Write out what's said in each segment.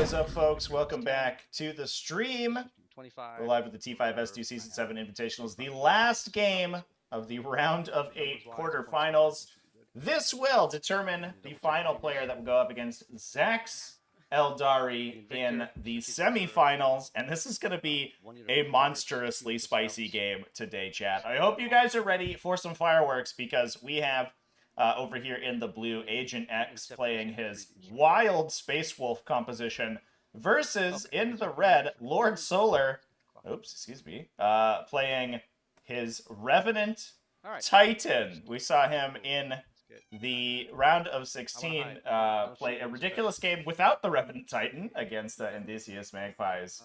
is up, folks? Welcome back to the stream. We're live with the T5S2 Season 7 Invitationals, the last game of the round of 8 quarterfinals. This will determine the final player that will go up against Zax Aeldari in the semifinals, and this is going to be a monstrously spicy game today, chat. I hope you guys are ready for some fireworks, because we have over here in the blue, Agent X playing his wild Space Wolf composition versus in the red, Lord Solar, playing his Revenant Titan. We saw him in the round of 16 play a ridiculous game without the Revenant Titan against Indicius Magpies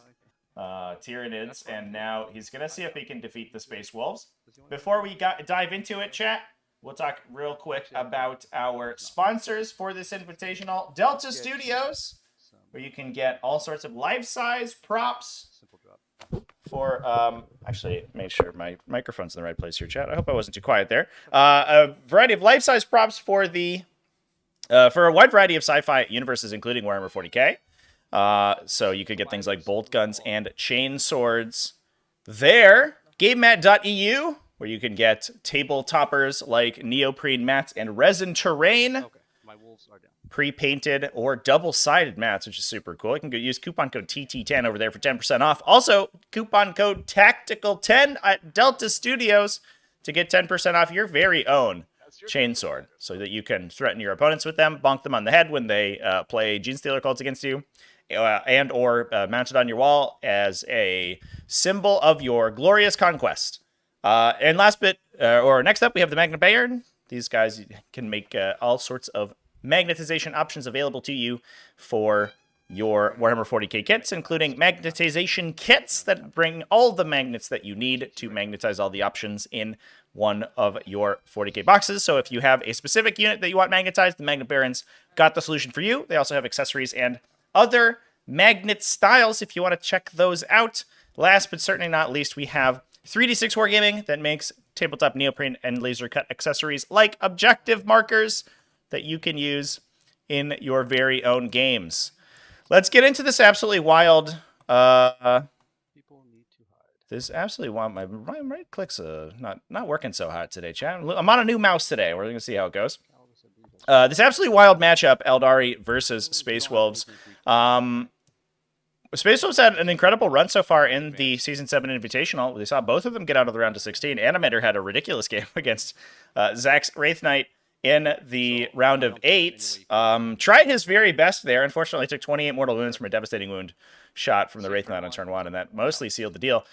Tyranids, and now he's going to see if he can defeat the Space Wolves. Before we dive into it, chat, we'll talk real quick about our sponsors for this invitational. Delta Studios, where you can get all sorts of life-size props for, actually, made sure my microphone's in the right place here, chat. I hope I wasn't too quiet there. A variety of life-size props for for a wide variety of sci-fi universes, including Warhammer 40k. So you could get things like bolt guns and chain swords there. Gamemat.eu, where you can get table toppers like neoprene mats and resin terrain. Okay, my wolves are down. Pre-painted or double-sided mats, which is super cool. You can use coupon code TT10 over there for 10% off. Also, coupon code TACTICAL10 at Delta Studios to get 10% off your very own chainsword, so that you can threaten your opponents with them, bonk them on the head when they play Genestealer cults against you, and or mount it on your wall as a symbol of your glorious conquest. And next up, we have the Magnet Baron. These guys can make all sorts of magnetization options available to you for your Warhammer 40k kits, including magnetization kits that bring all the magnets that you need to magnetize all the options in one of your 40k boxes. So if you have a specific unit that you want magnetized, the Magnet Barons got the solution for you. They also have accessories and other magnet styles if you want to check those out. Last but certainly not least, we have 3D6 Wargaming that makes tabletop neoprene and laser cut accessories like objective markers that you can use in your very own games. Let's get into this absolutely wild. People need to hide. This absolutely wild. My right click's not working so hot today, chat. I'm on a new mouse today. We're gonna see how it goes. This absolutely wild matchup: Aeldari versus Space Wolves. Space Wolves had an incredible run so far in the Season 7 Invitational. We saw both of them get out of the round of 16. Animator had a ridiculous game against Zax Wraith Knight in the round of 8. Tried his very best there. Unfortunately, took 28 mortal wounds from a devastating wound shot from the Wraith Knight on turn 1, and that mostly sealed the deal.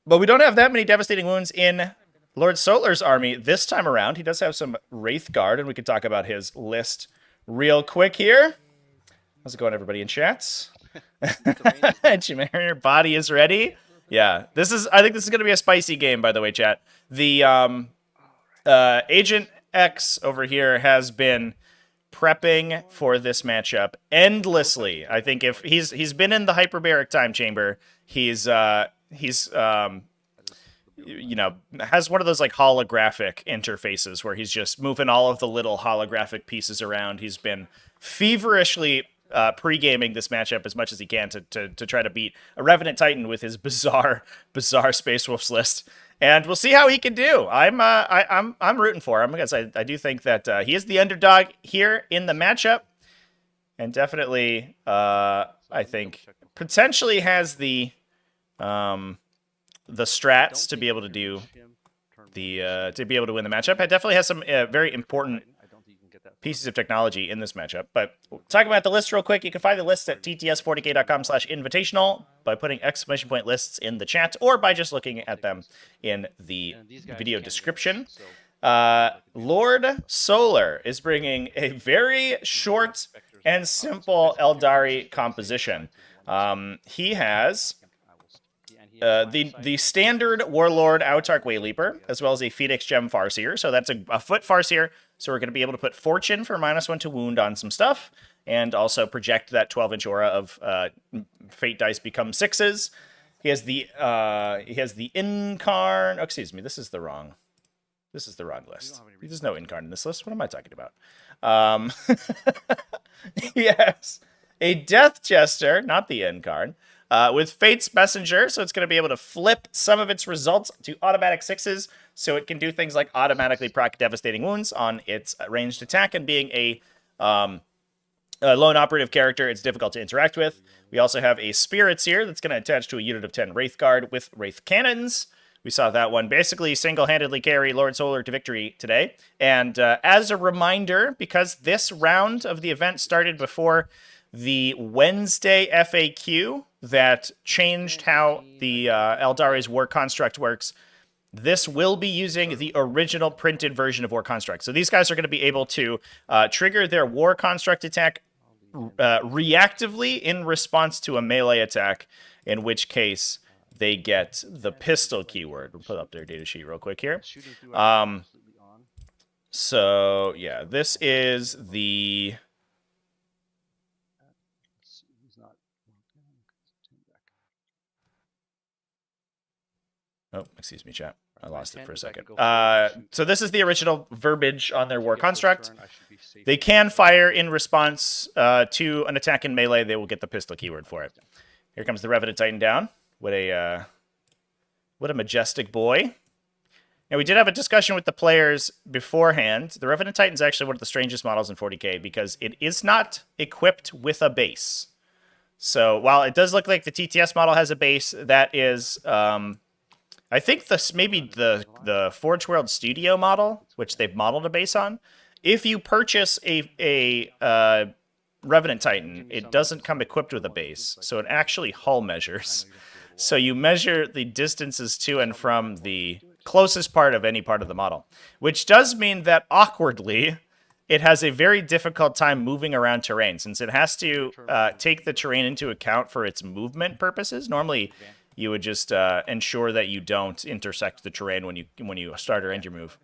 But we don't have that many devastating wounds in Lord Solar's army this time around. He does have some Wraith Guard, and we could talk about his list real quick here. How's it going, everybody in chats? Your body is ready. Yeah, I think this is going to be a spicy game, by the way, chat. The Agent X over here has been prepping for this matchup endlessly. I think if he's been in the hyperbaric time chamber, he's you know, has one of those like holographic interfaces where he's just moving all of the little holographic pieces around. He's been feverishly pre-gaming this matchup as much as he can to try to beat a Revenant Titan with his bizarre Space Wolves list. And we'll see how he can do. I'm rooting for him because I do think that he is the underdog here in the matchup, and definitely I think potentially has the strats to be able to do to be able to win the matchup. It definitely has some very important pieces of technology in this matchup. But talking about the list real quick, you can find the list at tts40k.com/invitational by putting ! lists in the chat, or by just looking at them in the video description. Lord Solar is bringing a very short and simple Aeldari composition. He has the standard Warlord Autarch Wayleaper, as well as a Phoenix Gem Farseer. So that's a foot Farseer. So we're going to be able to put Fortune for -1 to wound on some stuff, and also project that 12-inch aura of Fate dice become 6s. He has the Incarn. Oh, excuse me, this is the wrong list. There's no Incarn in this list. What am I talking about? Yes. a Death Jester, not the end card, with Fate's Messenger, so it's going to be able to flip some of its results to automatic 6s, so it can do things like automatically proc devastating wounds on its ranged attack, and being a lone operative character, it's difficult to interact with. We also have a Spirits here that's going to attach to a unit of 10 Wraith Guard with Wraith Cannons. We saw that one basically single-handedly carry Lord Solar to victory today. And as a reminder, because this round of the event started before the Wednesday FAQ that changed how the Aeldari's War Construct works, this will be using the original printed version of War Construct. So these guys are going to be able to trigger their War Construct attack reactively in response to a melee attack, in which case they get the pistol keyword. We'll put up their datasheet real quick here. So, yeah, this is the... Oh, excuse me, chat. I lost it for a second. So this is the original verbiage on their War Construct. They can fire in response to an attack in melee. They will get the pistol keyword for it. Here comes the Revenant Titan down. What a majestic boy. Now, we did have a discussion with the players beforehand. The Revenant Titan is actually one of the strangest models in 40k because it is not equipped with a base. So while it does look like the TTS model has a base, that is... I think maybe the Forge World Studio model, which they've modeled a base on, if you purchase a Revenant Titan, it doesn't come equipped with a base, so it actually hull measures. So you measure the distances to and from the closest part of any part of the model, which does mean that awkwardly, it has a very difficult time moving around terrain, since it has to take the terrain into account for its movement purposes. Normally, you would just ensure that you don't intersect the terrain when you start or end your move.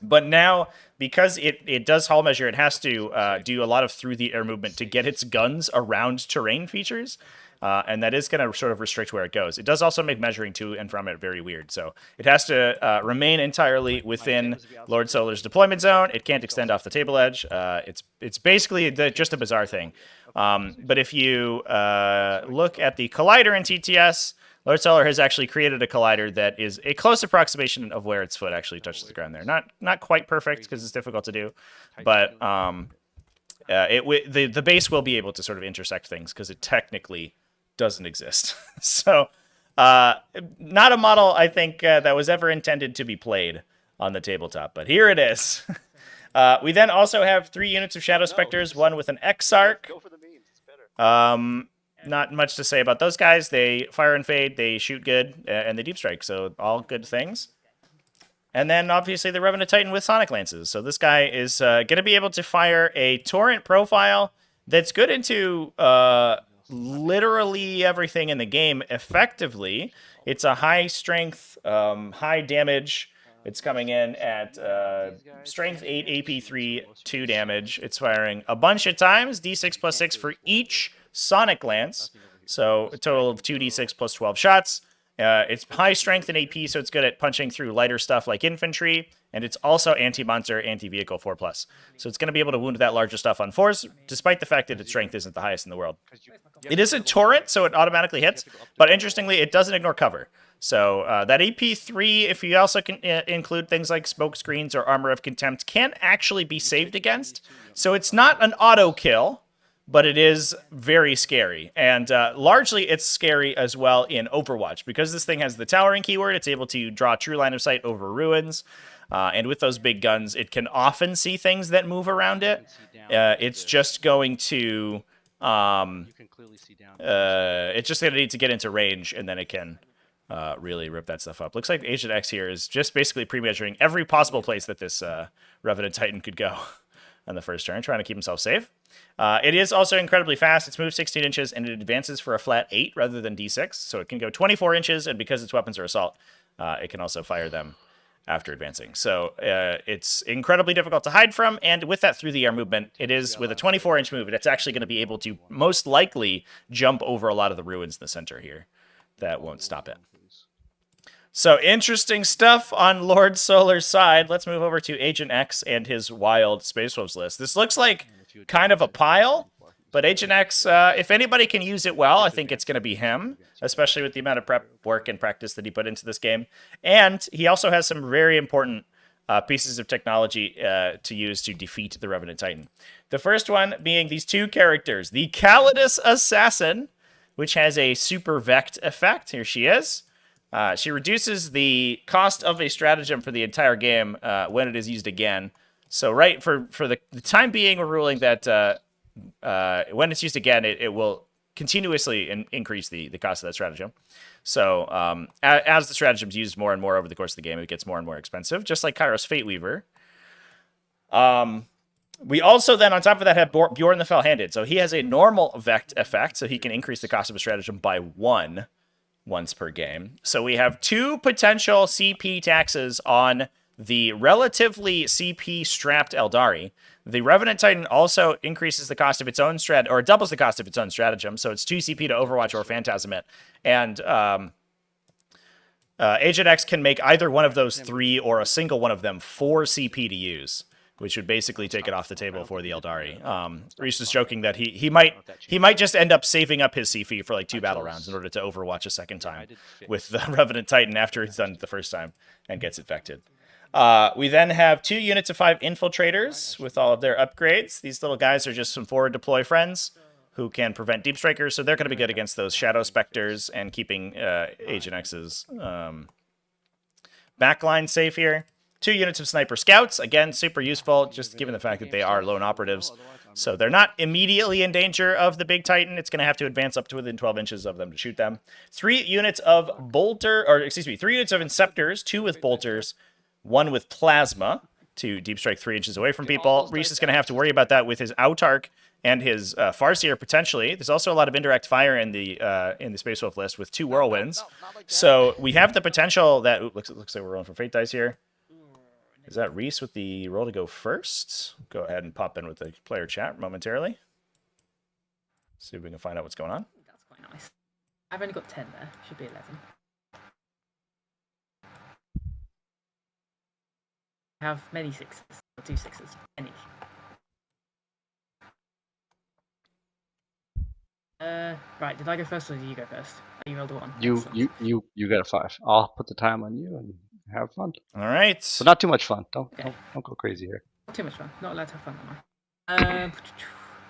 But now, because it does hull measure, it has to do a lot of through-the-air movement to get its guns around terrain features, and that is going to sort of restrict where it goes. It does also make measuring to and from it very weird, so it has to remain entirely within Lord Solar's deployment zone. It can't extend off the table edge. It's basically just a bizarre thing. But if you look at the collider in TTS, Lord Solar has actually created a collider that is a close approximation of where its foot actually touches the ground there. Not quite perfect because it's difficult to do, but the base will be able to sort of intersect things because it technically doesn't exist. So not a model, I think, that was ever intended to be played on the tabletop, but here it is. We then also have 3 units of Shadow Specters, one with an Exarch. Not much to say about those guys. They fire and fade, they shoot good, and they deep strike, so all good things. And then, obviously, the Revenant Titan with Sonic Lances. So this guy is going to be able to fire a Torrent profile that's good into literally everything in the game, effectively. It's a high-strength, high-damage. It's coming in at strength 8, AP 3, 2 damage. It's firing a bunch of times, D6 plus 6 for each Sonic Lance, so a total of 2d6 plus 12 shots. It's high strength in AP, so it's good at punching through lighter stuff like infantry, and it's also anti-monster, anti-vehicle 4+. So it's going to be able to wound that larger stuff on 4s, despite the fact that its strength isn't the highest in the world. It is a torrent, so it automatically hits, but interestingly, it doesn't ignore cover. So that AP 3, if you also can include things like smoke screens or armor of contempt, can actually be saved against. So it's not an auto kill, but it is very scary. And largely it's scary as well in Overwatch. Because this thing has the towering keyword, it's able to draw true line of sight over ruins. And with those big guns, it can often see things that move around it. It's just going to... it's just going to need to get into range, and then it can really rip that stuff up. Looks like Agent X here is just basically pre-measuring every possible place that this Revenant Titan could go on the first turn, trying to keep himself safe. It is also incredibly fast. It's moved 16 inches, and it advances for a flat 8 rather than D6, so it can go 24 inches, and because its weapons are assault, it can also fire them after advancing. So it's incredibly difficult to hide from, and with that through-the-air movement, it is, with a 24-inch move, it's actually going to be able to most likely jump over a lot of the ruins in the center here. That won't stop it. So interesting stuff on Lord Solar's side. Let's move over to Agent X and his wild Space Wolves list. This looks like kind of a pile, But Agent X, if anybody can use it well, I think it's going to be him, especially with the amount of prep work and practice that he put into this game. And he also has some very important pieces of technology to use to defeat the Revenant Titan. The first one being these two characters, the Calidus Assassin, which has a super vect effect. Here she is. She reduces the cost of a stratagem for the entire game when it is used again. So right for the time being, we're ruling that when it's used again, it will continuously increase the cost of that stratagem. So as the stratagem's used more and more over the course of the game, it gets more and more expensive, just like Kairos Fateweaver. We also then, on top of that, have Bjorn the Fell-Handed. So he has a normal vect effect, so he can increase the cost of a stratagem by 1 once per game. So we have 2 potential CP taxes on the relatively CP-strapped Aeldari. The Revenant Titan also increases the cost of its own or doubles the cost of its own stratagem, so it's 2 CP to Overwatch or Phantasm it. And Agent X can make either one of those 3 or a single one of them 4 CP to use, which would basically take it off the table for the Aeldari. Reese is joking that he might just end up saving up his CP for like 2 battle rounds in order to Overwatch a second time with the Revenant Titan after he's done it the first time and gets infected. We then have 2 units of 5 infiltrators with all of their upgrades. These little guys are just some forward deploy friends who can prevent deep strikers, so they're going to be good against those shadow specters and keeping Agent X's backline safe here. 2 units of sniper scouts, again, super useful, just given the fact that they are lone operatives. So they're not immediately in danger of the big Titan. It's going to have to advance up to within 12 inches of them to shoot them. 3 units of 3 units of Inceptors, 2 with bolters, 1 with plasma to deep strike 3 inches away from people. Reese is going to have to worry about that with his Autarch and his Farseer potentially. There's also a lot of indirect fire in the Space Wolf list with 2 whirlwinds. So we have the potential that looks like we're rolling for fate dice here. Is that Reese with the roll to go first? Go ahead and pop in with the player chat momentarily. See if we can find out what's going on. That's quite nice. I've only got 10 there. Should be 11. I have many 6s. Or 2 6s. Any. Right, did I go first or did you go first? You rolled a 1. You got a 5. I'll put the time on you and have fun. All right. So not too much fun. Don't go crazy here. Not too much fun. Not allowed to have fun, am I?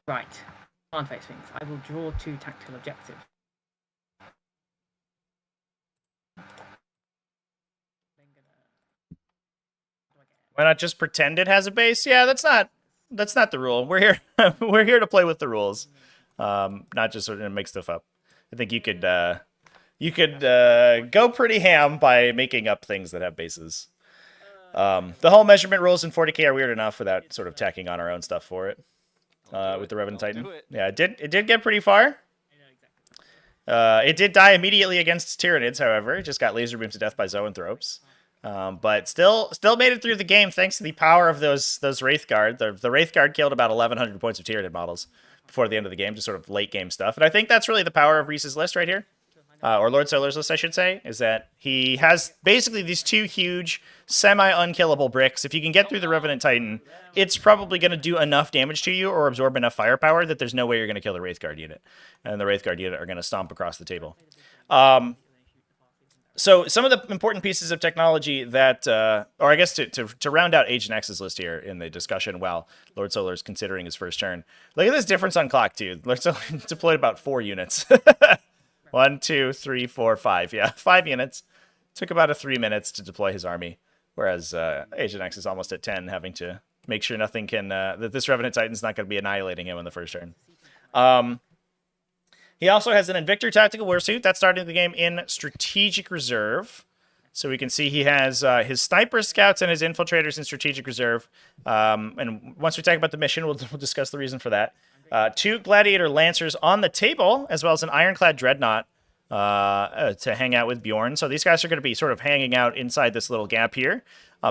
Right. On face things. I will draw 2 tactical objectives. Why not just pretend it has a base? Yeah, that's not the rule. We're here we're here to play with the rules. Not just sort of make stuff up. I think you could go pretty ham by making up things that have bases. The whole measurement rules in 40k are weird enough without sort of tacking on our own stuff for it. With the Revenant Titan. Yeah, it did get pretty far. It did die immediately against Tyranids, however. It just got laser beamed to death by Zoanthropes. But still made it through the game thanks to the power of those Wraith Guard. The Wraith Guard killed about 1,100 points of Tyranid models before the end of the game, just sort of late game stuff. And I think that's really the power of Reese's list right here. Or Lord Solar's list, I should say, is that he has basically these 2 huge, semi-unkillable bricks. If you can get through the Revenant Titan, it's probably going to do enough damage to you or absorb enough firepower that there's no way you're going to kill the Wraith Guard unit. And the Wraith Guard unit are going to stomp across the table. So some of the important pieces of technology that, or I guess to round out Agent X's list here in the discussion while Lord Solar is considering his first turn. Look at this difference on clock, too. Lord Solar deployed about 4 units. 1, 2, 3, 4, 5. Yeah, 5 units. Took about 3 minutes to deploy his army, whereas Agent X is almost at 10, having to make sure nothing can that this Revenant Titan's not going to be annihilating him on the first turn. He also has an Invictor Tactical Warsuit. That's starting the game in Strategic Reserve. So we can see he has his Sniper Scouts and his Infiltrators in Strategic Reserve. And once we talk about the mission, we'll discuss the reason for that. 2 Gladiator Lancers on the table, as well as an Ironclad Dreadnought to hang out with Bjorn. So these guys are going to be sort of hanging out inside this little gap here.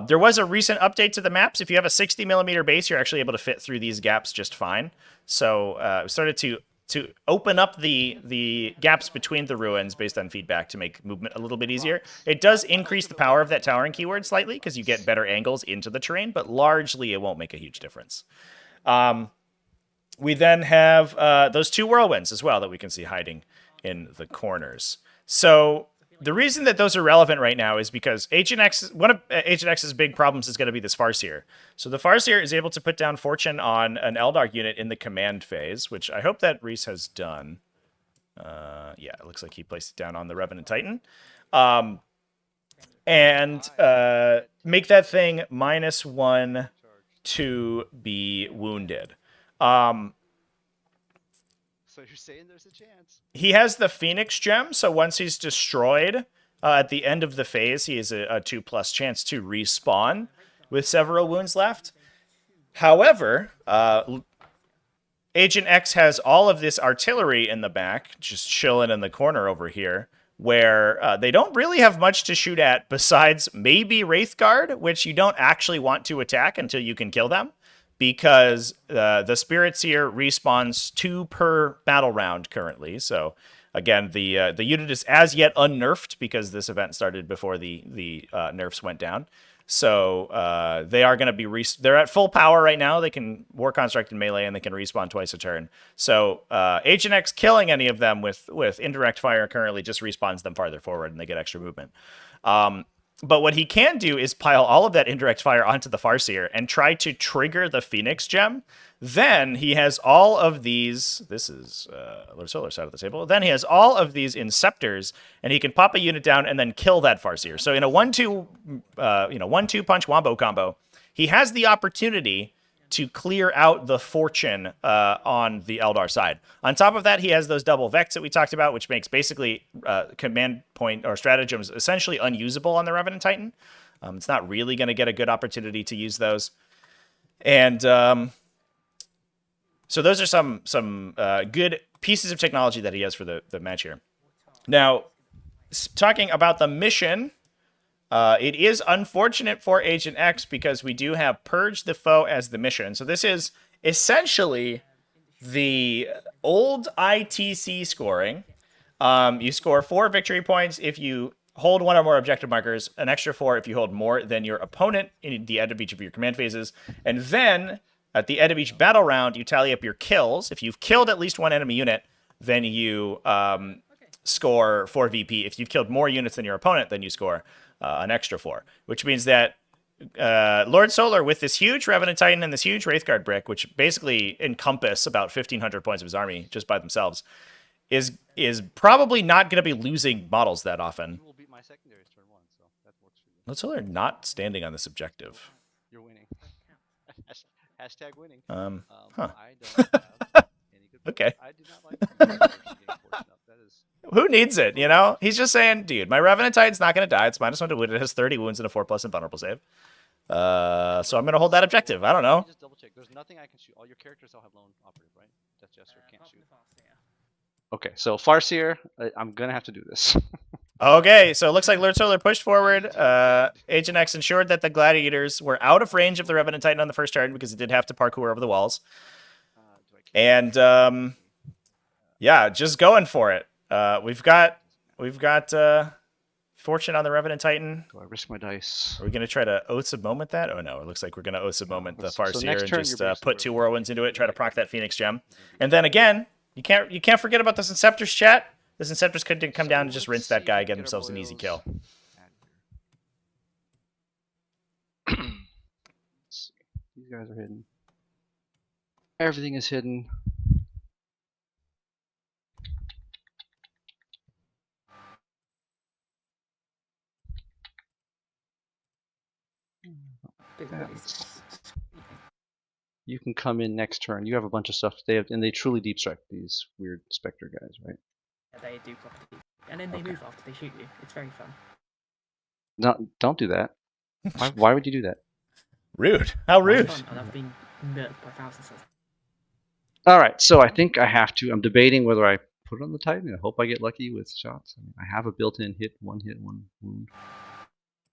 There was a recent update to the maps. If you have a 60mm base, you're actually able to fit through these gaps just fine. So we started to open up the gaps between the ruins based on feedback to make movement a little bit easier. It does increase the power of that towering keyword slightly because you get better angles into the terrain, but largely it won't make a huge difference. we then have those 2 whirlwinds as well that we can see hiding in the corners. So the reason that those are relevant right now is because Agent X, one of Agent X's big problems is going to be this Farseer. So the Farseer is able to put down Fortune on an Eldar unit in the command phase, which I hope that Reese has done. Yeah, it looks like he placed it down on the Revenant Titan. And make that thing -1 to be wounded. So you're saying there's a chance? He has the Phoenix Gem, so once he's destroyed at the end of the phase, he has a 2+ chance to respawn with several wounds left. However, Agent X has all of this artillery in the back, just chilling in the corner over here, where they don't really have much to shoot at besides maybe Wraithguard, which you don't actually want to attack until you can kill them, because the Spirit Seer respawns 2 per battle round currently. So again, the unit is as yet unnerfed because this event started before the nerfs went down. So they are going to be they're at full power right now. They can War Construct in melee and they can respawn twice a turn. So Agent X killing any of them with indirect fire currently just respawns them farther forward and they get extra movement. But what he can do is pile all of that indirect fire onto the Farseer and try to trigger the Phoenix Gem. Then he has all of these. This is Lord Solar side of the table. Then he has all of these Inceptors, and he can pop a unit down and then kill that Farseer. So in a 1-2, 1-2 punch wombo combo, he has the opportunity to clear out the Fortune on the Eldar side. On top of that, he has those double Vex that we talked about, which makes basically command point or stratagems essentially unusable on the Revenant Titan. It's not really going to get a good opportunity to use those. And so those are some good pieces of technology that he has for the match here. Now, talking about the mission, it is unfortunate for Agent X because we do have Purge the Foe as the mission. So this is essentially the old ITC scoring. You score 4 victory points if you hold 1 or more objective markers, an extra 4 if you hold more than your opponent in the end of each of your command phases. And then at the end of each battle round, you tally up your kills. If you've killed at least 1 enemy unit, then you score 4 VP. If you've killed more units than your opponent, then you score an extra 4, which means that Lord Solar, with this huge Revenant Titan and this huge Wraithguard brick, which basically encompass about 1,500 points of his army just by themselves, is probably not going to be losing models that often. You will beat my secondaries turn 1, so that works for you. Lord Solar not standing on this objective. You're winning. Hashtag winning. Huh. I don't have any good Okay. I do not like getting fortunate up. That is Who needs it, you know? He's just saying, dude, my Revenant Titan's not going to die. It's -1 to wound. It has 30 wounds and a 4+ invulnerable save. So I'm going to hold that objective. I don't know. just double check. There's nothing I can shoot. All your characters all have lone operative, right? Death Jester can't shoot. Okay, so Farseer, I'm gonna have to do this. Okay, so it looks like Lord Solar pushed forward. Agent X ensured that the Gladiators were out of range of the Revenant Titan on the first turn because it did have to parkour over the walls. And yeah, just going for it. We've got Fortune on the Revenant Titan. Do I risk my dice? Are we gonna try to Oaths of Moment that? Oh no, it looks like we're gonna Oaths of Moment the So Farseer next and turn, just you're basically put 2 whirlwinds into it, try to proc that Phoenix Gem. And then again, you can't forget about the Inceptors, chat. The Inceptors could come down and just rinse that guy, get themselves an easy kill. Let's see. These guys are hidden. Everything is hidden. You can come in next turn. You have a bunch of stuff. They truly deep strike these weird Spectre guys, right? Yeah, they do property. And then they move after they shoot you. It's very fun. No, don't do that. Why would you do that? Rude. How rude. It's fun, and I've been murked by thousands of. All right, so I think I have to. I'm debating whether I put it on the Titan. I hope I get lucky with shots. I have a built-in hit, 1 wound.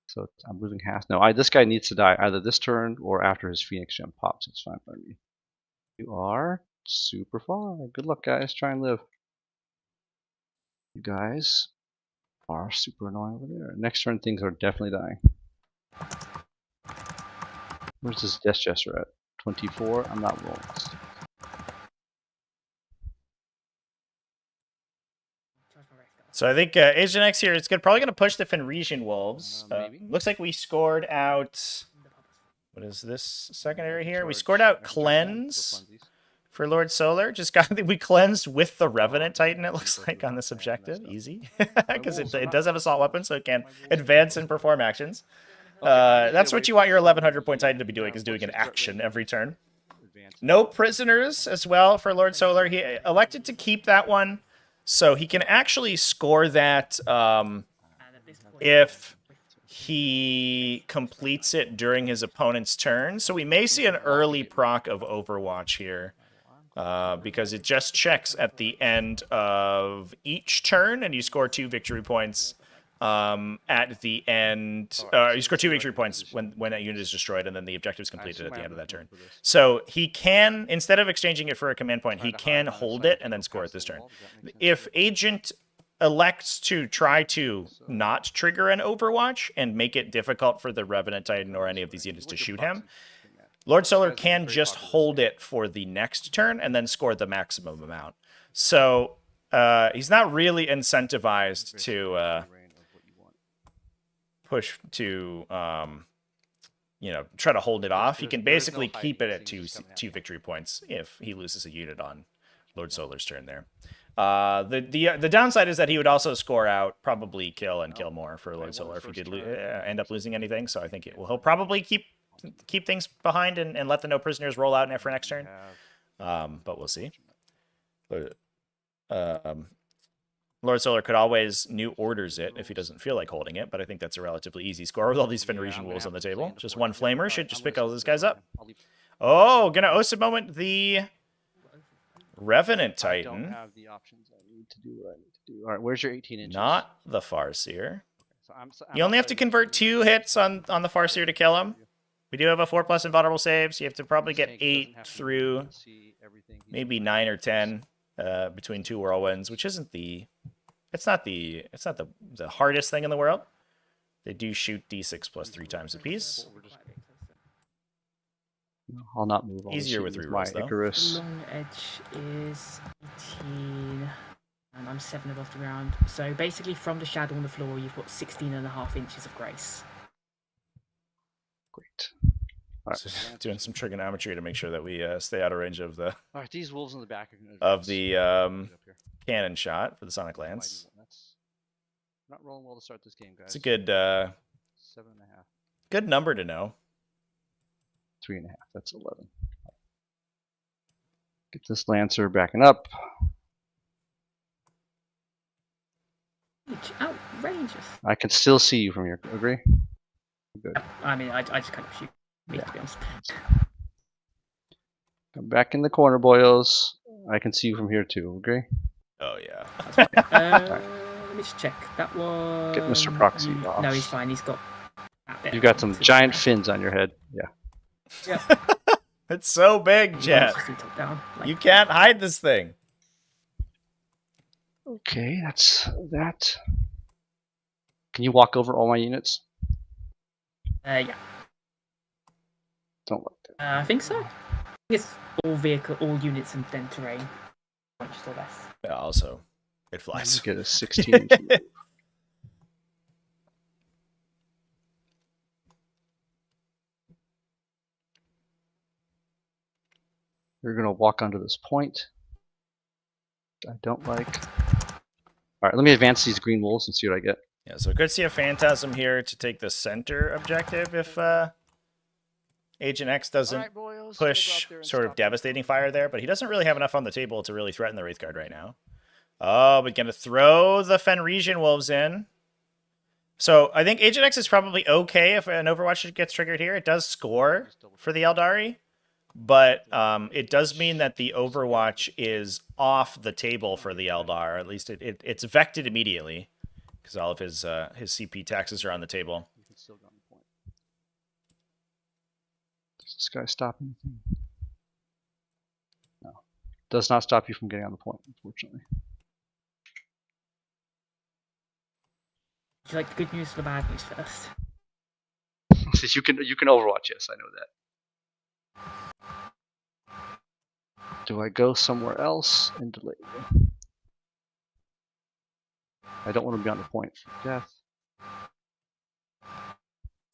So I'm losing half. No, this guy needs to die either this turn or after his Phoenix Gem pops. It's fine by me. You are super far. Good luck, guys. Try and live. You guys are super annoying over there. Next turn, things are definitely dying. Where's this Death Jester at? 24? I'm not rolling. So I think Agent X here is probably going to push the Fenrisian Wolves. Maybe. Looks like we scored out... What is this secondary here? We scored out Cleanse for Lord Solar. Just we cleansed with the Revenant Titan, it looks like, on this objective. Easy. Because it does have assault weapons, so it can advance and perform actions. That's what you want your 1100-point Titan to be doing, is doing an action every turn. No prisoners as well for Lord Solar. He elected to keep that one, so he can actually score that if he completes it during his opponent's turn. So we may see an early proc of Overwatch here, because it just checks at the end of each turn, and you score 2 victory points at the end. You score 2 victory points when that unit is destroyed, and then the objective is completed at the end of that turn. So he can, instead of exchanging it for a command point, he can hold it and then score it this turn. If Agent elects to try to not trigger an Overwatch and make it difficult for the Revenant Titan or any of these units to shoot him, Lord Solar can just hold it for the next turn and then score the maximum amount. So he's not really incentivized to push to try to hold it off. He can basically keep it at two victory points if he loses a unit on Lord Solar's turn there. The downside is that he would also score out, probably kill and kill more for Lord Solar if he did end up losing anything. So I think he'll probably keep things behind and let the no prisoners roll out for next turn. But we'll see. Lord Solar could always new orders it if he doesn't feel like holding it, but I think that's a relatively easy score with all these Fenrisian Wolves on the table. Just one Flamer should just pick all those guys up. Oh, gonna OSIP moment the Revenant Titan. I don't have the options I need to do what I need to do. All right, where's your 18 inches? Not the Farseer. You only have to convert 2 hits on the Farseer to kill him. We do have a 4+ invulnerable save, so you have to probably get 8 through maybe 9 or 10 between 2 whirlwinds, which isn't the... It's not the hardest thing in the world. They do shoot d6 plus 3 times apiece. I'll not move. Easier with rerolls, though. Icarus. Long edge is 18, and I'm 7 above the ground. So basically, from the shadow on the floor, you've got 16.5 inches of grace. Great. All right. So doing some trigonometry to make sure that we stay out of range of the All right, these wolves in the back are going of the cannon shot for the Sonic Lance. Not rolling well to start this game, guys. It's a good 7.5. good number to know. 3.5. That's 11. Get this Lancer backing up. Outrageous. I can still see you from here. Agree? Good. I mean, I just kind of shoot me, to be honest. Come back in the corner, boyos. I can see you from here too. Agree? Oh yeah. Let me just check. That was... Get Mr. Proxy off. No, he's fine. He's got... You've got some giant fins on your head. Yeah. Yeah. It's so big, Jet. You can't hide this thing. Okay, that's that. Can you walk over all my units? Yeah. Don't like that. I think so. It's all units and then terrain. Just or less. Yeah, also, it flies. Get a 16-inch move. You're going to walk onto this point. I don't like. All right, let me advance these green wolves and see what I get. Yeah, so we could see a Phantasm here to take the center objective if Agent X doesn't push sort of devastating fire there, but he doesn't really have enough on the table to really threaten the Wraith Guard right now. Oh, we're going to throw the Fenrisian Wolves in. So I think Agent X is probably okay if an Overwatch gets triggered here. It does score for the Aeldari, but it does mean that the Overwatch is off the table for the Eldar. At least it's vected immediately because all of his CP taxes are on the table. Does this guy stop anything? No. Does not stop you from getting on the point, unfortunately. Would you like the good news or the bad news first? you can Overwatch, yes, I know that. Do I go somewhere else and delay you? I don't want to be on the point for death.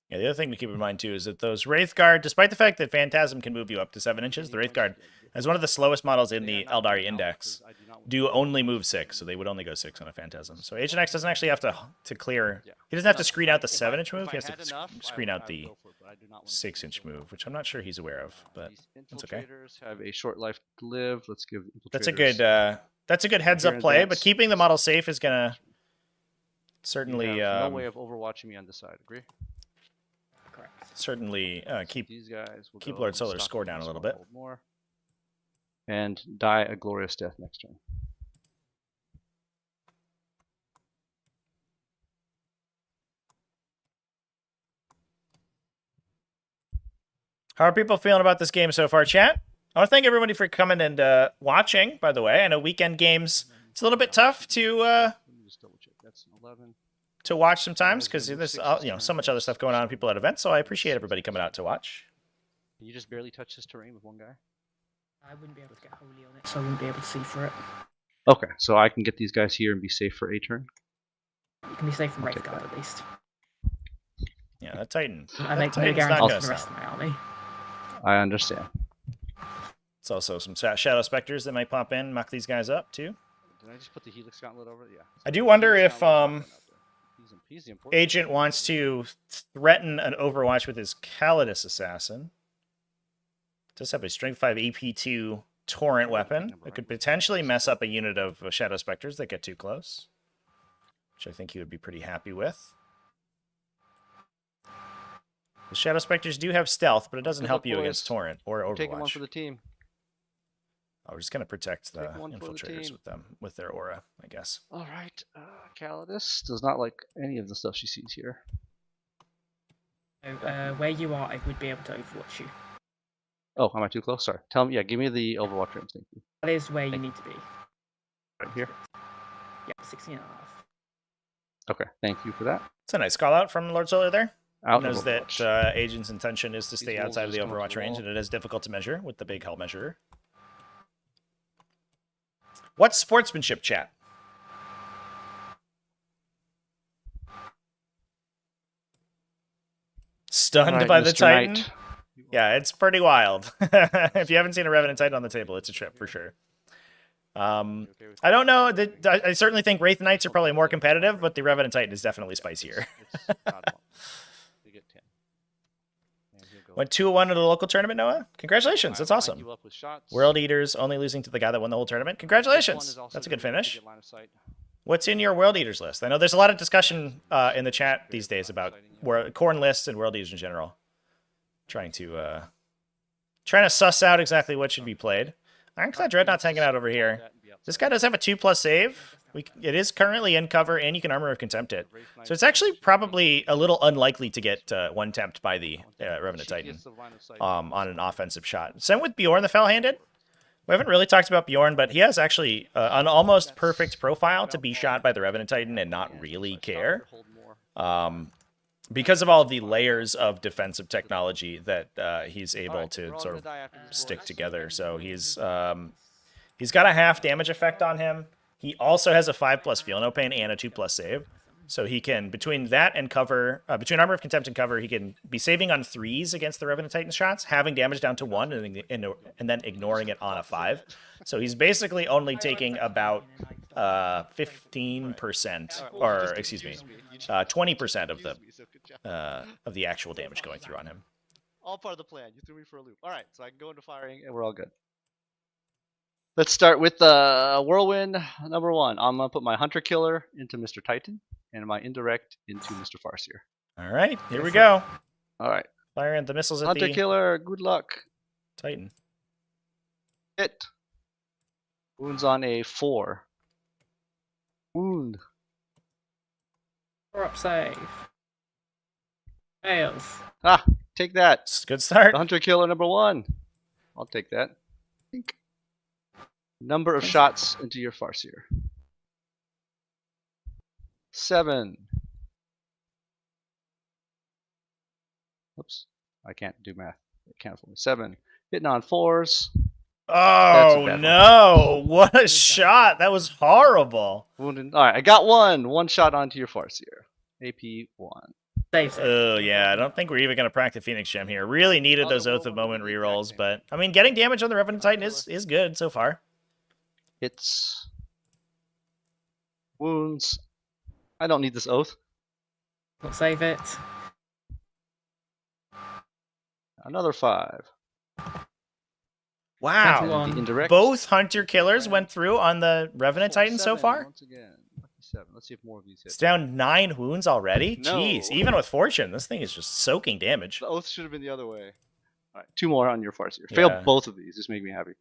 Yeah, the other thing to keep in mind too is that those Wraith Guard, despite the fact that Phantasm can move you up to 7 inches, the Wraith Guard, as one of the slowest models in the Aeldari Index, do only move 6, so they would only go 6 on a Phantasm. So Agent X doesn't actually have to clear. He doesn't have to screen out the 7-inch move. He has to screen out the 6-inch move, which I'm not sure he's aware of, but that's okay. Infiltrators have a short life to live. Let's give infiltrators. That's a good heads-up play, but keeping the model safe is gonna certainly no way of overwatching me on this side. Agree? Certainly keep these guys will Lord Solar's score down a little bit. More. And die a glorious death next turn. How are people feeling about this game so far, chat? I want to thank everybody for coming and watching, by the way. I know weekend games, it's a little bit tough to watch sometimes because there's so much other stuff going on, people at events, so I appreciate everybody coming out to watch. Can you just barely touch this terrain with one guy? I wouldn't be able to get holy on it, so I wouldn't be able to see for it. Okay, so I can get these guys here and be safe for a turn? You can be safe from Wraith Guard at least. Yeah, that Titan. I make no guarantees for the rest of my army. I understand. It's also some Shadow Specters that might pop in, muck these guys up, too. Did I just put the Helix Gauntlet over it? Yeah. I do wonder if Agent wants to threaten an Overwatch with his Calidus Assassin. Does have a Strength 5 AP2 Torrent weapon. It could potentially mess up a unit of Shadow Specters that get too close, which I think he would be pretty happy with. The Shadow Specters do have stealth, but it doesn't help you against Torrent or Overwatch. Taking one for the team. Oh, we're just going to protect the infiltrators with them, with their aura, I guess. All right. Calidus does not like any of the stuff she sees here. So, where you are, I would be able to overwatch you. Oh, am I too close? Sorry. Tell me, yeah, give me the Overwatch range. Thank you. That is where you need to be. Right here? Yeah, 16.5. Okay, thank you for that. It's a nice call out from Lord Solar there. Out knows that Agent's intention is to stay outside of the Overwatch range, and it is difficult to measure with the big hull measurer. What's sportsmanship, chat? Stunned by the Titan? Knight. Yeah, it's pretty wild. If you haven't seen a Revenant Titan on the table, it's a trip for sure. I don't know. I certainly think Wraith Knights are probably more competitive, but the Revenant Titan is definitely spicier. Went 2-1 at a local tournament, Noah. Congratulations. That's awesome. World Eaters only losing to the guy that won the whole tournament. Congratulations. That's a good finish. What's in your World Eaters list? I know there's a lot of discussion in the chat these days about corn lists and World Eaters in general. Trying to suss out exactly what should be played. Ironclad Dreadnought's hanging out over here. This guy does have a 2+ save. It is currently in cover, and you can Armor of Contempt it. So it's actually probably a little unlikely to get one-tapped by the Revenant Titan on an offensive shot. Same with Bjorn the Fell-Handed. We haven't really talked about Bjorn, but he has actually an almost perfect profile to be shot by the Revenant Titan and not really care. Because of all the layers of defensive technology that he's able to sort of stick together. So he's got a half damage effect on him. He also has a 5+ Feel No Pain and a 2+ save. So he can, between that and cover, between Armor of Contempt and cover, he can be saving on 3s against the Revenant Titan shots, having damage down to 1, and then ignoring it on a 5. So he's basically only taking about 15%, or excuse me, 20% of the actual damage going through on him. All part of the plan. You threw me for a loop. All right, so I can go into firing, and we're all good. Let's start with Whirlwind number 1. I'm going to put my Hunter Killer into Mr. Titan and my Indirect into Mr. Farseer. All right, here we go. All right. Firing the missiles at Hunter Killer, good luck. Titan. Hit. Wounds on a 4. Wound. 4-up save. Fails. Ah, take that. Good start. The Hunter Killer number 1. I'll take that. Number of shots into your Farseer. 7. Oops, I can't do math. It can't for me. 7. Hitting on 4s. Oh bad one. no! What a shot! That was horrible. Wounded. All right, I got one. One shot onto your Farseer. AP 1. Saves it. Oh yeah, I don't think we're even gonna crack the Phoenix Gem here. Really needed those Oath of Moment rerolls, but I mean, getting damage on the Revenant Titan is good so far. Hits. Wounds. I don't need this Oath. We'll save it. Another 5. Wow. 21. The indirect. Both Hunter Killers went through on the Revenant Titan so 7 far. Once again. Lucky 7. Let's see if more of these hit. It's down 9 wounds already. No. Jeez, even with Fortune, this thing is just soaking damage. The Oath should have been the other way. All right, 2 more on your Farseer. Yeah. Fail both of these. Just make me happy.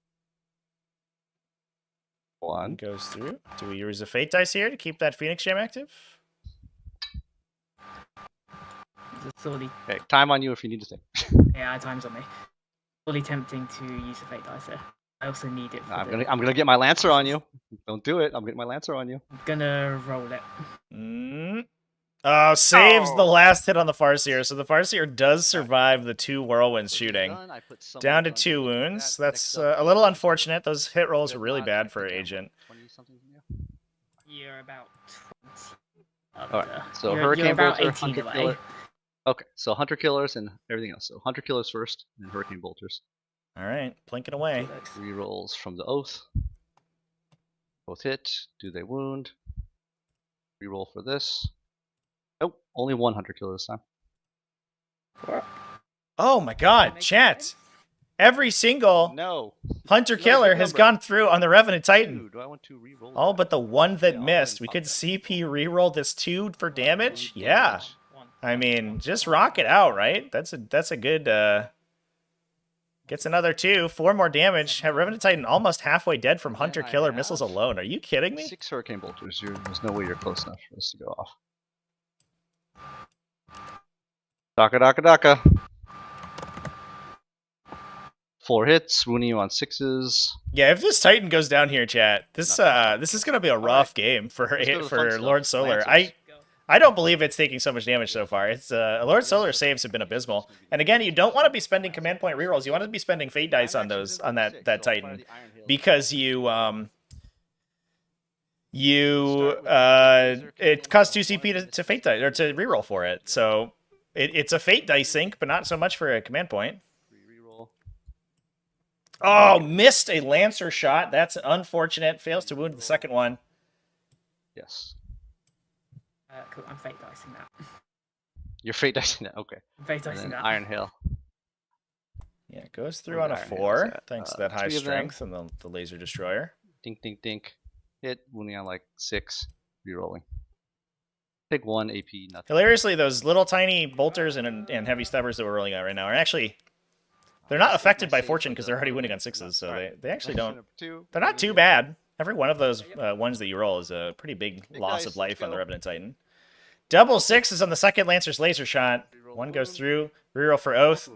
1. Goes through. Do we use a Fate Dice here to keep that Phoenix Gem active? It's sorely, Okay, time on you if you need to think. yeah, time's on me. Sorely tempting to use a fate dice here. I also need it. For I'm gonna get my Lancer on you. Don't do it. I'm getting my Lancer on you. I'm gonna roll it. Oh, saves the last hit on the Farseer. So the Farseer does survive the 2 whirlwinds shooting. Down to 2 wounds. That's a little unfortunate. Those hit rolls were really bad for Agent. You're about 20. Alright, so you're Hurricane about Bolter, 18 Hunter away. Killer. Okay, so Hunter Killers and everything else. So Hunter Killers first, and Hurricane Bolters. All right, plinking away. Rerolls from the Oath. Both hit. Do they wound? Reroll for this. Nope, only 1 Hunter Killer this time. Oh my god, chat. Every single No. Hunter Killer has gone through on the Revenant Titan. Dude, do I want to reroll? All but the one that Yeah, missed. I'll We pop could that. CP reroll this 2 for damage. Damage. Yeah. I mean, just rock it out, right? That's a good gets another 2, 4 more damage. Revenant Titan almost halfway dead from Hunter I Killer have missiles alone. Are you kidding me? 6 Hurricane Bolters. There's no way you're close enough for this to go off. Daka Daka Daka. 4 hits, wounding you on 6s. Yeah, if this Titan goes down here, chat, this is gonna be a rough game for Let's go to the fun for stuff. Lord Solar. Lancers. I don't believe it's taking so much damage so far. It's Lord Solar saves have been abysmal. And again, you don't want to be spending command point rerolls. You want to be spending Fate Dice on those that Titan because it costs 2 CP to Fate Dice or to reroll for it. So it's a Fate Dice sync, but not so much for a command point. Reroll. Oh, missed a Lancer shot. That's unfortunate. Fails to wound the second one. Yes. Cool. I'm fate dicing that. Your Fate Dice. Okay. I'm fate And dicing then that. Iron Hail. Yeah, it goes through Where on a the Iron Hail's 4, at. thanks to that high 3 of them. strength and the Laser Destroyer. Dink, dink, dink. Hit, wounding on like 6. Rerolling. Take 1 AP, nothing. Hilariously, those little tiny bolters and heavy stubbers that we're rolling out right now are actually... They're not affected by Fortune because they're already winning on 6s, so they actually don't... They're not too bad. Every one of those ones that you roll is a pretty big loss of life on the Revenant Titan. Double 6s on the second Lancer's laser shot. 1 goes through. Reroll for Oath.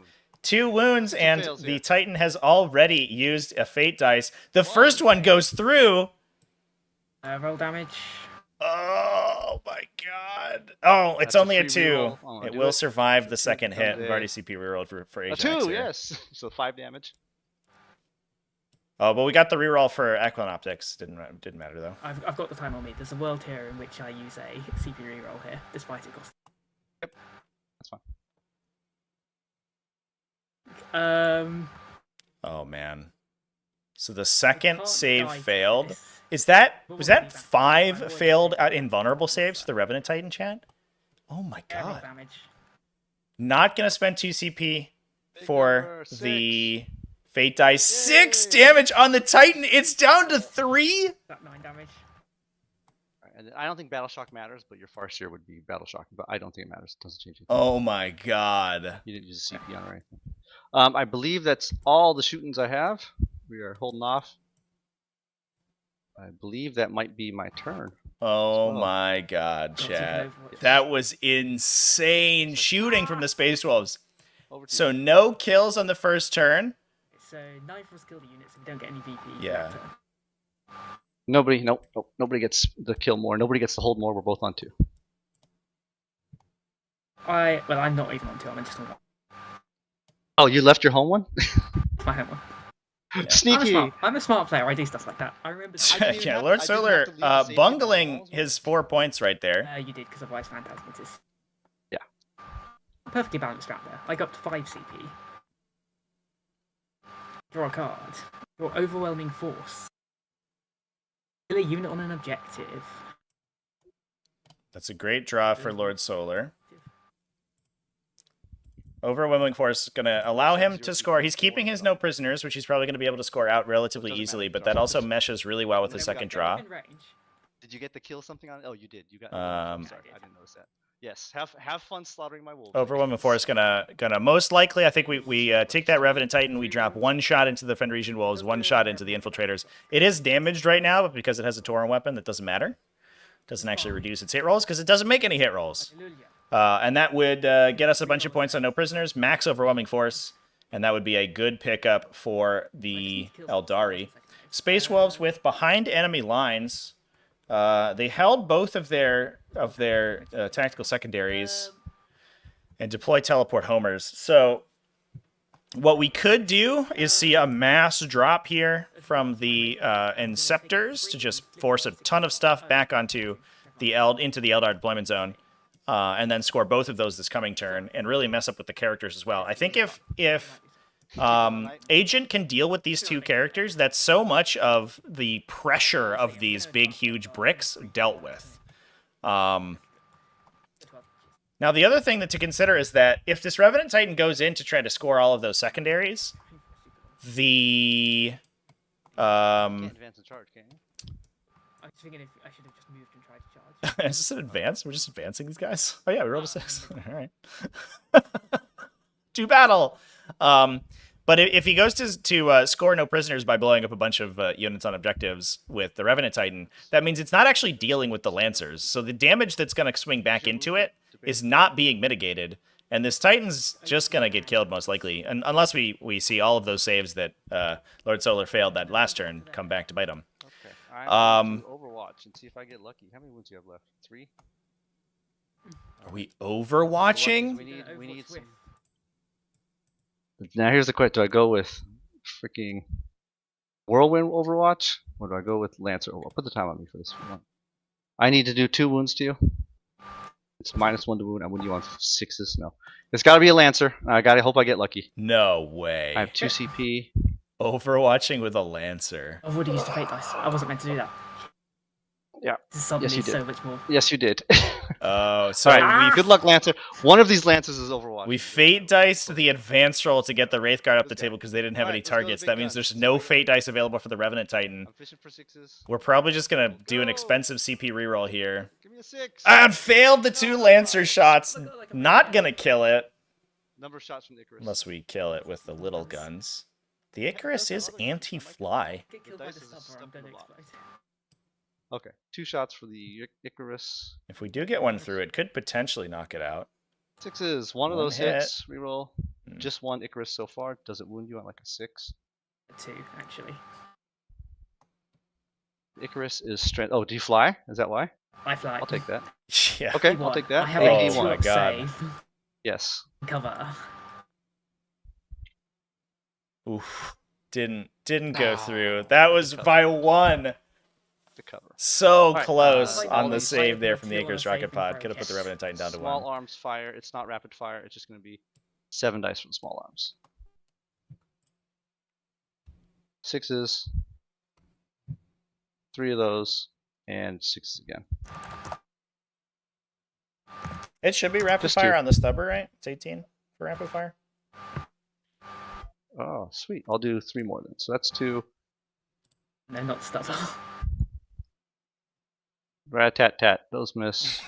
2 wounds, and the Titan has already used a Fate Dice. The first one goes through. Roll damage. Oh my god. Oh, it's That's a only a free 2. reroll. Oh, It do will it. survive the second hit. We've there. already CP rerolled for A Ajax 2, here. yes. So 5 damage. Oh, but we got the reroll for Equinoptics. Didn't matter though. I've got the time on me. There's a world here in which I use a CP reroll here, despite it cost. That's fine. Oh man. So the second can't save die to failed. this. Was that What would be back? 5 I'm failed worried. invulnerable saves for the Revenant Titan, chat? Oh my Yeah, roll god. damage. Not gonna spend 2 CP for number, 6. the Fate Dice. 6 damage on the Titan. It's down to 3. That 9 damage. Alright, and then I don't think Battle Shock matters, but your Farseer would be Battle Shock. But I don't think it matters. It doesn't change anything. Oh my god. You didn't use a CP on or anything. I believe that's all the shootings I have. We are holding off. I believe that might be my turn. Oh well. my god, Not chat. even Overwatch. That was insane shooting from the Space Wolves. Over to So you. no kills on the first turn. So 9 for skilled units, and we don't get any VP. for Yeah. that turn. Nobody, nope, nobody gets the kill more. Nobody gets to hold more. We're both on 2. Well, I'm not even on 2. I'm just on 1. Oh, you left your home one? My home one. Sneaky. I'm a smart player. I do stuff like that. I remember. Yeah, Lord Solar bungling his 4 points right there. You did, because otherwise Phantasm is. Yeah. Perfectly balanced out there. I got up to 5 CP. Draw a card. Your overwhelming force. Kill a unit on an objective. That's a great draw for Lord Solar. Overwhelming Force is going to allow him to score. He's keeping his no prisoners, which he's probably going to be able to score out relatively easily, but that also meshes really well with his second draw. Did you get to kill something on it? Oh, you did. You got. Sorry, I didn't notice that. Yes, have fun slaughtering my wolves. Overwhelming Force gonna most likely. I think we take that Revenant Titan. We drop 1 shot into the Fenrisian Wolves, 1 shot into the Infiltrators. It is damaged right now, but because it has a Tauren weapon, that doesn't matter. Doesn't actually reduce its hit rolls because it doesn't make any hit rolls. And that would get us a bunch of points on no prisoners, max Overwhelming Force, and that would be a good pickup for the Aeldari. Space Wolves with behind enemy lines. They held both of their tactical secondaries and deploy teleport homers. So what we could do is see a mass drop here from the Inceptors to just force a ton of stuff back onto into the Eldar deployment zone, and then score both of those this coming turn and really mess up with the characters as well. I think if Agent can deal with these 2 characters, that's so much of the pressure of these big, huge bricks dealt with. Now, the other thing to consider is that if this Revenant Titan goes in to try to score all of those secondaries, the... Can't advance and charge, can you? I was thinking if I should have just moved and tried to charge. Is this an advance? We're just advancing these guys? Oh yeah, we rolled a 6. All right. To battle! But if he goes to score no prisoners by blowing up a bunch of units on objectives with the Revenant Titan, that means it's not actually dealing with the Lancers. So the damage that's going to swing back into it is not being mitigated. And this Titan's just going to get killed most likely. And unless we see all of those saves that Lord Solar failed that last turn come back to bite him. Okay. I'm going to Overwatch and see if I get lucky. How many wounds do you have left? 3? Are we overwatching? We need some... Now here's the question: do I go with freaking Whirlwind Overwatch, or do I go with Lancer? I'll put the time on me for this one. I need to do 2 wounds to you. It's -1 to wound. I wound you on 6s. No, it's got to be a Lancer. I hope I get lucky. No way. I have 2 CP. Overwatching with a Lancer. I've already used the fate dice. I wasn't meant to do that. Yeah. This Yes, you did. so much more. Yes, you did. Oh, so Alright, good luck, Lancer. One of these Lancers is Overwatch. we fate diced the advanced roll to get the Wraith Guard up the table because they didn't have any targets. That means there's no fate dice available for the Revenant Titan. I'm fishing for 6s. We're probably just going to do an expensive CP reroll here. Give me a 6. I failed the 2 Lancer shots. Not going to kill it. Number of shots from the Icarus. Unless we kill it with the little guns. The Icarus is anti-fly. Get killed by the stubber, I'm gonna explode. Okay, 2 shots for the Icarus. If we do get one through, it could potentially knock it out. 6s. One of One those hit. hits. Reroll. Hmm. Just 1 Icarus so far. Does it wound you on like a 6? 2, actually. Icarus is strength. Oh, do you fly? Is that why? I fly. I'll take that. Yeah. Okay, I'll take that. I have Oh a my 2-up God. save. Yes. Cover. Oof. Didn't go through. That was by 1. To cover. So Alright, close all on the these- save there from the Two on Icarus save rocket pod. and Could have put the yes. Revenant Titan down to Small 1. arms fire. It's not rapid fire. It's just going to be 7 dice from small arms. 6s. 3 of those. And 6s again. It should be rapid Just fire 2. on the stubber, right? It's 18 for rapid fire. Oh, sweet. I'll do 3 more then. So that's 2. No, not stubber. Rat-tat-tat. Those miss.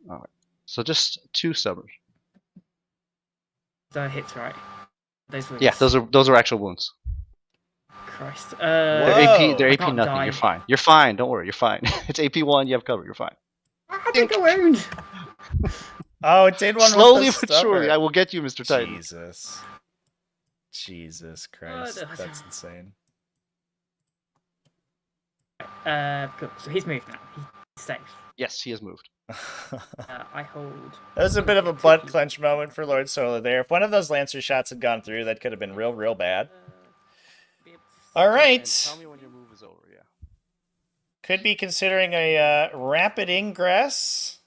Alright. So just 2 stubbers. So hits, right? Those wounds. Yeah, those are actual wounds. Christ. They're Whoa. AP. They're I AP can't nothing. die. You're fine. You're fine. Don't worry. You're fine. It's AP 1. You have cover. You're fine. I take a wound! Oh, it did one Slowly with the but surely, stubber. I will get you, Mr. Titan. Jesus Christ. no. That's insane. Cool. So he's moved now. He's safe. Yes, he has moved. I hold. That was a bit of a butt clench moment for Lord Solar there. If one of those Lancer shots had gone through, that could have been real bad. All right. And tell me when your move is over. Yeah. Could be considering a rapid ingress.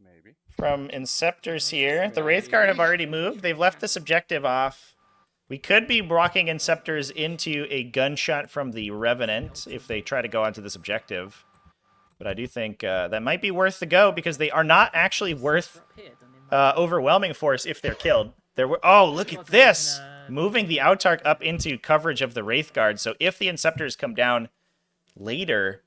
Maybe. From Inceptors here. The Wraithguard have already moved. They've left this objective off. We could be blocking Inceptors into a gunshot from the Revenant if they try to go onto this objective. But I do think that might be worth the go because they are not actually worth overwhelming force if they're killed. Oh, look at this! Moving the Autarch up into coverage of the Wraithguard. So if the Inceptors come down later,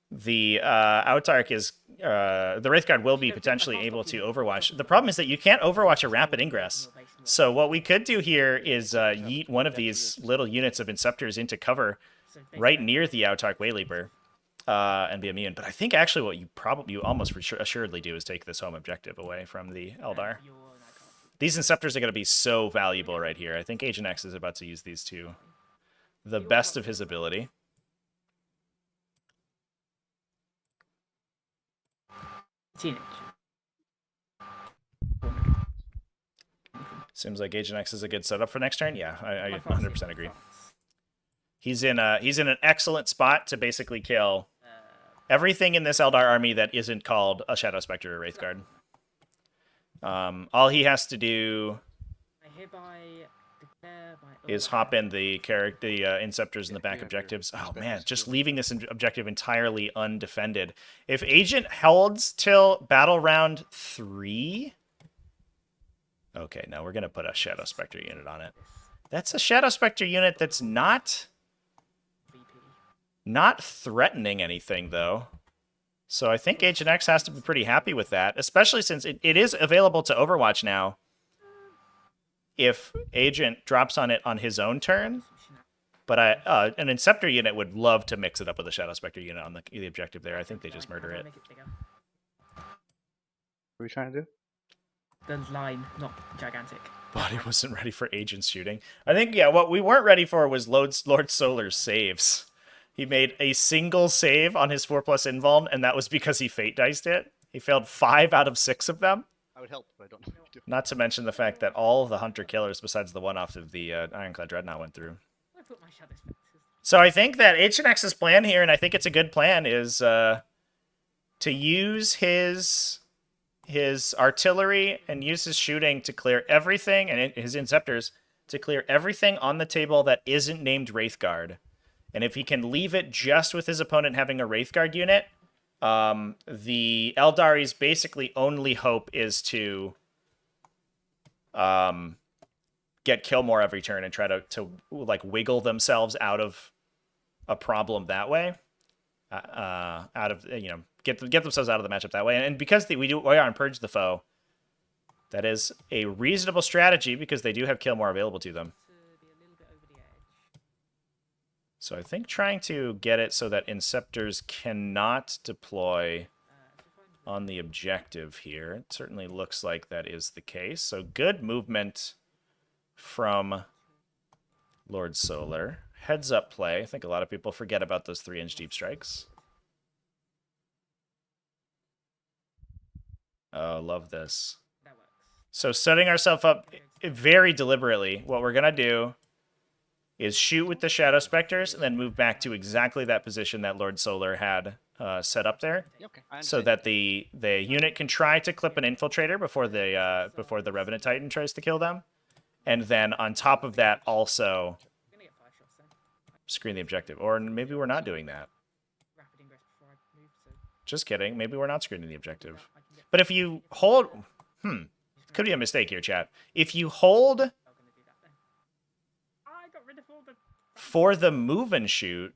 the Autarch is... the Wraithguard will be potentially able to overwatch. The problem is that you can't overwatch a rapid ingress. So what we could do here is yeet one of these little units of Inceptors into cover right near the Autarch Wayleaper and be immune. But I think actually what you almost assuredly do is take this home objective away from the Eldar. These Inceptors are going to be so valuable right here. I think Agent X is about to use these to the best of his ability. Teenage. Seems like Agent X is a good setup for next turn. Yeah, I 100% agree. He's in an excellent spot to basically kill everything in this Eldar army that isn't called a Shadow Spectre or Wraithguard. All he has to do is hop in the Inceptors in the back objectives. Oh man, just leaving this objective entirely undefended. If Agent holds till battle round 3... Okay, now we're going to put a Shadow Spectre unit on it. That's a Shadow Spectre unit that's not threatening anything, though. So I think Agent X has to be pretty happy with that, especially since it is available to Overwatch now if Agent drops on it on his own turn. But an Inceptor unit would love to mix it up with a Shadow Spectre unit on the objective there. I think they just murder it. What are we trying to do? The line, not gigantic. Body wasn't ready for Agent's shooting. I think, yeah, what we weren't ready for was Lord Solar's saves. He made a single save on his 4+ invuln, and that was because he fate diced it. He failed 5 out of 6 of them. I would help, but I don't know what to do. Not to mention the fact that all of the Hunter killers, besides the one off of the Ironclad Dreadnought, went through. So I think that Agent X's plan here, and I think it's a good plan, is to use his artillery and use his shooting to clear everything, and his Inceptors to clear everything on the table that isn't named Wraithguard. And if he can leave it just with his opponent having a Wraithguard unit, the Eldari's basically only hope is to get kill more every turn and try to like wiggle themselves out of a problem that way. Get themselves out of the matchup that way. And because we are on Purge the Foe, that is a reasonable strategy because they do have kill more available to them. So I think trying to get it so that Inceptors cannot deploy on the objective here. It certainly looks like that is the case. So good movement from Lord Solar. Heads up play. I think a lot of people forget about those 3-inch deep strikes. Oh, love this. So setting ourselves up very deliberately, what we're going to do is shoot with the Shadow Specters and then move back to exactly that position that Lord Solar had set up there. Okay, so that the unit can try to clip an Infiltrator before the Revenant Titan tries to kill them. And then on top of that, also screen the objective. Or maybe we're not doing that. Just kidding. Maybe we're not screening the objective. But if you hold... Could be a mistake here, chat. If you hold for the move and shoot,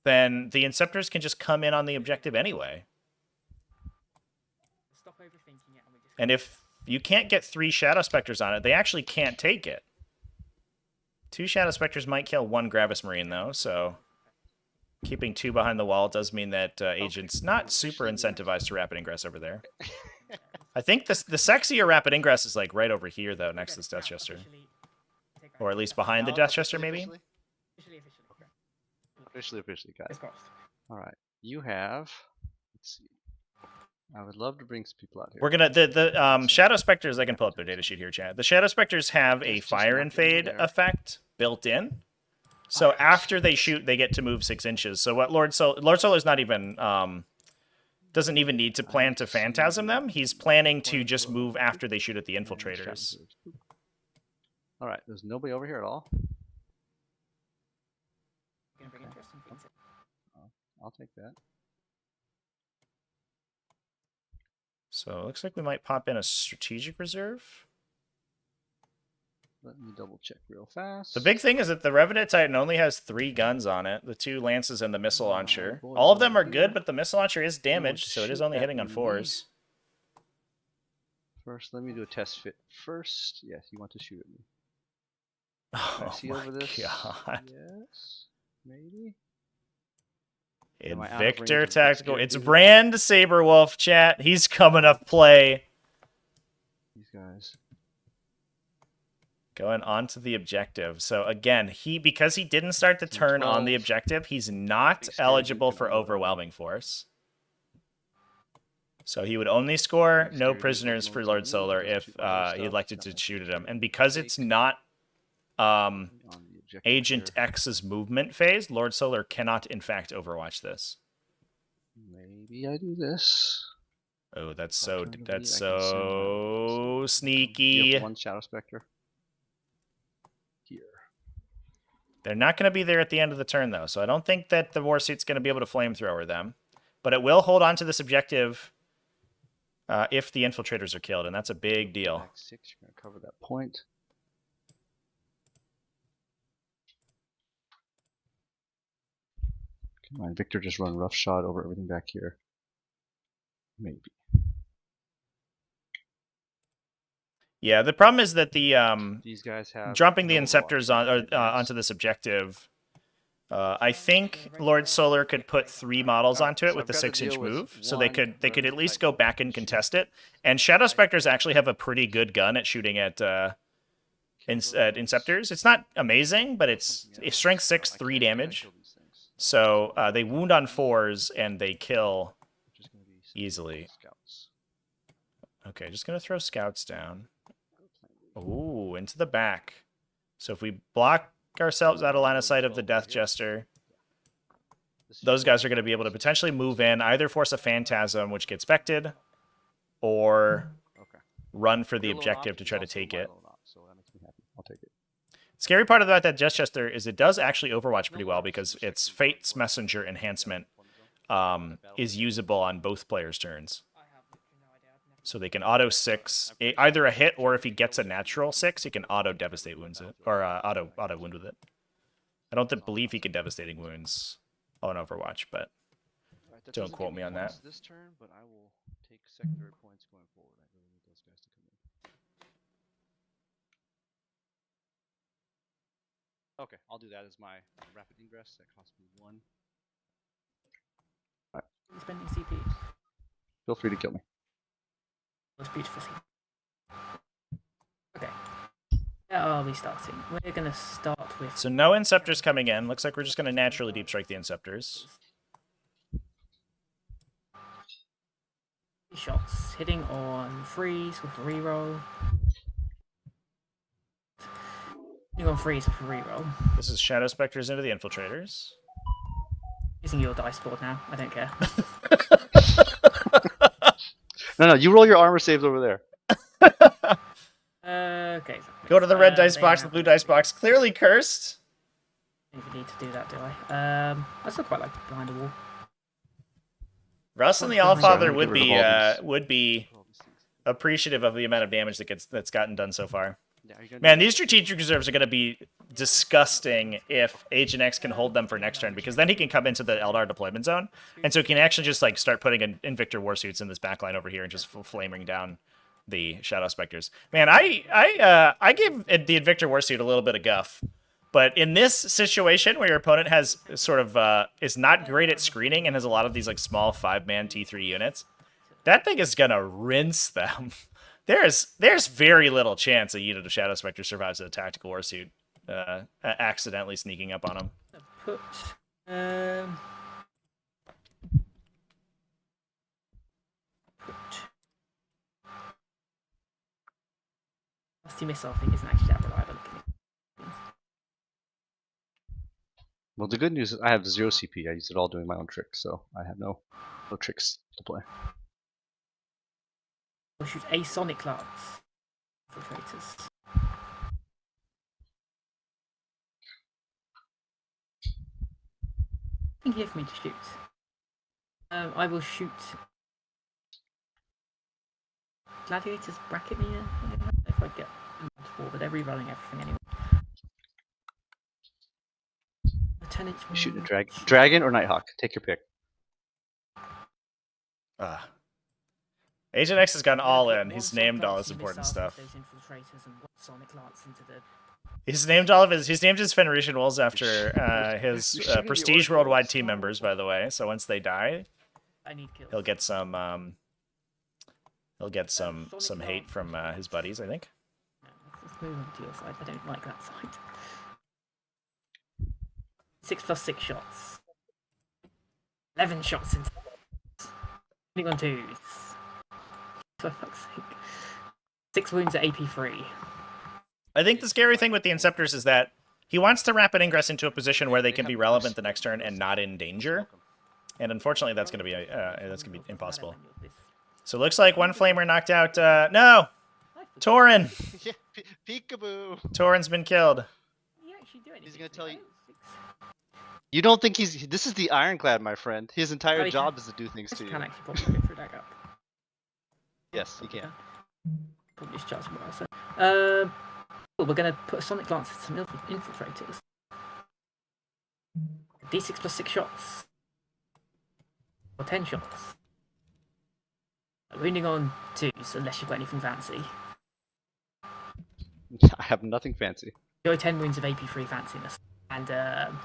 then the Inceptors can just come in on the objective anyway. And if you can't get 3 Shadow Specters on it, they actually can't take it. 2 Shadow Specters might kill 1 Gravis Marine, though, so keeping 2 behind the wall does mean that Agent's not super incentivized to Rapid Ingress over there. I think the sexier Rapid Ingress is like right over here, though, next to this Death Chester. Or at least behind the Death Chester, maybe? Officially, got it. All right. You have... Let's see. I would love to bring some people out here. We're gonna the Shadow Specters. I can pull up their data sheet here, chat. The Shadow Specters have a fire and fade effect built in. So after they shoot, they get to move 6 inches. So what Lord Solar's not even doesn't even need to plan to phantasm them. He's planning to just move after they shoot at the infiltrators. All right, there's nobody over here at all. I'll take that. So it looks like we might pop in a strategic reserve. Let me double check real fast. The big thing is that the Revenant Titan only has 3 guns on it. The 2 lances and the missile launcher. All of them are good, but the missile launcher is damaged, so it is only hitting on 4s. First, let me do a test fit first. Yes, you want to shoot at me. Oh I see my over this. god. Yes, maybe. Invictor Tactical. It's Brand Saberwolf, chat. He's coming up play. These guys. Going on to the objective. So again, because he didn't start the turn on the objective, he's not eligible for overwhelming force. So he would only score no prisoners for Lord Solar if he elected to shoot at him. And because it's not Agent X's movement phase, Lord Solar cannot in fact overwatch this. Maybe I do this. Oh, that's so sneaky. You have 1 Shadow Spectre. Here. They're not going to be there at the end of the turn, though, so I don't think that the Warsuit's going to be able to flamethrower them. But it will hold on to this objective if the infiltrators are killed, and that's a big deal. 6, you're going to cover that point. Come on, Victor, just run roughshod over everything back here. Maybe. Yeah, the problem is that the these guys have dropping the Inceptors onto this objective. I think Lord Solar could put 3 models onto it with the 6-inch move, so they could at least go back and contest it. And Shadow Specters actually have a pretty good gun at shooting at Inceptors. It's not amazing, but it's strength 6, 3 damage. So they wound on 4s and they kill easily. Okay, just gonna throw scouts down. Ooh, into the back. So if we block ourselves out of line of sight of the Death Jester, those guys are going to be able to potentially move in, either force a Phantasm, which gets vected, or run for the objective to try to take it. I'll take it. Scary part about that Death Jester is it does actually Overwatch pretty well because its Fate's Messenger enhancement is usable on both players' turns. So they can auto 6, either a hit or if he gets a natural 6, he can auto devastate wounds it, or auto wound with it. I don't believe he can devastating wounds on Overwatch, but don't quote me on that. This turn, but I will take secondary points going forward. I really need those guys to come in. Okay, I'll do that as my rapid ingress. That costs me 1. Spending CP. Feel free to kill me. That's beautiful. Okay. Where are we starting? We're going to start with... So no Inceptors coming in. Looks like we're just going to naturally deep strike the Inceptors. Shots. Hitting on freeze with a reroll. Hitting on freeze with a reroll. This is Shadow Specters into the Infiltrators. Using your dice board now. I don't care. No, you roll your armor saves over there. Okay. Go to the red dice box, the blue dice box. Clearly cursed. I don't even need to do that, do I? I still quite like behind a wall. Russ and the Allfather would be appreciative of the amount of damage that's gotten done so far. Man, these strategic reserves are going to be disgusting if Agent X can hold them for next turn, because then he can come into the Aeldari deployment zone, and so he can actually just like start putting Invictor Warsuits in this backline over here and just flaming down the Shadow Specters. Man, I gave the Invictor Warsuit a little bit of guff, but in this situation where your opponent has sort of is not great at screening and has a lot of these like small 5-man T3 units, that thing is gonna rinse them. There's very little chance a unit of Shadow Spectre survives a tactical warsuit accidentally sneaking up on him. Put Rusty missile thing isn't actually that reliable. Well, the good news is I have 0 CP. I use it all doing my own tricks, so I have no tricks to play. We'll shoot a Sonic Lance. Infiltrators. I think here for me to shoot. I will shoot Gladiators bracket me. I don't know if I get four, but they're rerolling everything anyway. A 10-inch. Shoot a dragon or Nighthawk. Take your pick. Agent X has gone all in. He's named all his important stuff. He's named his Fenrisian Wolves after his Prestige Worldwide team members, by the way. So once they die, he'll get some hate from his buddies, I think. Let's move on to your side. I don't like that side. 6+6 shots. 11 shots into 21 twos. For fuck's sake. 6 wounds at AP3. I think the scary thing with the Inceptors is that he wants to rapid ingress into a position where they can be relevant the next turn and not in danger. And unfortunately, that's going to be impossible. So it looks like one Flamer knocked out. No! Tauren! Yeah, peekaboo! Tauren's been killed. He's going to tell you. You don't think he's... This is the Ironclad, my friend. His entire job is to do things to you. Can actually probably go through that gap. Yes, he can. Probably just charge him well. We're going to put a Sonic Lance at some infiltrators. D6 plus 6 shots. Or 10 shots. Wounding on 2s, unless you've got anything fancy. I have nothing fancy. Go 10 wounds of AP3 fanciness. And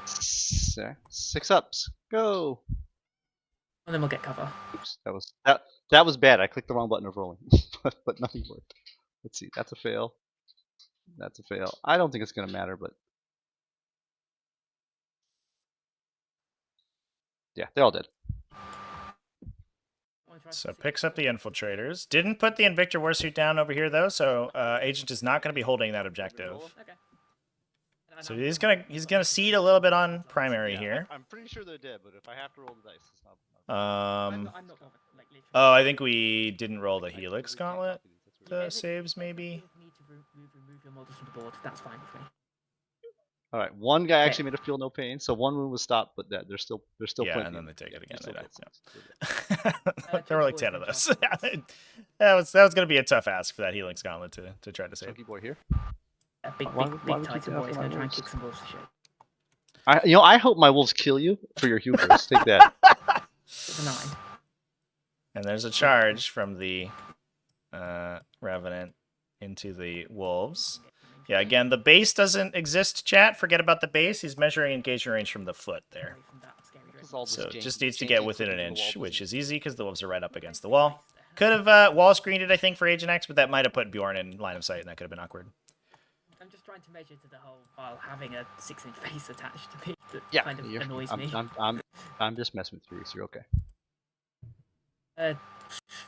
6 ups. Go! And then we'll get cover. Oops, that was bad. I clicked the wrong button of rolling, but nothing worked. Let's see. That's a fail. That's a fail. I don't think it's gonna matter, but yeah, they're all dead. So picks up the infiltrators. Didn't put the Invictor Warsuit down over here though, so Agent is not going to be holding that objective. Okay. So he's gonna seed a little bit on primary here. I'm pretty sure they're dead, but if I have to roll the dice, it's not. I'm not like, Oh, I think we didn't roll the Helix Gauntlet. The saves maybe. Remove your models from the board. That's fine with me. All right, one guy actually made a feel no pain, so one wound was stopped, but they're still yeah, plenty. and then they take it again. They die. There were like 10 of those. that was gonna be a tough ask for that Helix Gauntlet to try to save. Chunky boy here. A big Titan boy is going to try and kick some balls to shit. I hope my wolves kill you for your hubris. Take that. It's a 9. And there's a charge from the Revenant into the wolves. Yeah, again, the base doesn't exist, chat. Forget about the base. He's measuring engagement range from the foot there. So it just needs to get within an inch, which is easy because the wolves are right up against the wall. Could have wall screened it, I think, for Agent X, but that might have put Bjorn in line of sight, and that could have been awkward. I'm just trying to measure to the hole while having a 6-inch face attached to me that kind of annoys me. I'm just messing with you, so you're okay.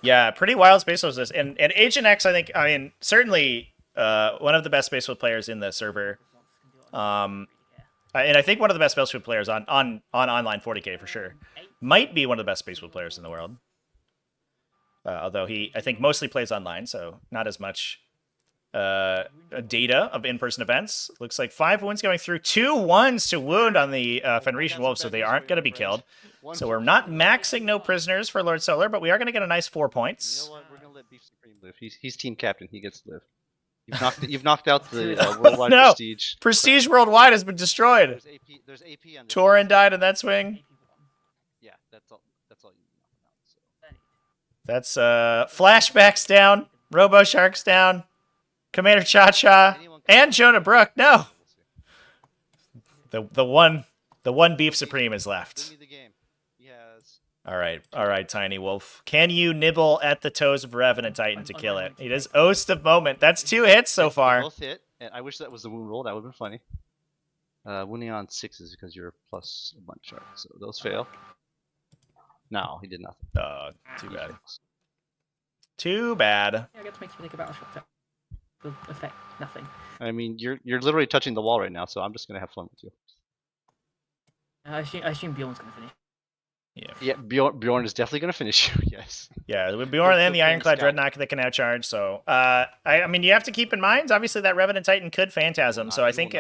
Yeah, pretty wild space was this. And Agent X, I mean, certainly one of the best Spaceward players in the server. And I think one of the best Spaceward players on online 40k for sure. Might be one of the best Spaceward players in the world. Although I think mostly plays online, so not as much data of in-person events. Looks like 5 wounds going through, 2 1s to wound on the Fenrisian Wolves, so they aren't going to be killed. So we're not maxing no prisoners for Lord Solar, but we are going to get a nice 4 points. You know what? We're gonna let Beef Supreme Live. He's team captain. He gets to live. You've knocked out the worldwide no. prestige. Prestige worldwide has been destroyed. There's AP on this. Tauren died in that swing. Yeah, that's all you need. That's flashbacks down, Robo Sharks down, Commander Cha-Cha, and Jonah Brook. No, the one Beef Supreme is left. Give me the game. He has. All right, Tiny Wolf. Can you nibble at the toes of Revenant Titan to kill it? It is Oast of Moment. That's 2 hits so far. Both hit, and I wish that was the wound roll. That would have been funny. Wounding on 6s because you're plus a bunch shark, so those fail. No, he did nothing. Too bad. Too bad. Yeah, I get to make you think about a shot that will affect nothing. I mean, you're literally touching the wall right now, so I'm just gonna have fun with you. I assume Bjorn's going to finish. Yeah, Bjorn is definitely gonna finish you. Yes. Yeah, with Bjorn and the He'll Ironclad scout. Dreadnought that can outcharge. So, I mean, you have to keep in mind, obviously, that Revenant Titan could Phantasm. So I think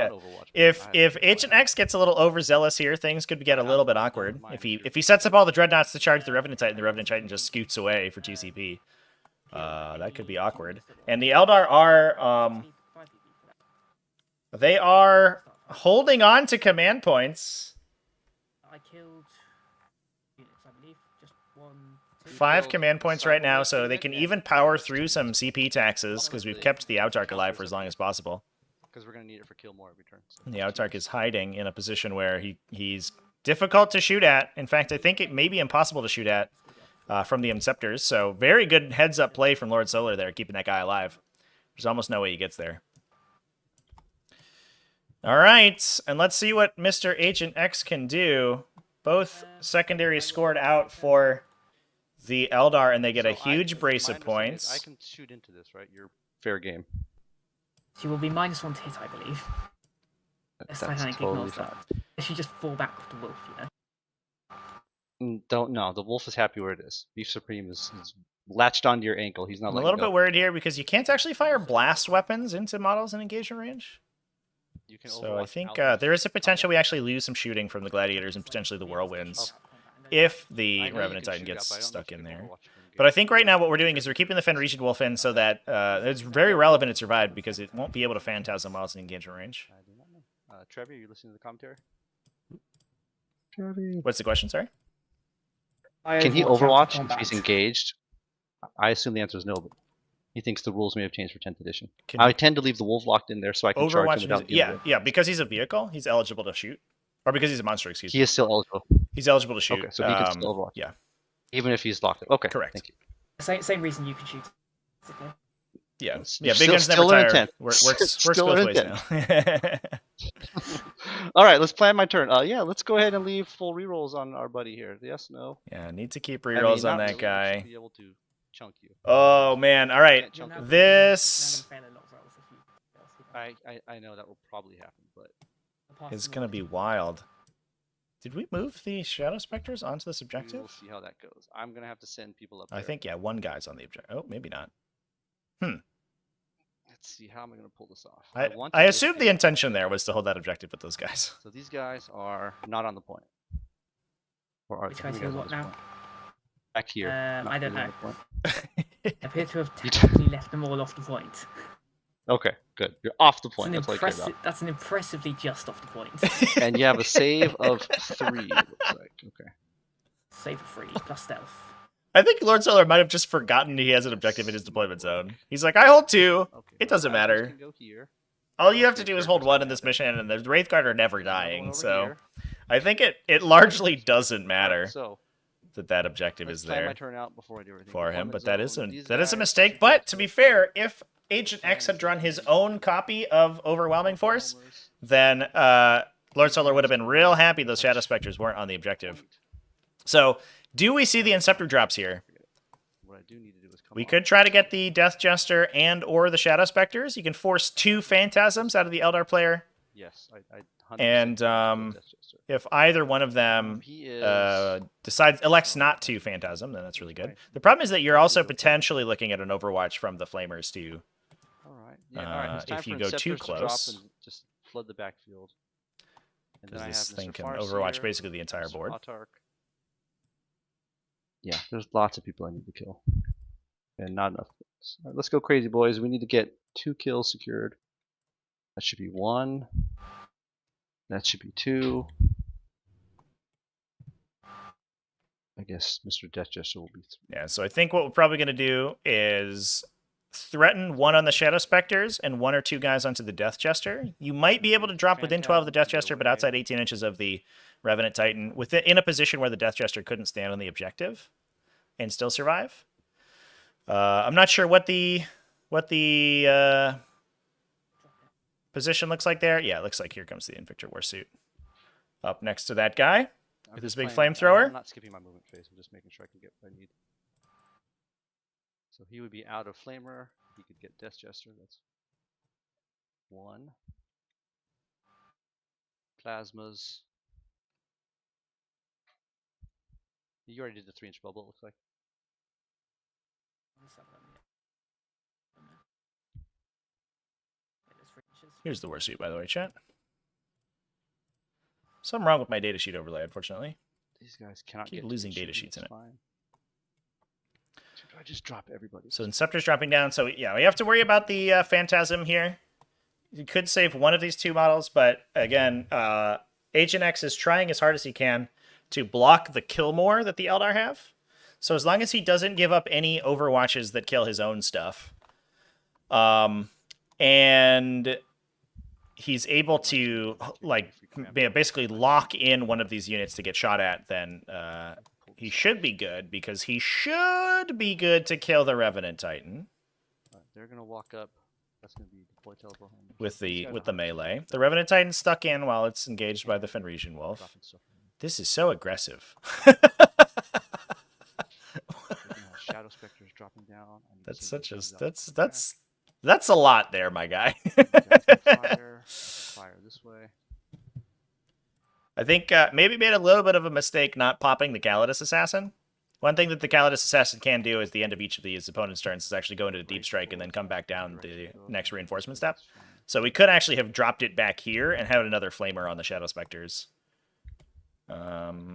if Agent X gets a little overzealous here, things could get a little bit awkward. If he sets up all the Dreadnoughts to charge the Revenant Titan just scoots away for 2 CP. That could be awkward. And the Eldar are they are holding on to command points. I killed units, I believe. Just 1, 2. 5 command points right now, so they can even power through some CP taxes because we've kept the Autarch alive for as long as possible. Because we're gonna need it for kill more every turn. So. The Autarch is hiding in a position where he's difficult to shoot at. In fact, I think it may be impossible to shoot at from the Inceptors. So very good heads-up play from Lord Solar there, keeping that guy alive. There's almost no way he gets there. All right, and let's see what Mr. Agent X can do. Both secondaries scored out for the Eldar, and they get a huge brace of points. I can shoot into this, right? You're fair game. She will be -1 to hit, I believe. That's Titanic totally ignores fine. that. If you just fall back with the wolf, you know. Don't know. The wolf is happy where it is. Beef Supreme is latched onto your ankle. He's not I'm a letting little go. bit worried here because you can't actually fire blast weapons into models in engagement range. You can So I Overwatch think Outlaws. there is a potential we actually lose some shooting from the Gladiators and potentially the Whirlwinds if I the know you Revenant can Titan shoot gets out, but I don't know stuck if you in can there. Overwatch from But I game. think right now what we're doing is we're keeping the Fenrisian Wolf in so that it's very relevant it survived because it won't be able to Phantasm while it's in engagement range. I do not know. Trevi, are you listening to the commentary? What's the question, sorry? Can he Overwatch Overwatch if combat. he's engaged? I assume the answer is no, but he thinks the rules may have changed for 10th edition. Can I he tend to leave the wolf locked in there so I can charge him Overwatch? without Yeah, yeah, because he's a vehicle, he's eligible to shoot. Or because he's a monster, excuse He me. is still eligible. He's eligible to shoot. Okay, so he can still Overwatch. Yeah, Even if he's locked in. Okay, correct. Thank you. Same reason you can shoot. Basically. Yeah, It's yeah. Big still- guns never still an tire. intent. Works Still both an ways intent. now. All right, let's plan my turn. Yeah, let's go ahead and leave full rerolls on our buddy here. Yes, no. Yeah, need to keep I mean, rerolls on not that really, we guy. Should be able to chunk you. Oh man! All right, Can't chunk you. this I know that will probably happen, but is gonna be wild. Did we move the Shadow Spectres onto this we will objective? see how that goes. I'm gonna have to send people up there. I think yeah, one guy's on the objective. Oh, maybe not. Let's see, how am I gonna pull this off? want I to assumed the intention there was to hold that objective with those guys. So these guys are not on the point. Or are Which they? guys Who here guys on what this now? point? Back here. not I don't really on know. the point. I appear to have tactically left them all off the point. Okay, good. You're off the point. That's all I care about. That's an impressively just off the point. And you have a save of 3, it looks like. Okay. Save for 3 plus stealth. I think Lord Solar might have just forgotten he has an objective in his deployment zone. He's like, I hold 2. Okay, It doesn't well, matter. can go here. All you have to do is hold 1 in this mission, and the Wraithguard are never Another one dying. over So here. I think it largely doesn't Alright, matter So that objective let's is plan my there turn out before I do everything. for him. Deployment But that is zone, these a guys mistake. should But get to be to fair, if Agent X had drawn his own copy of Overwhelming Force, then Lord Solar would have been real happy those Shadow Spectres weren't on the objective. So, do we see the Inceptor drops here? What I do need to do is come We on. could try to get the Death Jester and or the Shadow Spectres. You can force 2 Phantasms out of the Eldar player. Yes, I 100% And, agree with Death Jester. If either one of them He is elects not to Phantasm, then that's really good. The problem is that you're also potentially looking at an Overwatch from the Flamers too. all right. Yeah, all right. It's time if you for go too Inceptors to drop close. and just flood the backfield. And Because then I have this Mr. thing can Farseer, Overwatch basically the entire Mr. board. Autarch. Yeah, there's lots of people I need to kill. And not enough. All right, let's go crazy, boys. We need to get 2 kills secured. That should be 1. That should be 2. I guess Mr. Death Jester will be 3. Yeah, so I think what we're probably going to do is threaten 1 on the Shadow Spectres and 1 or 2 guys onto the Death Jester. You might be able to drop within 12 of the Death Jester, but outside 18 inches of the Revenant Titan, in a position where the Death Jester couldn't stand on the objective and still survive. I'm not sure what the position looks like there. Yeah, it looks like here comes the Invictor Warsuit. Up next to that guy. I'm With his just big playing- flamethrower? I'm not skipping my movement phase. I'm just making sure I can get what I need. So he would be out of Flamer. He could get Death Jester. That's 1. Plasmas. You already did the 3-inch bubble, it looks like. Here's the war suit, by the way, chat. Something wrong with my datasheet overlay, unfortunately. These guys cannot Keep get losing datasheets in it. Fine. I just drop everybody. So Inceptor's dropping down. So yeah, we have to worry about the Phantasm here. You could save one of these 2 models, but again, Agent X is trying as hard as he can to block the kill more that the Eldar have. So as long as he doesn't give up any overwatches that kill his own stuff, and he's able to like basically lock in one of these units to get shot at, then he should be good, because he should be good to kill the Revenant Titan. They're gonna walk up. That's gonna be deploy teleport home. With the melee. The Revenant Titan's stuck in while it's engaged by the Fenrisian Wolf. This is so aggressive. Shadow Spectre's dropping down. That's such a that's a lot there, my guy. Fire this way. I think maybe made a little bit of a mistake not popping the Calidus Assassin. One thing that the Calidus Assassin can do at the end of each of these opponent's turns is actually go into the Deep Strike and then come back down the next reinforcement step. So we could actually have dropped it back here and had another Flamer on the Shadow Spectres.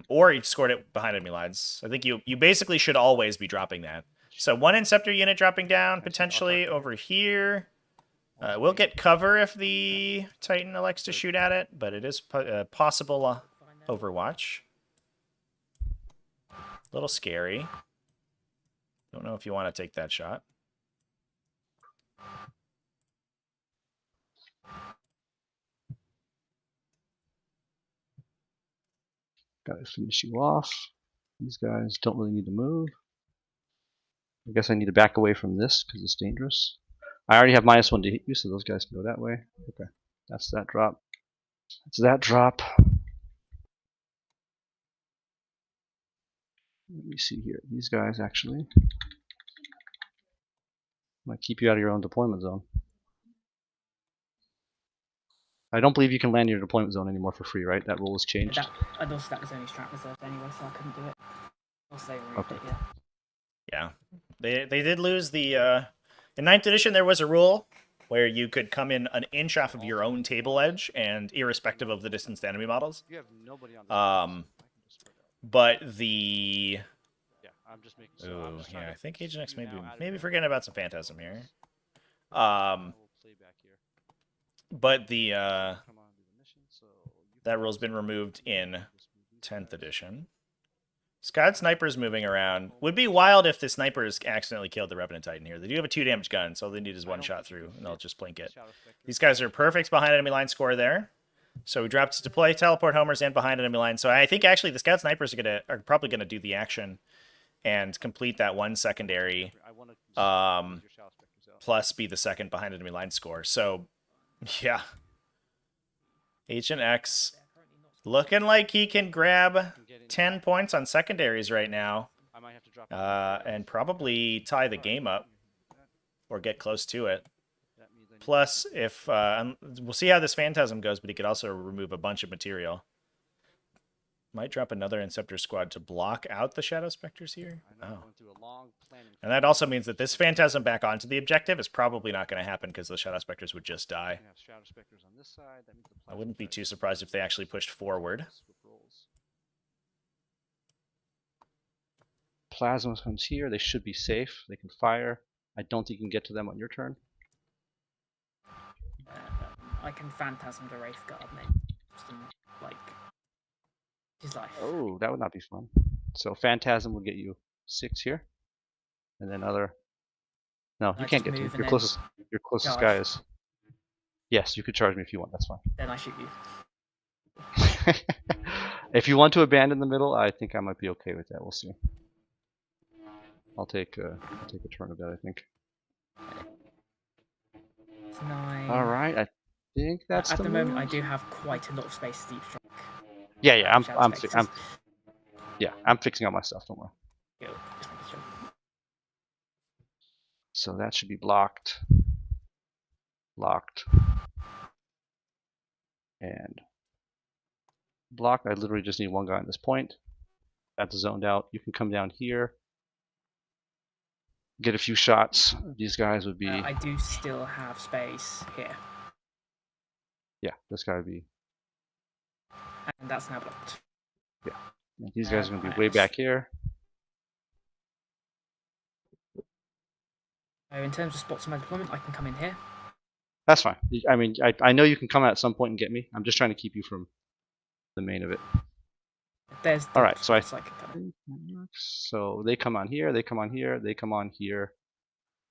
Or he scored it behind enemy lines. I think you basically should always be dropping that. So 1 Inceptor unit dropping down, potentially over here. We'll get cover if the Titan elects to shoot at it, but it is possible Overwatch. A little scary. Don't know if you want to take that shot. Gotta finish you off. These guys don't really need to move. I guess I need to back away from this because it's dangerous. I already have -1 to hit you, so those guys can go that way. Okay, that's that drop. That's that drop. Let me see here. These guys actually might keep you out of your own deployment zone. I don't believe you can land in your deployment zone anymore for free, right? That rule has changed. And also that was only strat reserved anyway, so I couldn't do it. Also they removed it, yeah. Yeah. They did lose the in 9th edition there was a rule where you could come in an inch off of your own table edge, and irrespective of the distance to enemy models. You have nobody on but the I'm just making oh yeah, I think Agent X maybe forgetting about some Phantasm here. But the that rule's been removed in 10th edition. Scud Sniper's moving around. Would be wild if the snipers accidentally killed the Revenant Titan here. They do have a 2 damage gun, so all they need is 1 shot through, and they'll just blink it. These guys are perfect behind enemy line score there. So we dropped to deploy, teleport homers, and behind enemy line. So I think actually the Scout Snipers are probably gonna do the action and complete that 1 secondary, plus be the second behind enemy line score. So yeah, Agent X looking like he can grab 10 points on secondaries right now, and probably tie the game up or get close to it. Plus, if we'll see how this Phantasm goes, but he could also remove a bunch of material. Might drop another Inceptor squad to block out the Shadow Spectres here. Oh. And that also means that this Phantasm back onto the objective is probably not going to happen because the Shadow Spectres would just die. I wouldn't be too surprised if they actually pushed forward. Plasma comes here. They should be safe. They can fire. I don't think you can get to them on your turn. I can Phantasm the Wraith Guard, mate. Like his life. Oh, that would not be fun. So Phantasm will get you 6 here, and then other. No, you can't get to your closest. Your closest guy is. Yes, you could charge me if you want. That's fine. Then I shoot you. If you want to abandon the middle, I think I might be okay with that. We'll see. I'll take a turn of that, I think. It's 9. All right, I think that's at the moment. move. I do have quite a lot of space to deep strike. Yeah, I'm fixing all my stuff. Don't worry. Go. So that should be blocked. Locked. And blocked. I literally just need one guy at this point. That's zoned out. You can come down here. Get a few shots. These guys would be... I do still have space here. Yeah, this guy would be... And that's now blocked. Yeah. And these guys are going to be way back here. So in terms of spots of my deployment, I can come in here. That's fine. I mean, I know you can come out at some point and get me. I'm just trying to keep you from the main of it. There's all right, so so they come on here, they come on here, they come on here.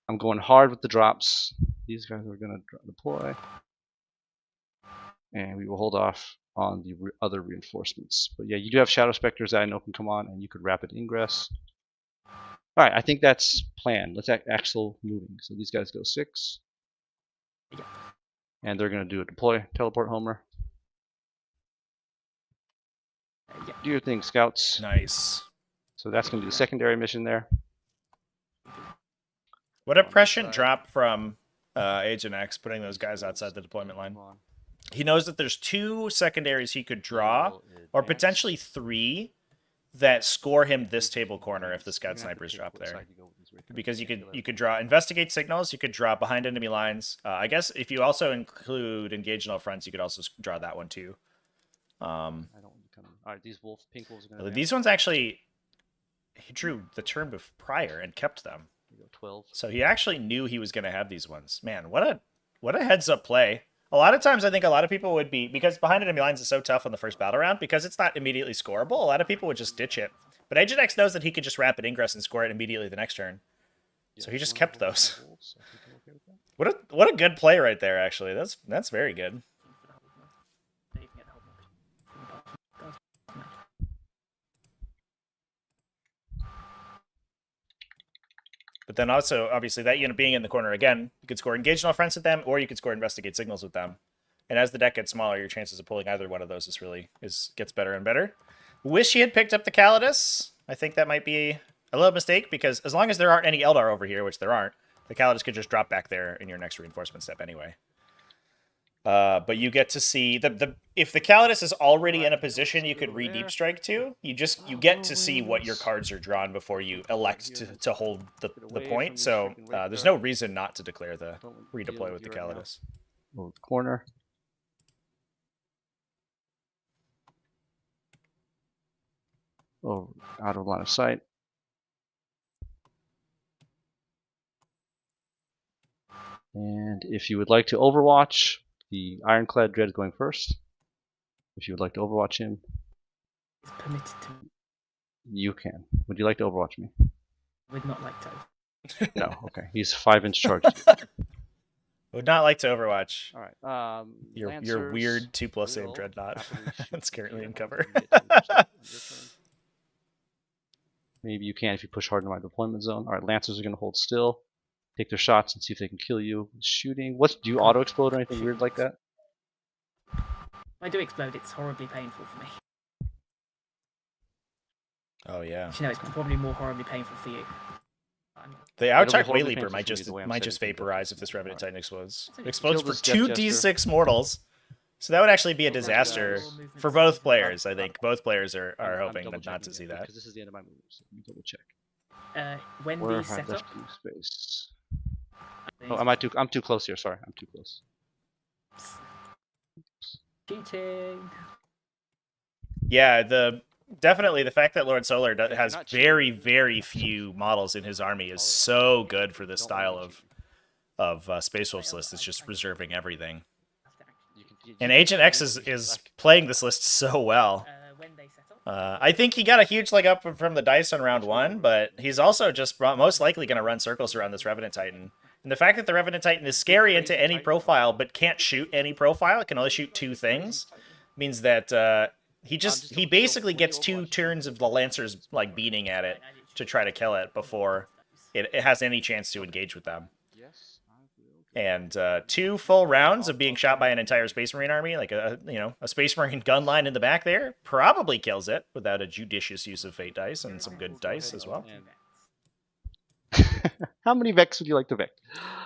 I'm going hard with the drops. These guys are going to deploy. And we will hold off on the other reinforcements. But yeah, you do have Shadow Specters that I know can come on, and you could rapid ingress. All right, I think that's planned. Let's Axel moving. So these guys go 6. Yeah. And they're going to do a deploy, teleport Homer. Yeah. Do your thing, scouts. Nice. So that's going to be the secondary mission there. What a prescient drop from Agent X, putting those guys outside the deployment line. He knows that there's 2 secondaries he could draw, or potentially 3, that score him this table corner if the scout snipers drop there. Because you could draw investigate signals, you could draw behind enemy lines. I guess if you also include engage in all fronts, you could also draw that one too. All right, these pink wolves are going to... These ones actually, he drew the turn prior and kept them. 12. So he actually knew he was going to have these ones. Man, what a heads up play. A lot of times I think a lot of people would be, because behind enemy lines is so tough on the first battle round, because it's not immediately scoreable, a lot of people would just ditch it. But Agent X knows that he could just rapid ingress and score it immediately the next turn. So he just kept those. What a good play right there, actually. That's very good. But then also, obviously, that unit being in the corner again, you could score engage in all fronts with them, or you could score investigate signals with them. And as the deck gets smaller, your chances of pulling either one of those gets better and better. Wish he had picked up the Calidus. I think that might be a little mistake, because as long as there aren't any Eldar over here, which there aren't, the Calidus could just drop back there in your next reinforcement step anyway. But you get to see if the Calidus is already in a position you could re-deep strike to, you get to see what your cards are drawn before you elect to hold the point. So there's no reason not to declare the redeploy with the Calidus. Corner. Oh, out of line of sight. And if you would like to Overwatch, the Ironclad Dread is going first. If you would like to Overwatch him, it's permitted to. You can. Would you like to Overwatch me? Would not like to. No. Okay. He's 5-inch charge. Would not like to Overwatch. All right. Your weird 2+ save dreadnought that's currently in cover. Maybe you can if you push hard in my deployment zone. All right. Lancers are going to hold still. Take their shots and see if they can kill you. Shooting. Do you auto explode or anything weird like that? I do explode. It's horribly painful for me. Oh yeah. You know, it's probably more horribly painful for you. The Outtime Way Leaper might just vaporize if this Revenant Titan explodes. It explodes for 2d6 mortals. So that would actually be a disaster for both players. I think both players are hoping not to see that. Because this is the end of my moves. So let me double check. When Where these have I set left up, space? Oh, I'm too close here. Sorry, I'm too close. cheating. Yeah, definitely the fact that Lord Solar has very, very few models in his army is so good for this style of Space Wolf's list. It's just reserving everything. And Agent X is playing this list so well. I think he got a huge leg up from the dice on round 1, but he's also just most likely going to run circles around this Revenant Titan. And the fact that the Revenant Titan is scary into any profile, but can't shoot any profile, it can only shoot 2 things, means that he basically gets 2 turns of the Lancers like beating at it to try to kill it before it has any chance to engage with them. And 2 full rounds of being shot by an entire Space Marine army, like a Space Marine gun line in the back there, probably kills it without a judicious use of fate dice and some good dice as well. How many Vex would you like to Vex?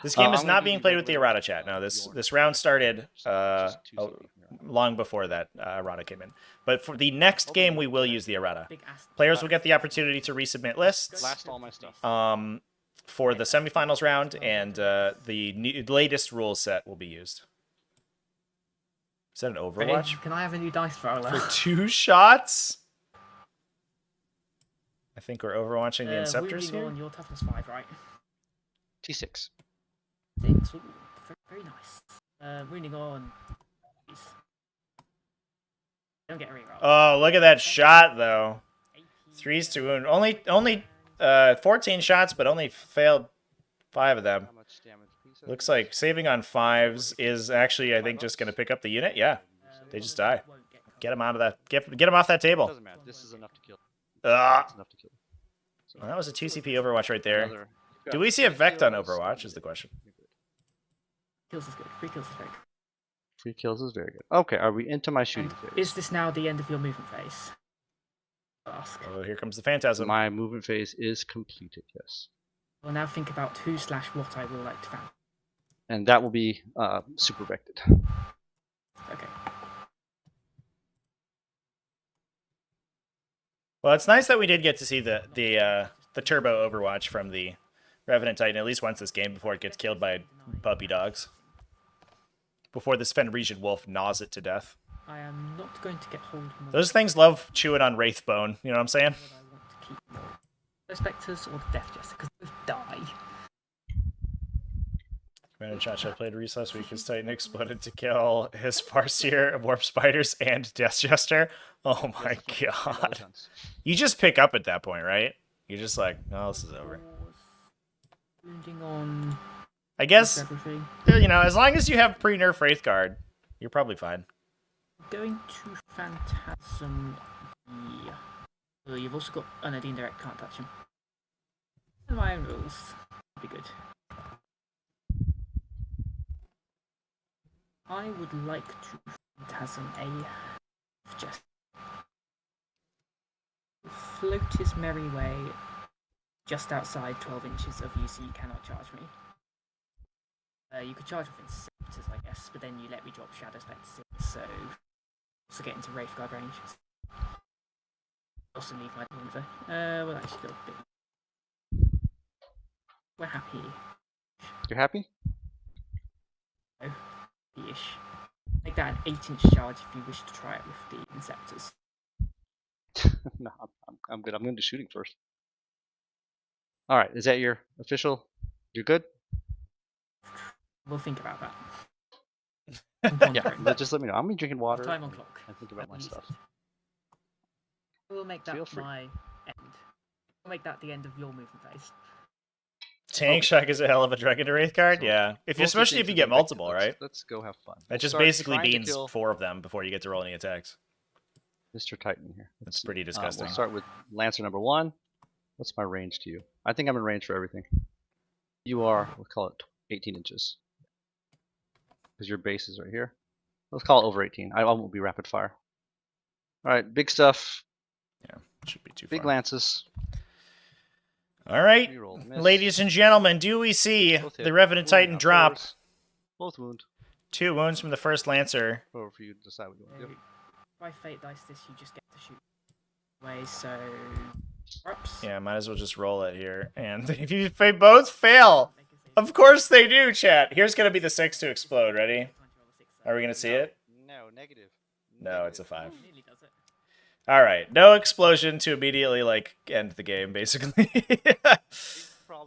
This game is I'm gonna not do being the played with the regular, errata chat. No, this Bjorn. round started Just 2 CP from here on. long before that errata came in. But for the next game, we will use the errata. Big asterisk. Players will get the opportunity to resubmit lists Blast all my stuff. for the semifinals round, and the latest rule set will be used. Is that an Ready? Overwatch? Can I have a new dice roller? For 2 shots? I think we're overwatching the Inceptors wounding here. on your toughness 5, right? T6. 6. Ooh, very nice. Wounding on. Please. Don't get a reroll. Oh, look at that shot, though. 3's to wound. Only 14 shots, but only failed 5 of them. How much damage? Please? Looks like saving on 5s is actually, I think, just going to pick up the unit. Yeah, they just die. Get them out of that. Get them off that table. Doesn't matter. This is enough to kill. That's enough to kill. Well, that was a 2 CP Overwatch right there. Another- Do we see a Vect on Overwatch is the question. Kills is good. 3 kills is very good. 3 kills is very good. Okay, are we into my shooting And phase? is this now the end of your movement phase? Ask. Oh, here comes the Phantasm. My movement phase is completed, yes. Well, now think about who/what I will like to found. And that will be super vected. Okay. Well, it's nice that we did get to see the turbo Overwatch from the Revenant Titan at least once this game before it gets killed by puppy dogs. Before the Fenrisian Wolf gnaws it to death. I am not going to get hold of more. Those things love chewing on Wraith bone. You know what I'm saying? What I want to keep more. The Spectres or the Death Jester, because those die. Commander Chacha played Reese last week. His Titan exploded to kill his Farseer, Warp Spiders, and Death Jester. Oh my god. You just pick up at that point, right? You're just like, oh, this is over. Wounding on I guess, everything. you know, as long as you have pre-nerf Wraith Guard, you're probably fine. Going to Phantasm. Yeah. Well, you've also got the indirect, can't touch him. And my own rules. Be good. I would like to Phantasm a just float his merry way just outside 12 inches of you, so you cannot charge me. You could charge with Inceptors, I guess, but then you let me drop Shadow Spectres in, so also get into Wraith Guard range. Also leave my Deliver. We'll actually go a bit. We're happy. You're happy? Ish. Make that an 8-inch charge if you wish to try it with the Inceptors. No, I'm good. I'm going to do shooting first. All right, is that your official? You're good? We'll think about that. Yeah, just let me know. I'm going to be drinking water Time on clock. and think about my stuff. We'll make Feel that free. my end. We'll make that the end of your movement phase. Tank Shock is a hell of a Dragon to Wraith card, So, yeah. Both Especially these if you things get are vected. multiple, right? Let's go have fun. That just Start basically trying to beans kill 4 of them before you get to roll any attacks. Mr. Titan here. Let's That's see. pretty disgusting. We'll start with Lancer number 1. What's my range to you? I think I'm in range for everything. You are, we'll call it 18 inches. Because your base is right here. Let's call it over 18. I won't be rapid fire. Alright, big stuff. Yeah, should be too Big far. lances. All right, Reroll, miss. ladies and gentlemen, do we see Both hit. the Revenant Wound Titan out drop? fours. Both wound. 2 wounds from the first Lancer. Or for you to decide what you want to do. By fate dice this, you just get to shoot away, so Oops. Yeah, might as well just roll it here. And if you both fail, of course they do, chat. Here's going to be the 6 to explode. Ready? Are we going to see it? No, negative. No, it's a 5. Nearly does it. All right, no explosion to immediately like end the game, basically.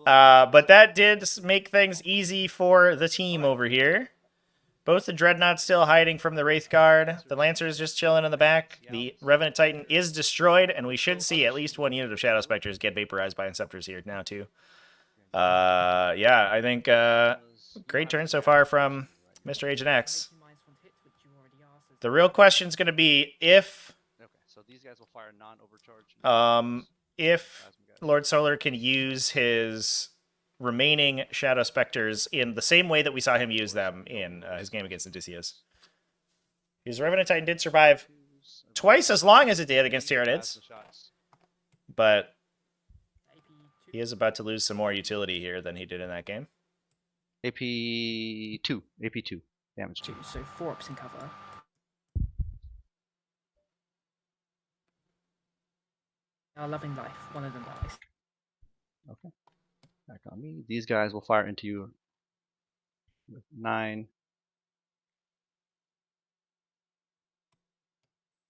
But that did make things easy for the team over here. Both the Dreadnoughts still hiding from the Wraith Guard. The Lancer is just chilling in the back. The Revenant Titan is destroyed, and we should see at least 1 unit of Shadow Spectres get vaporized by Inceptors here now, too. Yeah, I think great turn so far from Mr. Agent X. The real question's going to be if Okay, so these guys will fire non-overcharge. if Lord Solar can use his remaining Shadow Spectres in the same way that we saw him use them in his game against Odysseus. His Revenant Titan did survive twice as long as it did against Tyranids, but He is about to lose some more utility here than he did in that game. AP2. AP2. Damage 2. So 4 ups in cover. Loving life. One of them dies. Okay. Back on me. These guys will fire into you with 9.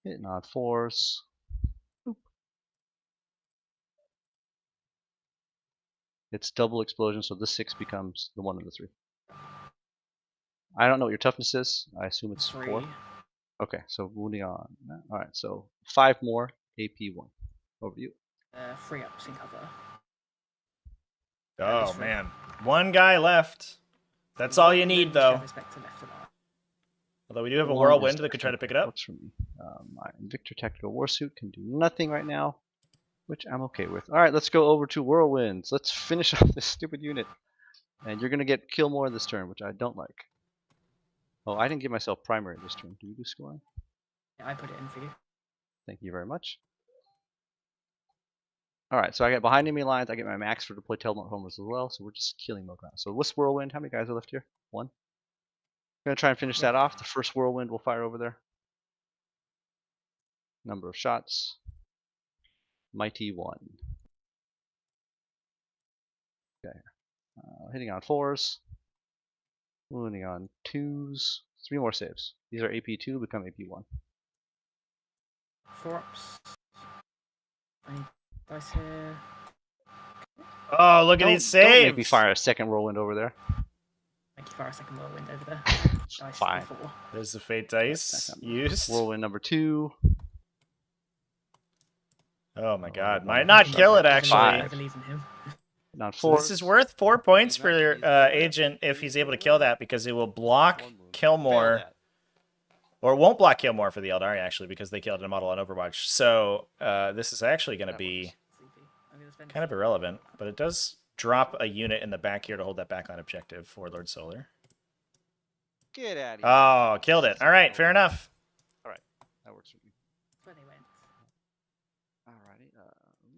Hitting on 4s. Boop. It's double explosion, so this 6 becomes the 1 and the 3. I don't know what your toughness is. I assume it's 3. 4. Okay, so wounding on. Alright, so 5 more, AP1. Over to you. 3 ups in cover. Oh, man. One guy left. That's all you need, though. Although we do have a whirlwind that could try to pick it up. Works for me. My Invictor Tactical Warsuit can do nothing right now, which I'm okay with. Alright, let's go over to whirlwinds. Let's finish off this stupid unit. And you're going to get kill more this turn, which I don't like. Oh, I didn't give myself primary this turn. Do we do scoring? Yeah, I put it in for you. Thank you very much. Alright, so I get behind enemy lines. I get my max for deploy tailboat homers as well, so we're just killing milk rounds. So what's whirlwind? How many guys are left here? 1. I'm going to try and finish that off. The first whirlwind will fire over there. Number of shots. Mighty 1. Okay. Hitting on 4s. Wounding on 2s. 3 more saves. These are AP2, become AP1. 4 ups. Any dice here? Oh, look at these saves! Don't make me fire a second whirlwind over there. Thank you for a second whirlwind over there. Dice Fine. 4. There's the fate dice used. Whirlwind number 2. Oh my god. Might not kill it, actually. I believe in him. Not So 4. this is worth 4 points for Agent if he's able to kill that, because it will block kill more. Or it won't block kill more for the Aeldari, actually, because they killed a model on Overwatch. So this is actually going to be kind of irrelevant. But it does drop a unit in the back here to hold that backline objective for Lord Solar. Get out of here. Oh, killed it. All right, fair enough. Alright, that works for me. Where they went. Alrighty.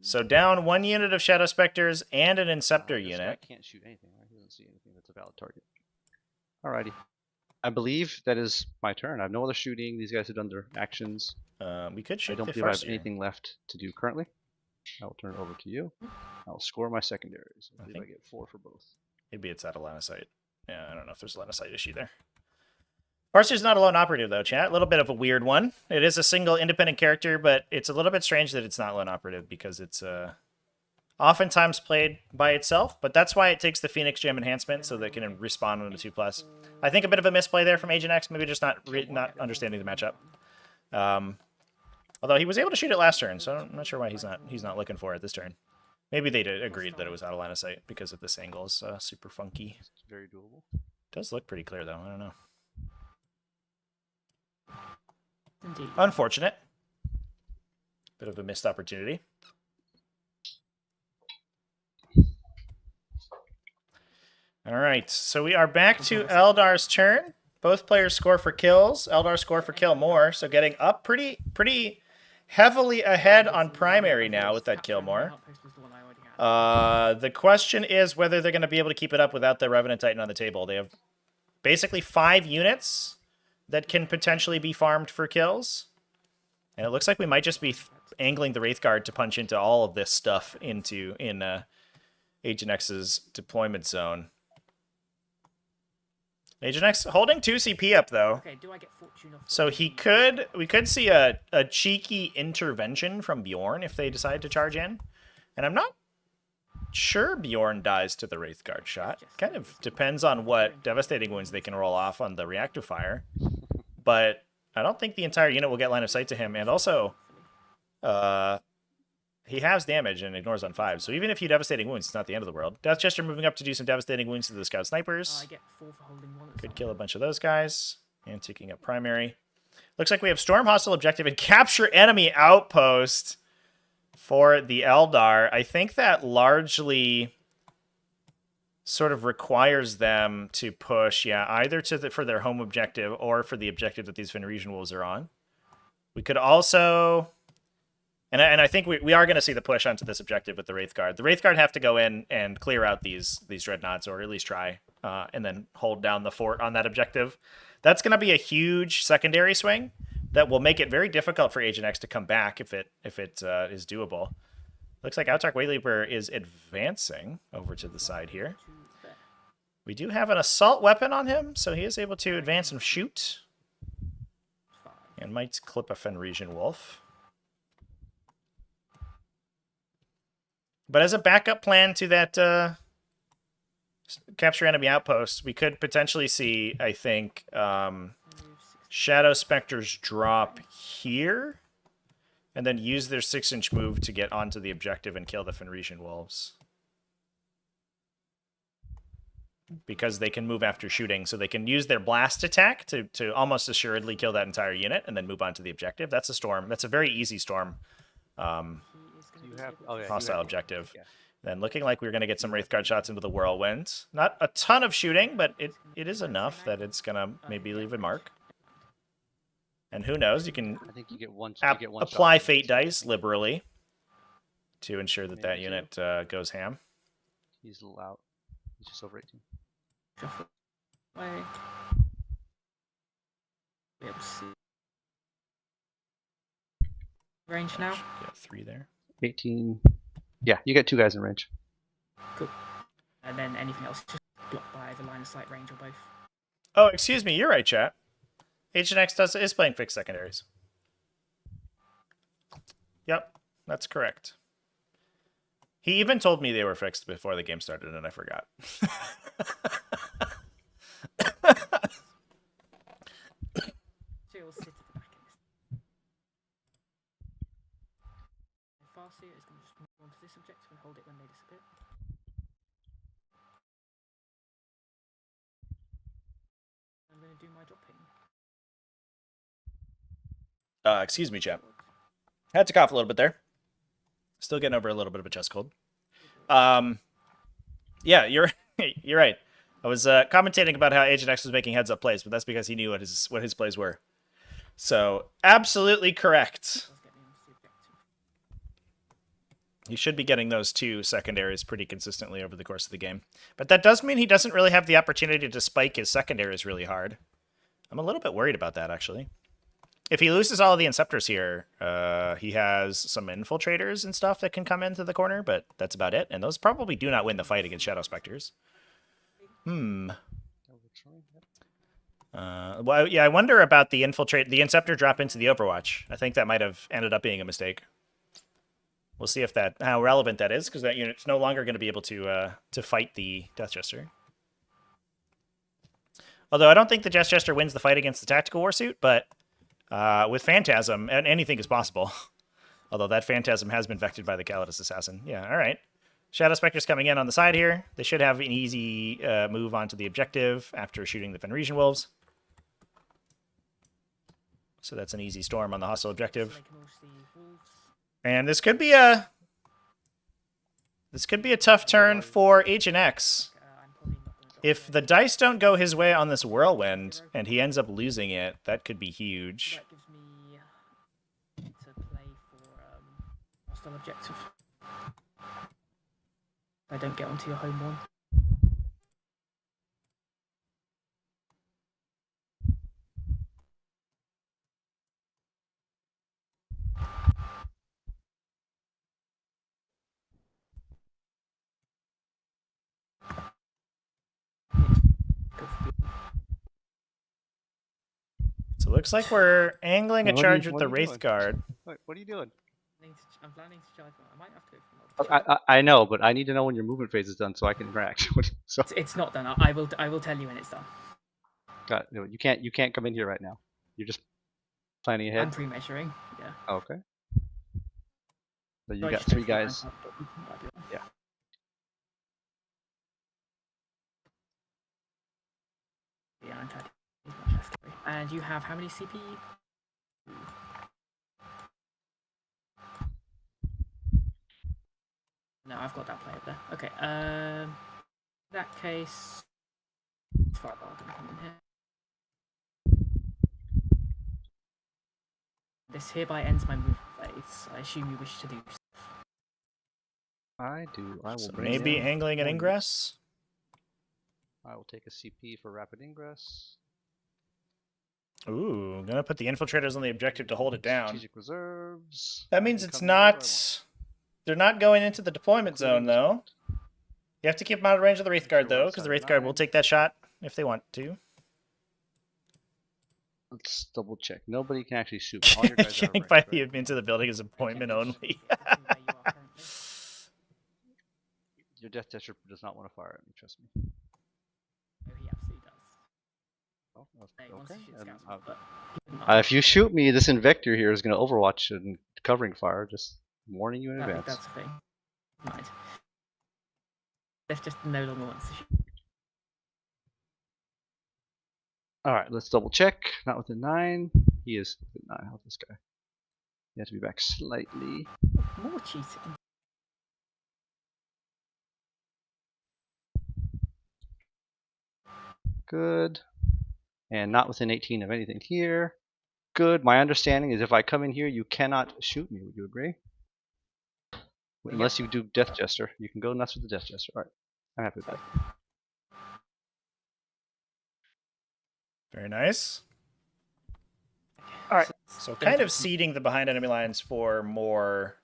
So down 1 unit of Shadow Specters and an Inceptor this unit. guy can't shoot anything, right? He doesn't see anything that's a valid target. Alrighty. I believe that is my turn. I have no other shooting. These guys have done their actions. We could shoot I don't the believe I have Farseer. anything left to do currently. I will turn it over to you. I will score my secondaries. I believe I get 4 for both. Maybe it's out of line of sight. Yeah, I don't know if there's a line of sight issue there. Farseer's not a lone operative, though, chat. A little bit of a weird one. It is a single independent character, but it's a little bit strange that it's not lone operative, because it's oftentimes played by itself, but that's why it takes the Phoenix Gem enhancement, so that it can respawn on a 2+. I think a bit of a misplay there from Agent X, maybe just not understanding the matchup. Although he was able to shoot it last turn, so I'm not sure why he's not looking for it this turn. Maybe they agreed that it was out of line of sight because of this angle is super funky. It's very doable. Does look pretty clear, though. I don't know. Indeed. Unfortunate. Bit of a missed opportunity. All right, so we are back to Aeldar's turn. Both players score for kills. Eldar score for kill more, so getting up pretty heavily ahead on primary now with that kill more. The question is whether they're going to be able to keep it up without the Revenant Titan on the table. They have basically 5 units that can potentially be farmed for kills. And it looks like we might just be angling the Wraithguard to punch into all of this stuff in Agent X's deployment zone. Agent X holding 2 CP up, though. Okay, do I get fortune off So we could see a cheeky intervention from Bjorn if they decide to charge in. And I'm not sure Bjorn dies to the Wraithguard shot. Kind of depends on what devastating wounds they can roll off on the reactive fire. But I don't think the entire unit will get line of sight to him. And also, he has damage and ignores on 5. So even if you devastating wounds, it's not the end of the world. Death Chester moving up to do some devastating wounds to the Scout Snipers. I get 4 for holding 1. Could kill a bunch of those guys. And taking up primary. Looks like we have Storm Hostile Objective and Capture Enemy Outpost for the Eldar. I think that largely sort of requires them to push, either for their home objective or for the objective that these Fenrisian Wolves are on. We could also And I think we are going to see the push onto this objective with the Wraith Guard. The Wraith Guard have to go in and clear out these Dreadnoughts, or at least try, and then hold down the fort on that objective. That's going to be a huge secondary swing that will make it very difficult for Agent X to come back if it is doable. Looks like Outark Wayleaper is advancing over to the side here. We do have an assault weapon on him, so he is able to advance and shoot. And might clip a Fenrisian Wolf. But as a backup plan to that capture enemy outpost, we could potentially see, I think, Shadow Specters drop here, and then use their 6-inch move to get onto the objective and kill the Fenrisian Wolves. Because they can move after shooting, so they can use their blast attack to almost assuredly kill that entire unit and then move on to the objective. That's a storm. That's a very easy storm. Hostile objective. Yeah. Then looking like we're going to get some Wraith Guard shots into the Whirlwind. Not a ton of shooting, but it is enough that it's going to maybe leave a mark. And who knows, you can apply fate dice liberally to ensure that that unit goes ham. He's a little out. He's just over 18. Way. Range now? Get 3 there. 18. Yeah, you get 2 guys in range. Cool. And then anything else just blocked by the line of sight, range, or both. Oh, excuse me, you're right, chat. Agent X is playing fixed secondaries. Yep, that's correct. He even told me they were fixed before the game started, and I forgot. Farseer is going to just move on to this objective and hold it when they disappear. I'm going to do my dropping. Excuse me, chap. Had to cough a little bit there. Still getting over a little bit of a chest cold. Yeah, you're right. I was commentating about how Agent X was making heads-up plays, but that's because he knew what his plays were. So, absolutely correct. He should be getting those 2 secondaries pretty consistently over the course of the game. But that does mean he doesn't really have the opportunity to spike his secondaries really hard. I'm a little bit worried about that, actually. If he loses all of the Inceptors here, he has some Infiltrators and stuff that can come into the corner, but that's about it. And those probably do not win the fight against Shadow Specters. Well, yeah, I wonder about the Inceptor drop into the Overwatch. I think that might have ended up being a mistake. We'll see if how relevant that is, because that unit's no longer going to be able to fight the Death Jester. Although I don't think the Death Jester wins the fight against the Tactical Warsuit, but with Phantasm, anything is possible. Although that Phantasm has been vected by the Calidus Assassin. Yeah, all right. Shadow Spectre's coming in on the side here. They should have an easy move onto the objective after shooting the Fenrisian Wolves. So that's an easy storm on the hostile objective. And this could be a tough turn for Agent X. If the dice don't go his way on this Whirlwind and he ends up losing it, that could be huge. That gives me to play for hostile objective. I don't get onto your home one. So it looks like we're angling a charge with the Wraith Guard. What are you doing? I'm planning to charge. I might have to. I know, but I need to know when your movement phase is done so I can interact. So it's not done. I will tell you when it's done. God, no, you can't come in here right now. You're just planning ahead. I'm pre-measuring. Yeah. Oh, okay. So you got 3 guys. Yeah. Yeah, I'm trying to. And you have how many CP? No, I've got that player there. Okay, in that case, it's 5 hours gonna come in here. This hereby ends my movement phase. ways. I assume you wish to do so. I do. I will So bring maybe in angling and points. ingress. I will take a CP for rapid ingress. Ooh, gonna put the infiltrators on the objective to hold it down. Strategic reserves. That means Can it's come in whenever I not. want, They're not going into the deployment zone including this though. point. You have to keep them out of range of the Wraith Guard Sure, though, we're because the outside Wraith of Guard will 9. take that shot if they want to. Let's double check. Nobody can actually shoot. All your guys are Getting range, by right? into the building is appointment only. Where you are currently. Your Death Tester does not want to fire at me, trust me. No, he absolutely does. Oh, No, he wants to okay. shoot And, scouts, but he wouldn't if you shoot me, this Invector here is going to Overwatch and covering fire. Just warning you in I think advance. that's the thing. Mind. Death just no longer wants to shoot. Alright, let's double check. Not within 9. He is within 9. How's this guy? He has to be back slightly. More cheating. Good. And not within 18 of anything here. Good. My understanding is if I come in here, you cannot shoot me. Would you agree? Unless you do Death Jester. You can go nuts with the Death Jester. Alright. I'm happy with that. Very nice. Alright. So kind of seeding the behind enemy lines for more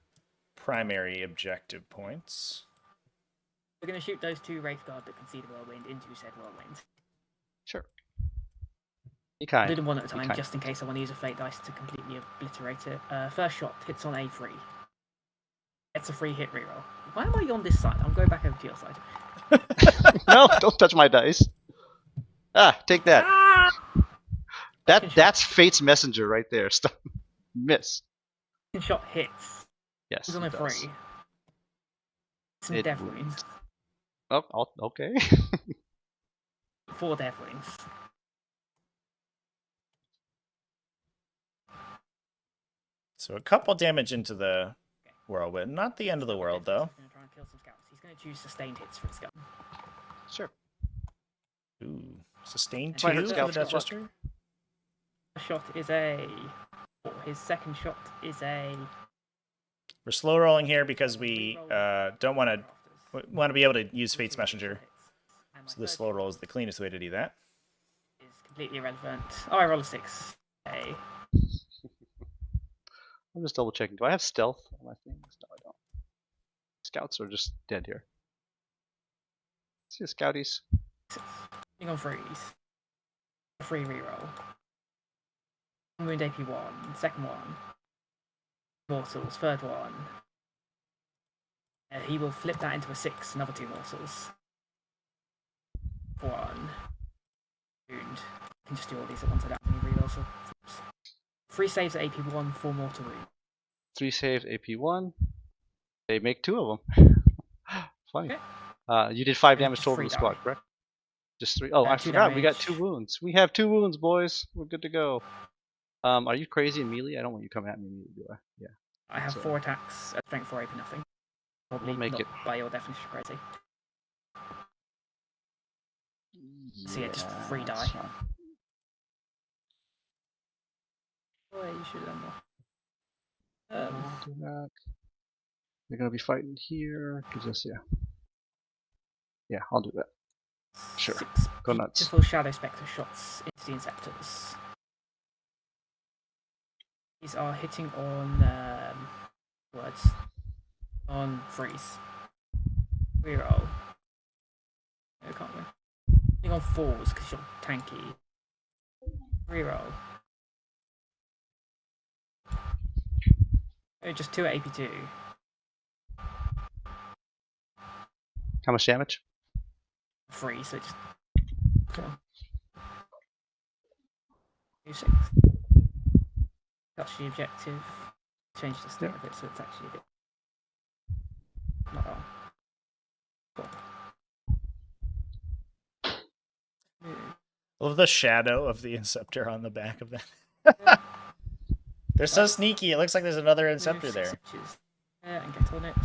primary objective points. We're going to shoot those two Wraith Guard that can see the whirlwind into said whirlwind. Sure. Be I kind. did them one at a Be time, kind. just in case I want to use a fate dice to completely obliterate it. First shot hits on A3. It's a free hit reroll. Why am I on this side? I'm going back over to your side. No, don't touch my dice. Ah, take that. That's Fate's messenger right there. Stop. Miss. Second shot hits. Yes. He's on a it does. 3. Some It death wounds. wounds. Oh, okay. 4 death wounds. So a couple damage into the whirlwind. Not the end of the world though. He's going to try and kill some scouts. He's going to choose sustained hits for his gun. Sure. Ooh, sustained Might 2 hurt for the scouts, Death good luck. Jester. First shot is a 4. His second shot is a... We're slow rolling here because we don't want to be able to use Fate's messenger. So the slow roll is the cleanest way to do that. Is completely irrelevant. Oh, I roll a 6. A. I'm just double checking. Do I have stealth on my things? No, I don't. Scouts are just dead here. See you, scouties. On freeze. Free reroll. Wound AP 1. Second one. Mortals. Third one. He will flip that into a 6. Another 2 mortals. 1. Wound. I can just do all these at once. I don't have any rerolls. 3 saves at AP 1. 4 mortal wound. 3 saves, AP1. They make 2 of them. Funny. Okay. You did 5 Yeah, damage just total to 3 the squad, die. correct? Just 3. Oh, I 2 forgot. We got damage. 2 wounds. We have 2 wounds, boys. We're good to go. Are you crazy in melee? I don't want you coming at me immediately, do I? Yeah. I have So- 4 attacks at strength 4 AP nothing. Probably We'll make not it. by your definition of crazy. So yeah, just 3 die. that's fine. Oh, you should have done more. I'll do that. They're gonna be fighting here. Gives us, yeah. Yeah, I'll do that. Sure. 6 Go nuts. beautiful Shadow Spectre shots into the Inceptors. These are hitting on words. On freeze. Reroll. No, can't we? Hitting on 4s because you're tanky. Reroll. Oh, just 2 at AP2. How much damage? 3, so just. Come on. 2 6. Touch the objective. Change the state of it so it's actually a bit. Not that one. Cool. Move. I love the shadow of the Inceptor on the back of that. They're so sneaky. It looks like there's another Inceptor Move 6 there. inches. And get on it.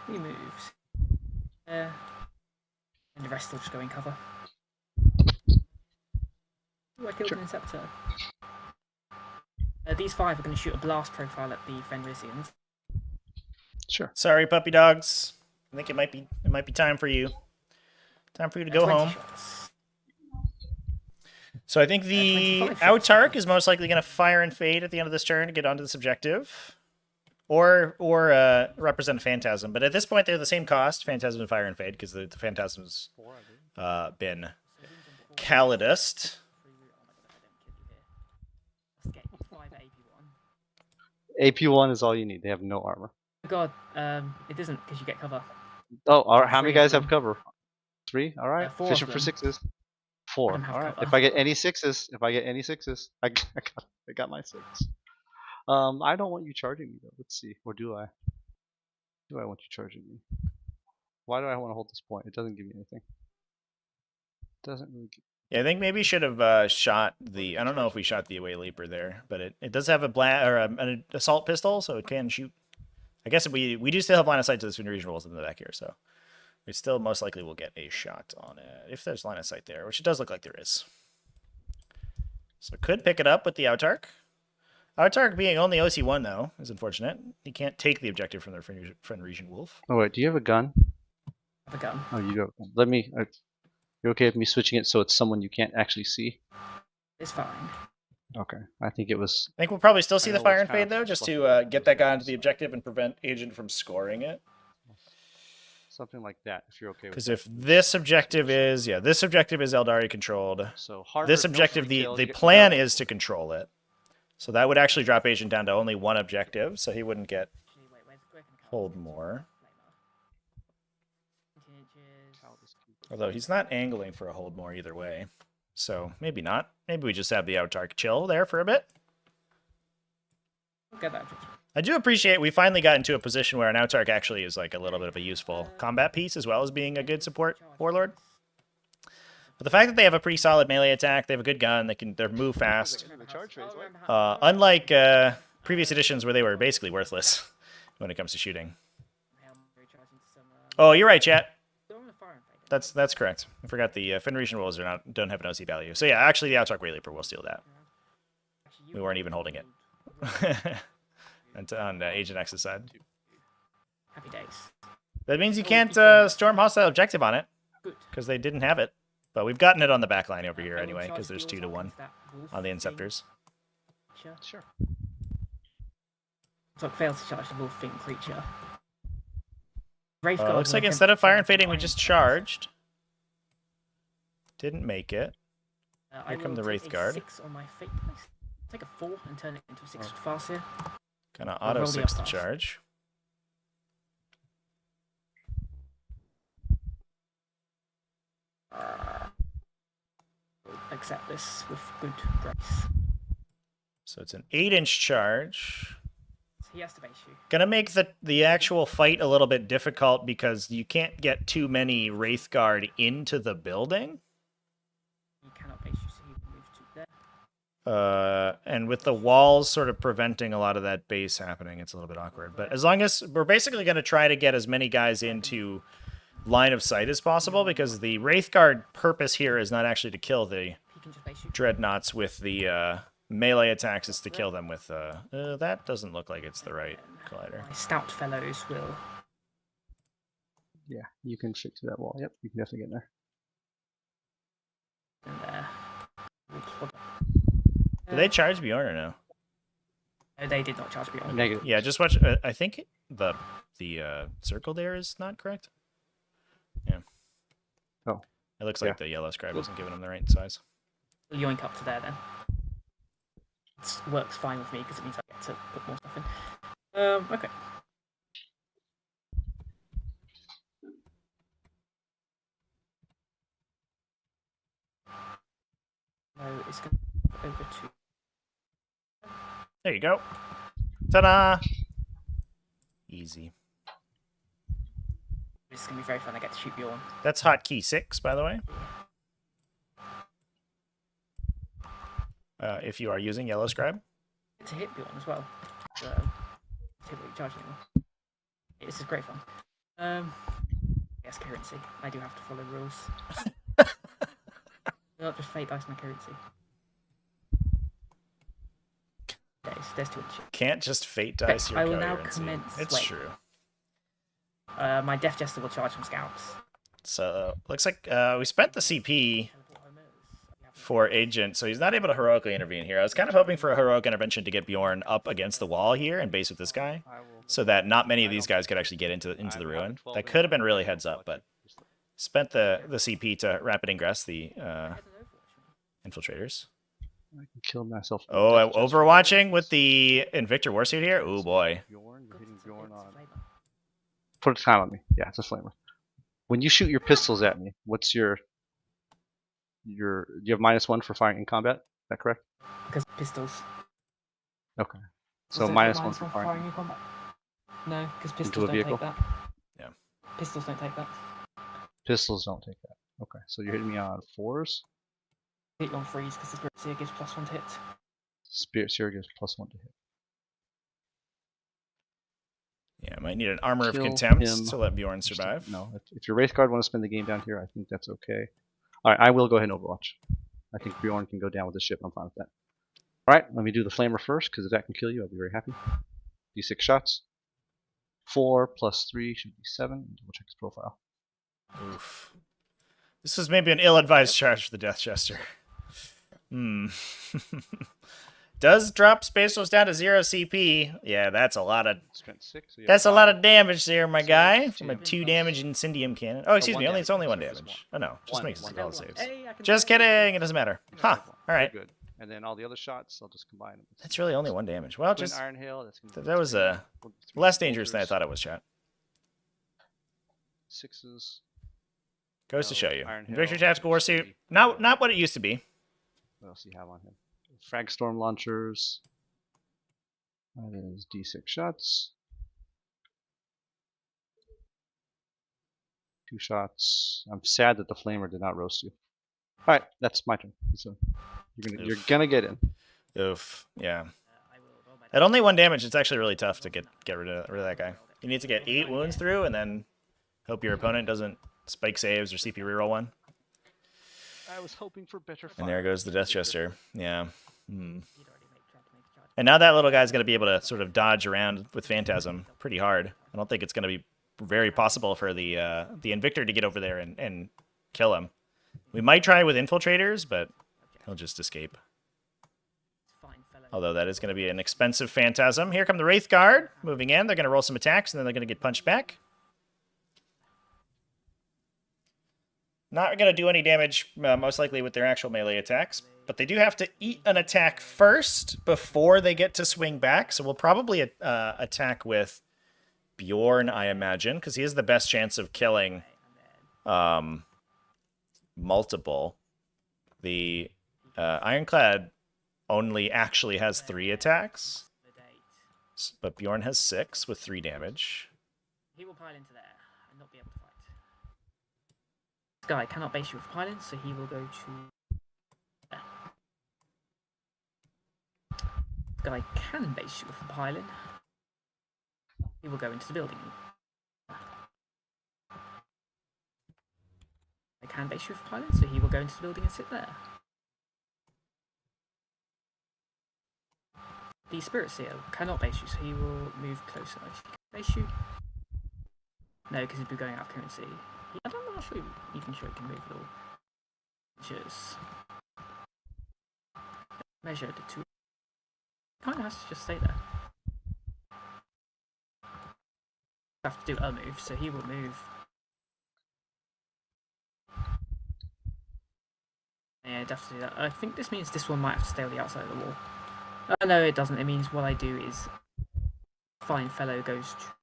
He moves. And the rest will just go in cover. Ooh, I killed an Inceptor. These 5 are going to shoot a blast profile at the Fenrisians. Sure. Sorry, puppy dogs. I think it might be time for you. Time for you to go 20 home. shots. So I think the 25 shots. Autark is most likely going to fire and fade at the end of this turn to get onto this objective. Or represent a Phantasm. But at this point, they're the same cost, Phantasm and Fire and Fade, because the Phantasm's been Calidused. AP1 is all you need. They have no armor. God, it isn't because you get cover. Oh, all right. How 3 many of guys them. have cover? 3. All right. 4 Fishing of for them. 6s. 4. them have All right. cover. If I get any 6s, I got my 6. I don't want you charging me though. Let's see. Or do I? Do I want you charging me? Why do I want to hold this point? It doesn't give me anything. It doesn't really give... Yeah, I think maybe should have shot the... I don't know if we shot the Away Leaper there, but it does have an assault pistol, so it can shoot. I guess we do still have line of sight to the Fenrisian rolls in the back here, so we still most likely will get a shot on it if there's line of sight there, which it does look like there is. So could pick it up with the Autark. Autark being only OC1 though is unfortunate. He can't take the objective from their Fenrisian wolf. Oh wait, do you have a gun? I have a gun. Oh, you do. Let me. You're okay with me switching it so it's someone you can't actually see? It's fine. Okay, I think it was. I think we'll probably still see I the know fire it's and kind fade of though, just fluffy, to get that guy so- onto the objective and prevent Agent from scoring it. Something like that, if you're okay with Because that. if this objective is, this objective is Aeldari controlled. So harder, This no objective, free kill, the you get plan better. is to control it. So that would actually drop Agent down to only 1 objective, so he wouldn't get hold more. Although he's not angling for a hold more either way. So maybe not. Maybe we just have the Autark chill there for a bit. Get that. I do appreciate we finally got into a position where an Autark actually is like a little bit of a useful combat piece as well as being a good support warlord. But the fact that they have a pretty solid melee attack, they have a good gun, they move fast. The charge phase, what? Unlike previous editions where they were basically worthless when it comes to shooting. Oh, you're right, chat. That's correct. I forgot the Fenrisian rolls don't have an OC value. So yeah, actually the Autark Ray Leaper will steal that. We weren't even holding it. on Agent X's side. Happy days. That means you can't storm hostile objective on it because they didn't have it. But we've gotten it on the back line over here anyway because there's 2 to 1 on the Inceptors. Sure. So it fails to charge the wolf thing creature. Looks like instead of fire and fading, we just charged. Didn't make it. Here come the Wraith Guard. 6 on my fate dice. Take a 4 and turn it into a 6 with Farseer. Gonna I'll auto roll the 6 to upsides. charge. Accept this with good grace. So it's an 8-inch charge. So he has to base you. Gonna make the actual fight a little bit difficult because you can't get too many Wraith Guard into the building. He cannot base you, so he will move to there. And with the walls sort of preventing a lot of that base happening, it's a little bit awkward. But as long as we're basically going to try to get as many guys into line of sight as possible, because the Wraith Guard purpose here is not actually to kill the He can just base you. Dreadnoughts with the melee attacks, is to kill them with... that doesn't look like it's the right collider. My stout fellows will. Yeah, you can fit to that wall. Yep, you can definitely get in there. In there. Do they charge Bjorn or no? No, they did not charge beyond. Negative. Yeah, just watch... I think the circle there is not correct. Yeah. Oh. It looks like the yellow scribe wasn't giving them the right size. Yoink up to there then. It works fine with me because it means I get to put more stuff in. Okay. So it's going to go over to. There you go. Ta-da! Easy. It's going to be very fun. I get to shoot Bjorn. That's hotkey 6, by the way. If you are using Yellow Scribe. Get to hit Bjorn as well. Hit what you charge anymore. This is great fun. Yes, currency. I do have to follow rules. Not just fate dice my currency. There's 2 inches. Can't just fate dice your I will now coherency. commence It's sway. true. My Death Jester will charge from scouts. So looks like we spent the CP for Agent, so he's not able to heroically intervene here. I was kind of hoping for a heroic intervention to get Bjorn up against the wall here and base with this guy, so that not many of these guys could actually get into the ruin. That could have been really heads up, but spent the CP to rapid ingress the infiltrators. I can kill myself. Oh, overwatching with the Invictor Warsuit here? Oh boy. You're hitting Bjorn on. Put a time on me. Yeah, it's a flamer. When you shoot your pistols at me, what's your you have -1 for firing in combat? Is that correct? Because pistols. Okay. So Was it -1 for firing. in combat? No, because Into pistols a don't vehicle? take that. Yeah. Pistols don't take that. Pistols don't take that. Okay, so you're hitting me on 4s. Hit you on 3s because the Spirit Seer gives +1 to hit. Spirit Seer gives +1 to hit. Yeah, might need an Armor of Kill Contempt him. to let Bjorn survive. No, if your Wraith Guard want to spend the game down here, I think that's okay. Alright, I will go ahead and Overwatch. I think Bjorn can go down with the ship. I'm fine with that. Alright, let me do the Flamer first, because if that can kill you, I'll be very happy. D6 shots. 4 + 3 should be 7. Double check his profile. Oof. This was maybe an ill-advised charge for the Death Jester. Does drop Space Wolves down to 0 CP. Yeah, that's a lot of... Strength 6. So That's a lot of damage there, my guy. Saves, From a TM 2 plus- damage Incendium Cannon. Oh, excuse me, one it's only 1 damage. damage. Oh no, just One, makes one it all damage. saves. Hey, I can Just do it. kidding, it doesn't matter. Huh, alright. Good. And then all the other shots, I'll just combine them. That's really only 1 damage. Well, Twin just... Iron Hail, that's gonna be That was 3 less dangerous than I bolters, thought it was, chat. 6s. Goes to No, show you. Iron Hail, Victor Tactical Warsuit, 3. not what it used to be. What else do you have on him? Frag Storm Launchers. That is D6 shots. 2 shots. I'm sad that the Flamer did not roast you. Alright, that's my turn. So you're gonna get in. Oof, yeah. At only 1 damage, it's actually really tough to get rid of that guy. You need to get 8 wounds through, and then hope your opponent doesn't spike saves or CP reroll 1. I was hoping for better fire. And there goes the Death Jester. Yeah. And now that little guy's going to be able to sort of dodge around with Phantasm pretty hard. I don't think it's going to be very possible for the Invictor to get over there and kill him. We might try with Infiltrators, but he'll just escape. Although that is going to be an expensive Phantasm. Here come the Wraith Guard moving in. They're going to roll some attacks, and then they're going to get punched back. Not going to do any damage, most likely, with their actual melee attacks. But they do have to eat an attack first before they get to swing back. So we'll probably attack with Bjorn, I imagine, because he has the best chance of killing multiple. The Ironclad only actually has 3 attacks. But Bjorn has 6 with 3 damage. He will pile into there and not be able to fight. This guy cannot base you with piling, so he will go to there. This guy can base you with piling. He will go into the building. I can base you with piling, so he will go into the building and sit there. The Spirit Seal cannot base you, so he will move closer. He can base you. No, because he'd be going out of currency. I'm not sure even sure he can move at all. Measures. Measure the 2. Kind of has to just stay there. Have to do a move, so he will move. Yeah, definitely do that. I think this means this one might have to stay on the outside of the wall. Oh, no, it doesn't. It means what I do is Fine Fellow goes to...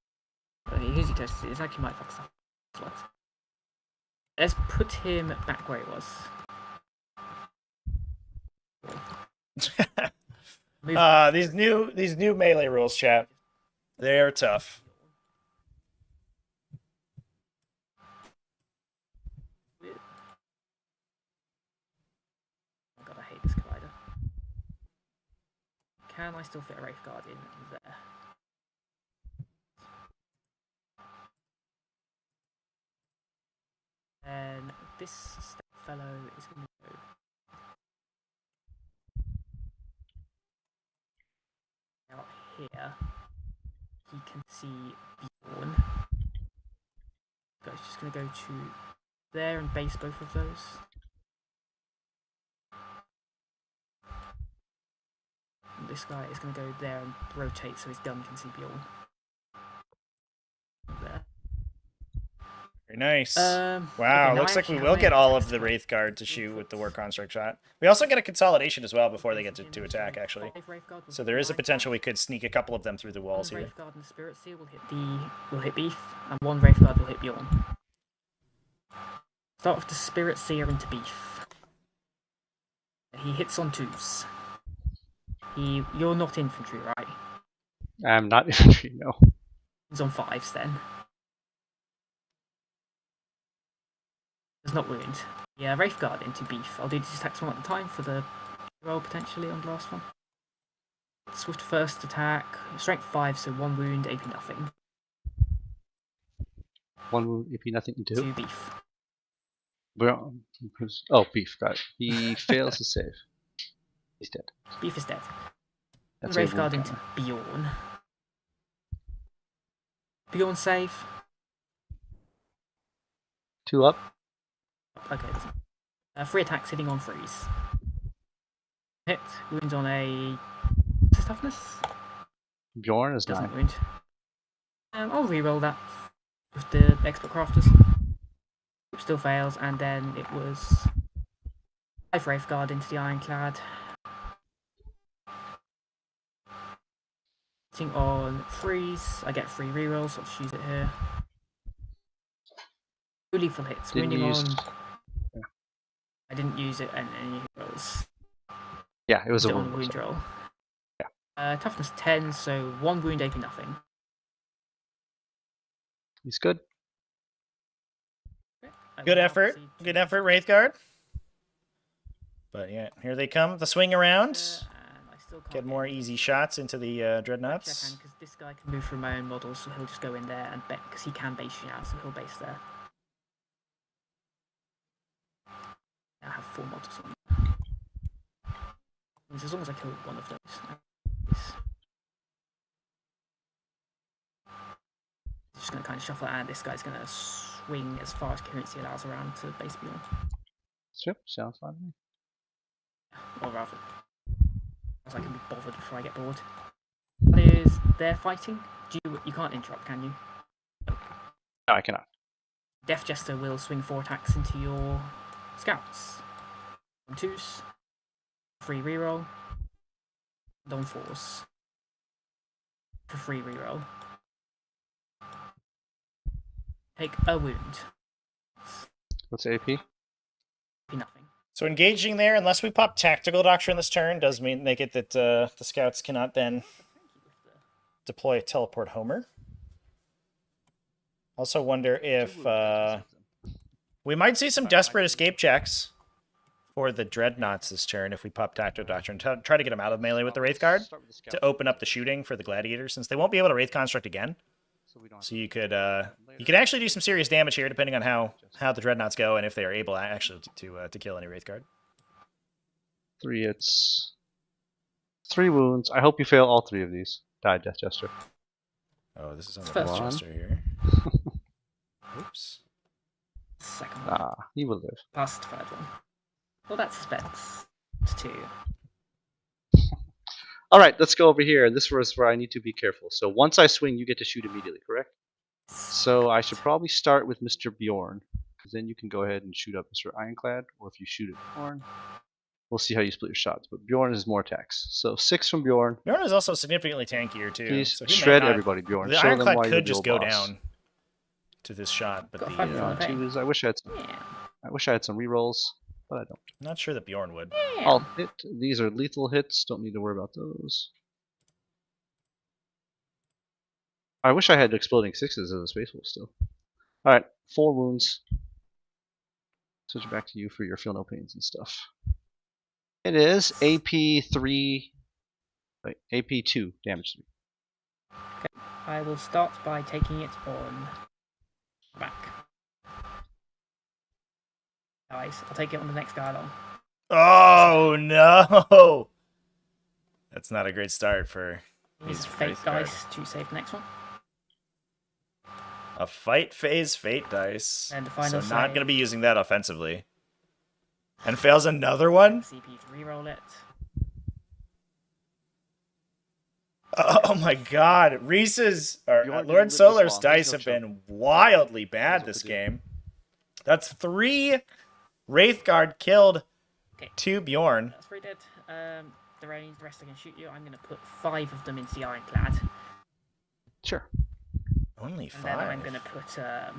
Okay, who's he close to? It's like he might fuck stuff. Let's put him back where it was. These new melee rules, chat. They are tough. Oh god, I hate this collider. Can I still fit a Wraith Guard in there? And this fellow is going to go. here, he can see Bjorn. Guy's just going to go to there and base both of those. And this guy is going to go there and rotate so his gun can see Bjorn. There. Very nice. Okay, wow, now looks I like we actually will have get my all of attacks the to Wraith Guard to shoot with the War Construct shot. We also get a consolidation as well before they get to attack, actually. So there is a potential we could sneak a couple of them through the walls One here. Wraith Guard and Spirit Seal will hit Beef, and one Wraith Guard will hit Bjorn. Start with the Spirit Seer into Beef. He hits on 2s. You're not infantry, right? I'm not infantry, no. He's on 5s then. Does not wound. Yeah, Wraith Guard into Beef. I'll do these attacks one at a time for the roll potentially on the last one. Swift first attack, strength 5, so 1 wound, AP nothing. 1 wound, AP nothing, 2. 2 Beef. Oh, Beef, got it. He fails to save. He's dead. Beef is dead. That's Wraith a Guard wound into counter. Bjorn. Bjorn save. 2 up. Okay, doesn't. 3 attacks hitting on 3s. Hit, wounds on a toughness. Bjorn is Doesn't 9. wound. I'll reroll that with the expert crafters. Still fails, and then it was 5 Wraith Guard into the Ironclad. Hitting on 3s, I get 3 rerolls, so I'll just use it here. 2 lethal hits, wounding on. Yeah. I didn't use it in any rolls. Yeah, it was a on wound. a wound roll. Yeah. Toughness 10, so 1 wound, AP nothing. He's good. Good effort. Good effort, Wraith Guard. But yeah, here they come. The swing around. Get more easy shots into the Dreadnoughts. Because this guy can move through my own model, so he'll just go in there and bet, because he can base you now, so he'll base there. I have 4 models on. As long as I kill one of those. Just going to kind of shuffle it, and this guy's going to swing as far as coherency allows around to base Bjorn. Yep, sounds fine to me. Or rather, as I can be bothered before I get bored. That is, they're fighting. You can't interrupt, can you? No, I cannot. Death Jester will swing 4 attacks into your scouts. On 2s, 3 reroll, and on 4s. For 3 reroll. Take a wound. What's AP? Nothing. So engaging there, unless we pop Tactical Doctrine this turn, does make it that the scouts cannot then deploy Teleport Homer. Also wonder if we might see some desperate escape checks for the Dreadnoughts this turn if we pop Tactical Doctrine. Try to get them out of melee with the Wraith Guard to open up the shooting for the Gladiators, since they won't be able to Wraith Construct again. So you could actually do some serious damage here, depending on how the Dreadnoughts go and if they are able actually to kill any Wraith Guard. 3 hits. 3 wounds. I hope you fail all 3 of these. Die, Death Jester. Oh, this is on the First Death one. Jester here. Oops. Second one. Ah, he will live. Past third one. Well, that's suspense. It's 2. All right, let's go over here. And this is where I need to be careful. So once I swing, you get to shoot immediately, correct? So I should probably start with Mr. Bjorn, because then you can go ahead and shoot up Mr. Ironclad, or if you shoot at Bjorn, we'll see how you split your shots. But Bjorn is more attacks. So 6 from Bjorn. Bjorn is also significantly tankier too. Please so he shred may not, everybody, Bjorn. The Show them Ironclad why you're could the just old go boss. down to this shot, but Got the 5 Yeah, Okay. 2 is. I wish I had some. Yeah. I wish I had some rerolls, but I don't. I'm not sure that Bjorn would. Yeah. I'll hit. These are lethal hits. Don't need to worry about those. I wish I had exploding 6s as a Space Wolf still. Alright, 4 wounds. Switch back to you for your feel no pains and stuff. It is AP 3. Wait, AP 2 damage to me. Okay. I will start by taking it on back. Nice. I'll take it on the next guy along. Oh no! That's not a great start for Use fate dice to save the next one. A fight phase fate dice. And the final so not save. going to be using that offensively. And fails another one? CP to reroll it. Oh my god. Reese's, or Bjorn didn't Lord live this Solar's long. dice He's no have chump. been wildly bad what this to do. game. That's 3 Wraithguard killed, Okay. 2 Bjorn. That's 3 dead. The rest can shoot you. I'm going to put 5 of them into the Ironclad. Sure. Only And then I'm 5. going to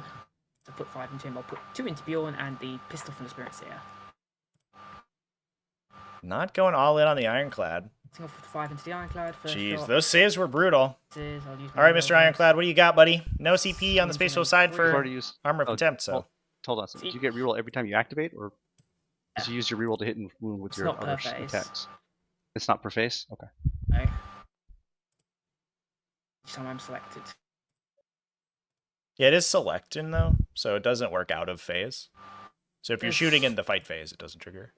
put 5 into him. I'll put 2 into Bjorn and the pistol from the Spirit Seer. Not going all in on the Ironclad. So I'll put 5 into the Ironclad. First Jeez, shot. those saves were brutal. I'll use my All right, reroll Mr. dice. Ironclad, what do you got, buddy? No CP on the Space Wolf side You've for already used. Armor of oh, Contempt, so. Hold on. So do you get reroll every time you activate, or does you use your reroll to hit and wound with It's your not per other phase. attacks? It's not per phase. Okay. No. Each time I'm selected. Yeah, it is selecting, though, so it doesn't work out of phase. So if you're shooting in the fight phase, it doesn't trigger.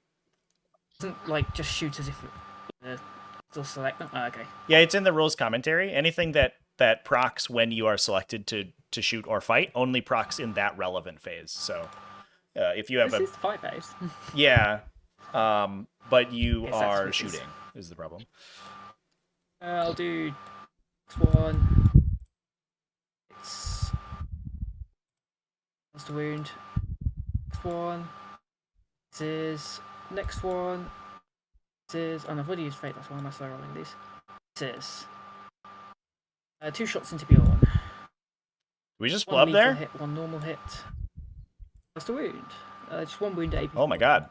Doesn't like just shoot as if still select them. Oh, okay. Yeah, it's in the rules commentary. Anything that procs when you are selected to shoot or fight only procs in that relevant phase. So if you have This is the 5 phase. yeah, but you Yes, that's are what it is. shooting is the problem. I'll do next one. That's the wound. Next one. This is next one. This is. Oh, no, I've already used fate. That's why am I slow rolling these? This is 2 shots into Bjorn. We just One flub lethal there? hit, 1 normal hit. That's the wound. Just 1 wound AP. Oh my god.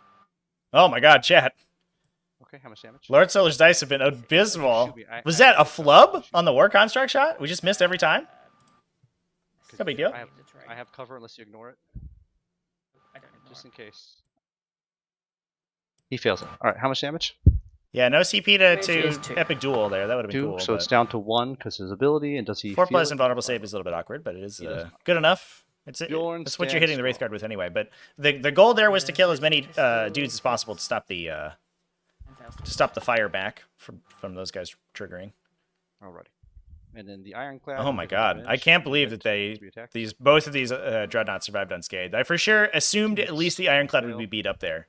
Oh my god, chat. Okay. How much damage? Lord Solar's dice have been abysmal. Shoot me. Was that a flub on the war construct shot? We just missed every time? No big deal. I have cover unless you ignore it, I don't ignore just it. in case. He fails it. All right. How much damage? Yeah, no CP Which is to 2. Epic Duel there. That would have been 2. cool. So it's down to 1 because his ability. And does he? 4 feel plus it? invulnerable save is a little bit awkward, but it is He does not. good enough. It's Bjorn that's what you're stands hitting the Wraith strong. Guard with anyway. But the goal there was to Yeah, kill as many pistol, dudes as possible to stop the And fails to stop the fire back from those guys triggering. Alrighty. And then the Ironclad. Oh my with the god, I damage, can't you believe get that 3 attacks. both of these dreadnoughts survived unscathed. I for sure assumed at least the Ironclad would be beat up there.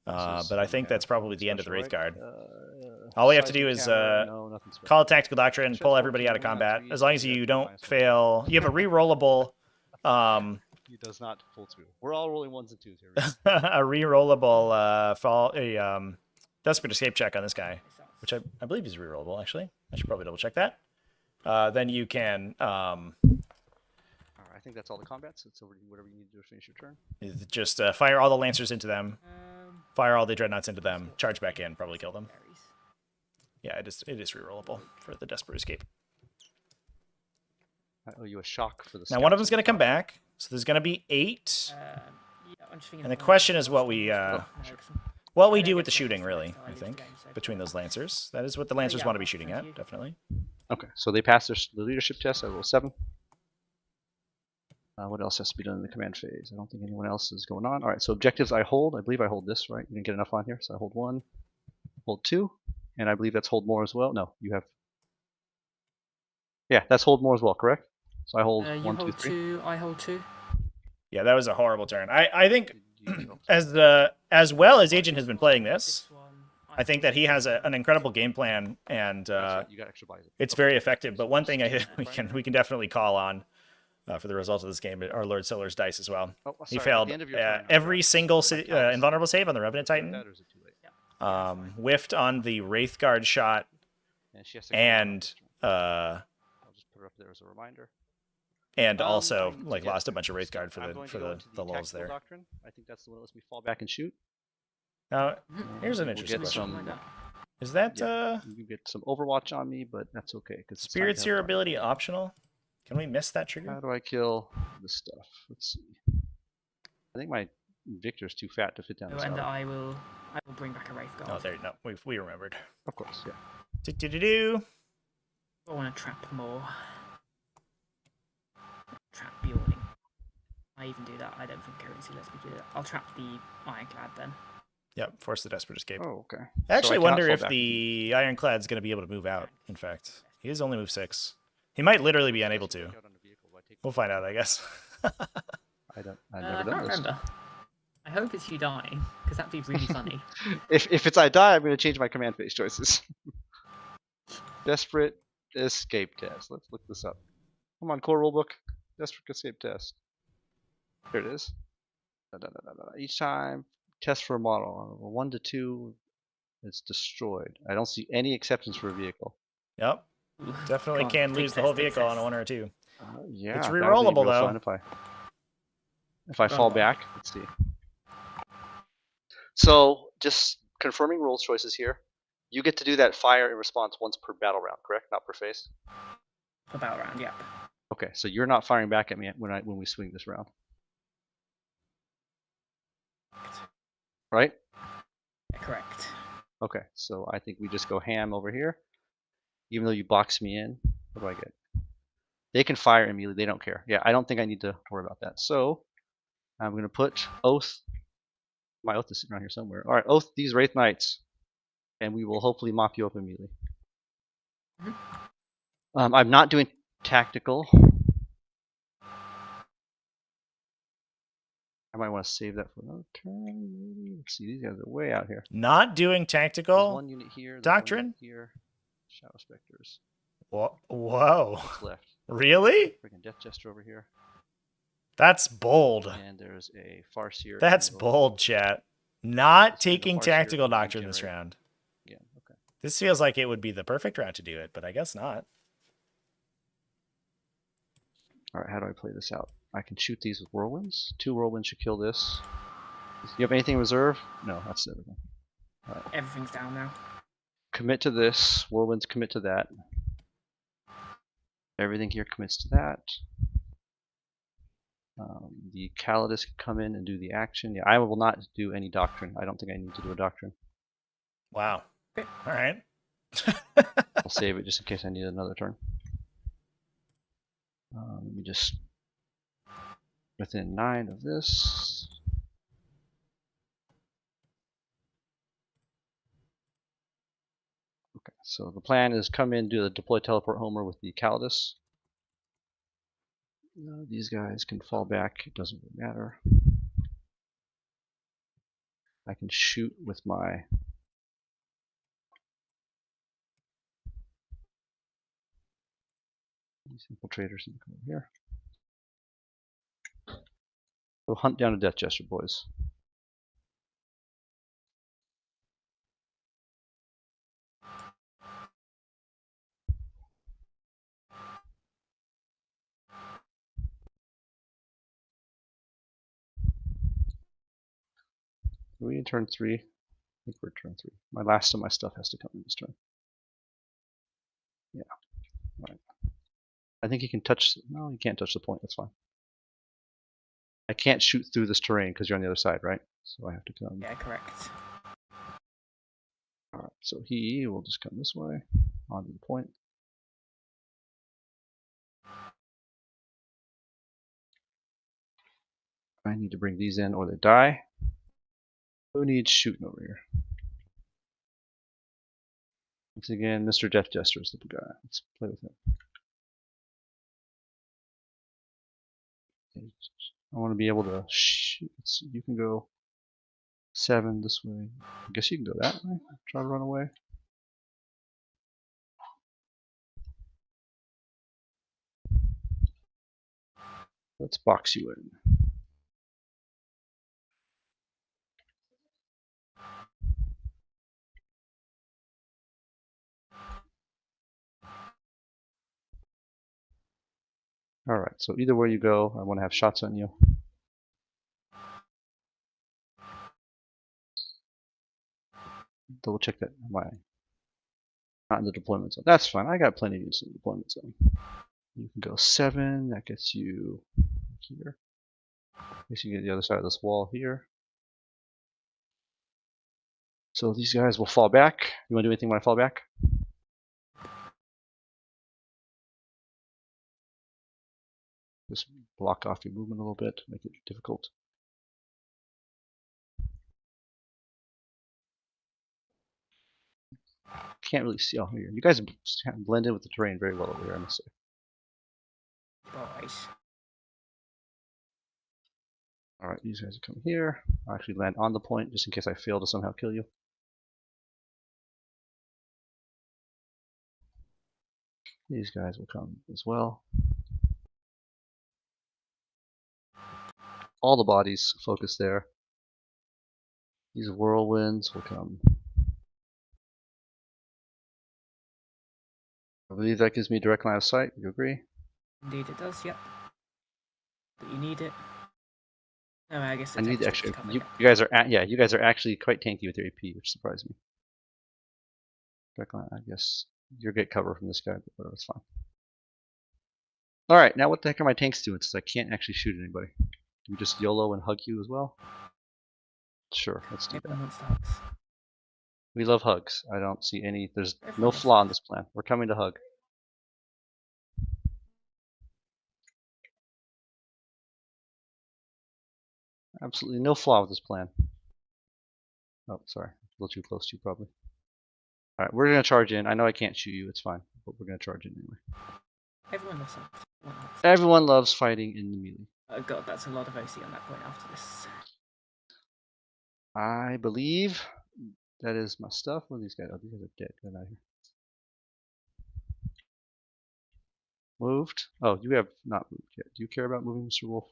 But I think that's probably the end of the Wraith Guard. All we have to do is call a Tactical Doctrine, pull everybody out of combat. As long as you don't fail, you have a re-rollable, He does not full two. We're all rolling 1s and 2s here. a re-rollable Desperate Escape check on this guy, which I believe is re-rollable actually. I should probably double check that. Then you can Alright, I think that's all the combats. It's over to you, whatever you need to do to finish your turn. just fire all the Lancers into them, Um, fire all the Dreadnoughts into them, charge back in, probably kill them. berries. Yeah, it is re-rollable for the Desperate Escape. I owe you a shock for the Now one of scouts them's going to come back, so there's going to be 8. Yeah, I'm just thinking And the of question is what we do with the shooting, really. so I lose think the game, so- between those Lancers, that is what the Lancers yeah, want to be shooting thank at, you. definitely. Okay, so they passed the leadership test at level 7. What else has to be done in the command phase? I don't think anyone else is going on. Alright, so objectives I hold. I believe I hold this, right? You didn't get enough on here, so I hold 1, hold 2, and I believe that's hold more as well. No, you have. Yeah, that's hold more as well, correct? So I hold You 1, 2, hold 3. 2, I hold 2. Yeah, that was a horrible turn. I think You- as well as Agent has been playing this, This one, I think that he has an incredible game plan, and you got extra buys. it's very effective. But one thing we can definitely call on for the results of this game are Lord Solar's dice as well. Oh, He sorry, at failed the end of your turn, every single counts. invulnerable save on the Revenant Titan. That or is it too late? Whiffed on the Wraithguard shot, And she has to come out on and this turn. I'll just put it up there as a reminder. also I'm like going lost a to bunch of get- Wraithguard for I'm going to the go into the lulls tactical there. Doctrine. I think that's the one that lets me fall back and shoot. Now, here's an We'll interesting get question. some- Is that Yeah. You get some Overwatch on me, but that's okay. 'Cause it's time Spirit to have Seer fun. ability optional? Can we miss that How trigger? do I kill this stuff? Let's see. I think my Victor's too fat to fit down this and alley. I will bring back a Wraith Guard. Oh, there. No, we remembered. Of course, yeah. Do. I want to trap more. Trap Bjorning. I even do that. I don't think currency lets me do that. I'll trap the Ironclad then. Yep, force the desperate escape. Oh, okay. I actually cannot wonder fall if back. the Ironclad's going to be able to move out, in fact. He has only moved 6. He might literally be unable to. We'll find out, I guess. I've I never can't done this. remember. I hope it's you dying, because that'd be really funny. If it's I die, I'm going to change my command phase choices. Desperate escape test. Let's look this up. Come on, core rulebook. Desperate escape test. Here it is. Each time, test for a model. 1 to 2, it's destroyed. I don't see any exceptions for a vehicle. Yep. Definitely God, can lose the whole vehicle success. on a 1 or 2. Yeah, It's that would be rerollable, real though. fun if I fall Oh. back. Let's see. So, just confirming rules choices here. You get to do that fire in response once per battle round, correct? Not per phase. Per battle round, yep. Okay, so you're not firing back at me when we swing this round, right? Yeah, correct. Okay, so I think we just go ham over here. Even though you box me in, what do I get? They can fire immediately. They don't care. Yeah, I don't think I need to worry about that. So I'm going to put Oath. My Oath is sitting around here somewhere. All right, Oath these Wraith Knights, and we will hopefully mop you up immediately. I'm not doing tactical. I might want to save that for another turn. Maybe. Let's see, these guys are way out here. Not doing There's tactical 1 unit here. There's doctrine? 1 unit here. Shadow Specters. Whoa. What's left? Really? Freaking Death Jester over here. That's bold. And there's a Farseer. That's bold, chat. Not Let's do the taking Farseer tactical and doctrine this regenerate. round. Yeah, okay. This feels like it would be the perfect round to do it, but I guess not. All right, how do I play this out? I can shoot these with whirlwinds. 2 whirlwinds should kill this. You have anything in reserve? No, that's everything. All right. Everything's down now. Commit to this. Whirlwinds commit to that. Everything here commits to that. The Calidus can come in and do the action. Yeah, I will not do any doctrine. I don't think I need to do a doctrine. Wow. Okay. All right. I'll save it just in case I need another turn. Let me just within 9 of this. Okay, so the plan is come in, do the deploy teleport homer with the Calidus. These guys can fall back, it doesn't really matter. I can shoot with my these infiltrators and come over here. Go hunt down a Death Jester, boys. Are we in turn 3? I think we're turn 3. My last of my stuff has to come in this turn. Yeah. Right. I think you can touch. No, you can't touch the point. That's fine. I can't shoot through this terrain because you're on the other side, right? So I have to come. Yeah, correct. Alright, so he will just come this way, onto the point. I need to bring these in or they die. Who needs shooting over here? Once again, Mr. Death Jester is the guy. Let's play with him. I want to be able to shoot. You can go 7 this way. I guess you can go that way. Try to run away. Let's box you in. Alright, so either way you go, I want to have shots on you. Double check that. Am I not in the deployment zone? That's fine. I got plenty of units in the deployment zone. You can go 7. That gets you here. I guess you get the other side of this wall here. So these guys will fall back. You want to do anything when I fall back? Just block off your movement a little bit, make it difficult. can't really see. Oh, here. You guys blend in with the terrain very well over here, I must say. Boys. Alright, these guys are coming here. I'll actually land on the point just in case I fail to somehow kill you. These guys will come as well. All the bodies focus there. These whirlwinds will come. I believe that gives me direct line of sight. You agree? Indeed it does, yep. But you need it. No, I guess the I need the texture extra. is covered, You yeah. guys are you guys are actually quite tanky with your AP, which surprised me. Direct line, I guess you'll get cover from this guy, but whatever, it's fine. All right, now what the heck are my tanks doing? Since I can't actually shoot anybody, do we just YOLO and hug you as well? Sure, let's do Everyone that. wants the hugs. We love hugs. I don't see any. There's Everyone no loves flaw in hugs. this plan. We're coming to hug. Absolutely no flaw with this plan. Oh, sorry, a little too close to you probably. All right, we're gonna charge in. I know I can't shoot you. It's fine, but we're gonna charge in anyway. Everyone loves hugs. Everyone loves. Everyone loves fighting in the melee. Oh god, that's a lot of OC on that point after this. I believe that is my stuff. What are these guys? Oh, these guys are dead. Get out of here. Moved. Oh, you have not moved yet. Do you care about moving, Mr. Wolf?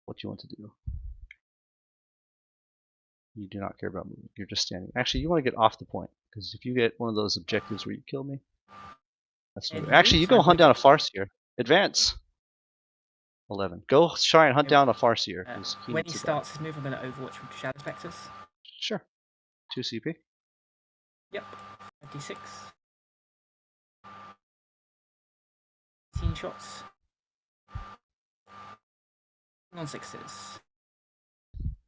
What do you want to do? You do not care about moving. You're just standing. Actually, you want to get off the point, because if you get one of those objectives where you kill me, that's no good. Actually, you go hunt down a Farseer. Advance. 11. Go try and hunt down a Farseer. When he starts his move, I'm going to Overwatch with Shadow Spectres. Sure. 2 CP. Yep. 56. 18 shots. On 6s.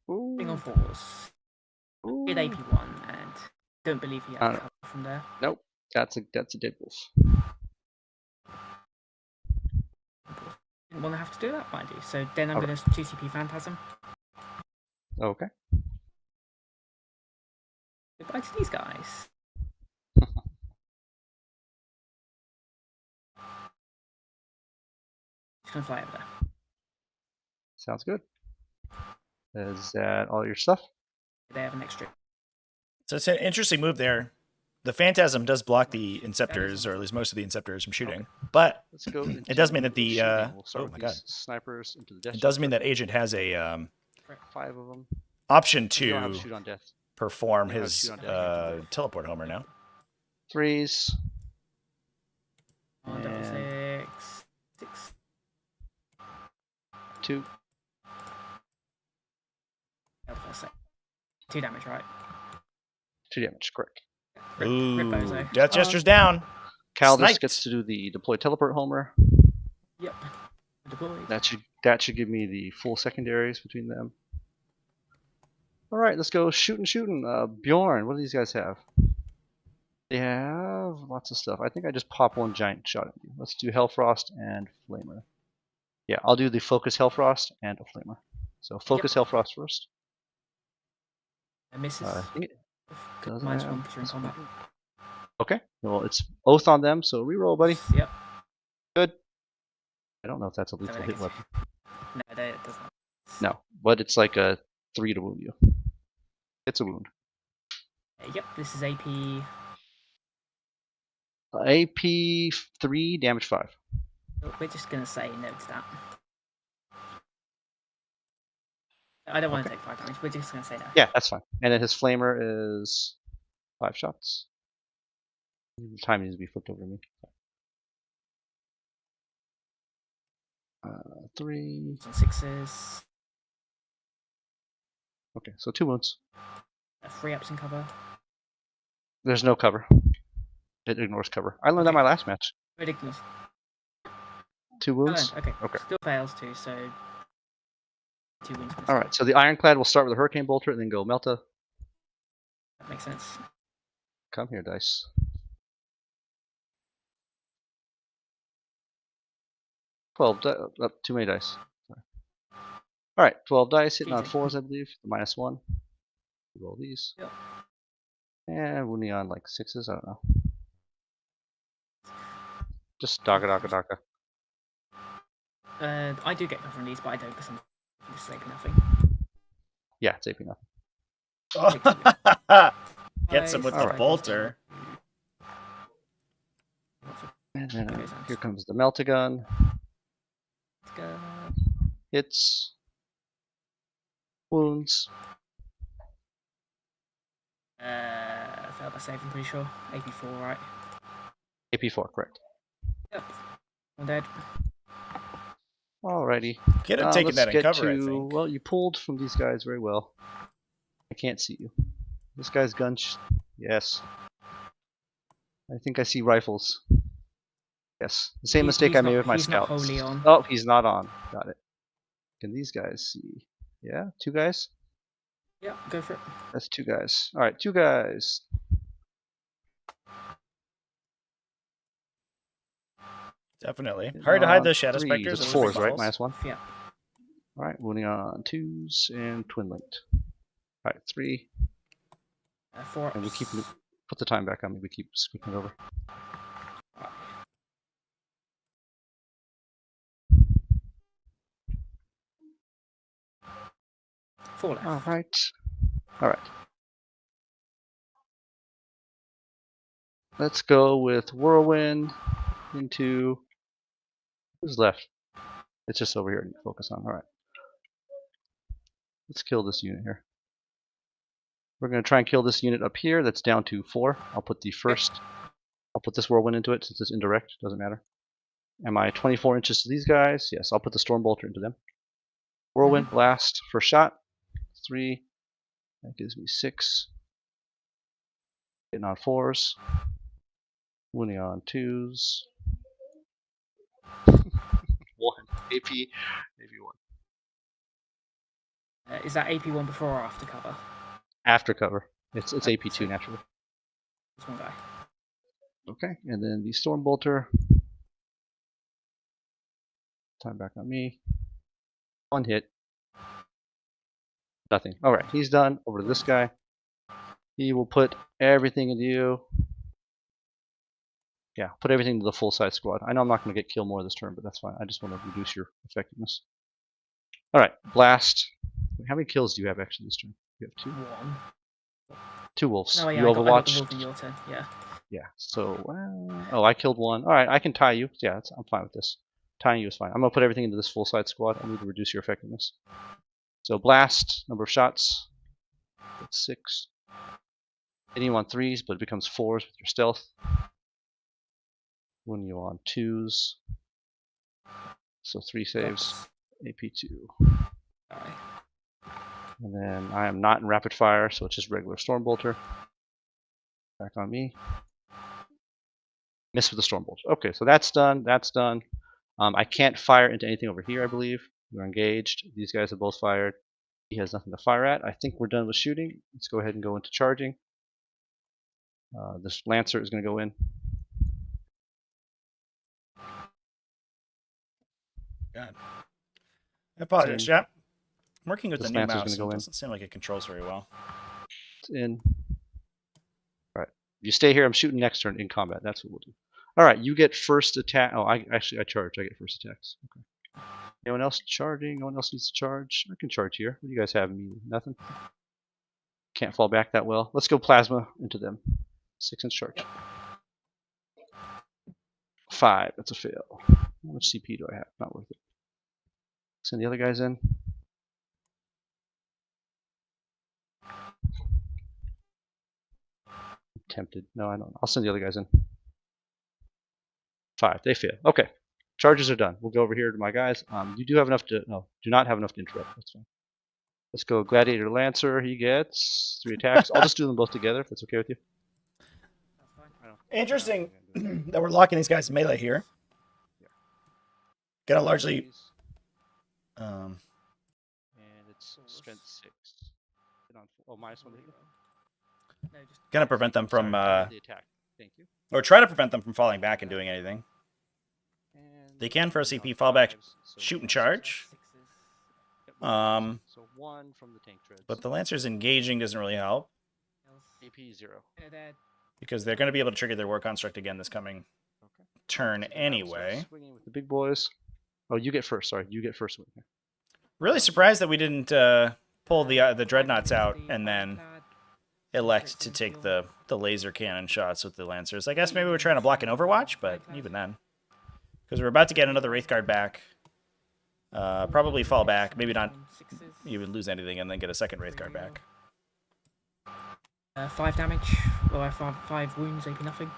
Ooh. Thing on 4s. Ooh. Did AP1 and don't believe he had cover from there. Nope. That's a dead wolf. Didn't want to have to do that, mind you. So then I'm going to 2CP Phantasm. Okay. Goodbye to these guys. Just gonna fly over there. Sounds good. Is that all your stuff? They have an extra. So it's an interesting move there. The Phantasm does block the Inceptors, or at least most of the Inceptors from shooting, but Let's go it does mean that the we'll start with my god, snipers into the death. it does mean that Agent has a 5 of them. option You don't have to to shoot on death. perform You don't have to his shoot on death. teleport homer now. 3s. On double 6. 6. 2. 2 damage, right? 2 damage, correct. Ooh, Rip Bozo. Death Jester's down. Caldus Sniped. gets to do the deploy teleport homer. Yep. Deployed. That should give me the full secondaries between them. All right, let's go shooting. Bjorn, what do these guys have? They have lots of stuff. I think I just pop one giant shot at you. Let's do Hellfrost and Flamer. Yeah, I'll do the focus Hellfrost and a Flamer. So focus Hellfrost first. It misses. I think it doesn't -1 have- because you're in combat. Okay, well it's oath on them, so reroll, buddy. Yep. Good. I don't know if that's a lethal hit weapon. No, it doesn't. No, but it's like a 3 to wound you. It's a wound. Yep, this is AP. AP 3, damage 5. We're just going to say no to that. I don't want to take 5 damage, we're just going to say no. Yeah, that's fine. And then his flamer is 5 shots. The time needs to be flipped over to me. 3. 6s. Okay, so 2 wounds. 3 ups in cover. There's no cover. It ignores cover. I learned that my last match. Ridiculous. 2 wounds. Okay. Okay. Still fails too, so 2 wounds. All right. So the Ironclad will start with a Hurricane Bolter and then go Melta. That makes sense. Come here, dice. Too many dice. Sorry. All right, 12 dice hitting on 4s, I believe. -1. Roll these. Yep. And wounding on like 6s, I don't know. Just daka. I do get cover on these, but I don't because I'm just saving nothing. Yeah, it's AP nothing. Gets him with the Alright. bolter. And then here comes the Meltagun. Hits. Wounds. Failed by save, I'm pretty sure. AP4, right? AP4, correct. Yep. I'm dead. Alrighty. Could have taken Let's that in get cover, I to, think. well, you pulled from these guys very well. I can't see you. This guy's gun. Yes. I think I see rifles. Yes. The same mistake I made with my scouts. He's not wholly on. Oh, he's not on. Got it. Can these guys see? Yeah, 2 guys? Yeah, go for it. That's 2 guys. Alright, 2 guys. Definitely. Hard to hide those shadow 3s. specters. It's those 4s, right? bubbles. -1. Yeah. Alright, wounding on 2s and twin linked. Alright, 3. 4 And we keep put the time back on me. We keep skipping it over. Four left. Alright. Alright. Let's go with Whirlwind into... Who's left? It's just over here to focus on. Alright. Let's kill this unit here. We're going to try and kill this unit up here. That's down to 4. I'll put the first... I'll put this Whirlwind into it since it's indirect. Doesn't matter. Am I 24 inches to these guys? Yes, I'll put the Stormbolter into them. Whirlwind, blast, first shot. 3. That gives me 6. Getting on 4s. Wounding on 2s. 1. AP 1. Is that AP1 before or after cover? After cover. It's AP2 naturally. There's one guy. Okay, and then the Stormbolter. Time back on me. 1 hit. Nothing. Alright, he's done. Over to this guy. He will put everything into you. Yeah, put everything into the full size squad. I know I'm not going to get killed more this turn, but that's fine. I just want to reduce your effectiveness. Alright, blast. How many kills do you have actually this turn? You have 2? 1. 2 wolves. Oh, yeah, you I got the overwatched. wolf in your turn. Yeah. Yeah, so, oh, I killed 1. Alright, I can tie you. Yeah, I'm fine with this. Tying you is fine. I'm going to put everything into this full size squad. I need to reduce your effectiveness. So, blast, number of shots. That's 6. Hitting you on 3s, but it becomes 4s with your stealth. When you on 2s. So 3 saves. AP2. Alright. And then I am not in rapid fire, so it's just regular Stormbolter. Back on me. Miss with the Stormbolter. Okay, so that's done. That's done. I can't fire into anything over here, I believe. We're engaged. These guys have both fired. He has nothing to fire at. I think we're done with shooting. Let's go ahead and go into charging. This Lancer is going to go in. God. I apologize, chat. I'm working with This the new Lancer's mouse. gonna go It in. doesn't seem like it controls very well. It's in. Alright. If you stay here, I'm shooting next turn in combat. That's what we'll do. Alright, you get first attack. Oh, I charge. I get first attacks. Okay. Anyone else charging? No one else needs to charge? I can charge here. What do you guys have immediately? Nothing? Can't fall back that well. Let's go plasma into them. 6-inch charge. 5. That's a fail. How much CP do I have? Not worth it. Send the other guys in. I'm tempted. No, I don't. I'll send the other guys in. 5. They fail. Okay. Charges are done. We'll go over here to my guys. You do have enough to... No, do not have enough to interrupt. That's fine. Let's go Gladiator Lancer. He gets 3 attacks. I'll just do them both together if that's okay with you. Interesting that we're locking these guys melee here. Gonna largely... And it's strength 6. Oh, minus 1 to hit you? No, just Gonna prevent them from... the attack. Thank you. or try to prevent them from falling back and doing anything. And They can for a CP on fall back, 5s, so shoot and 6s. charge. Yep, Um, so 1 from the tank treads. But the Lancer's engaging doesn't really help. AP 0. Because they're going to be able to trigger their War Construct again this coming turn anyway. Swinging with the big boys. Oh, you get first. Sorry, you get first. Really surprised that we didn't pull the Dreadnoughts out and then elect to take the laser cannon shots with the Lancers. I guess maybe we're trying to block an Overwatch, but even then. Because we're about to get another Wraith Guard back. Probably fall back. Maybe not even lose anything and then get a second Wraith Guard back. 5 damage, or 5 wounds, AP nothing.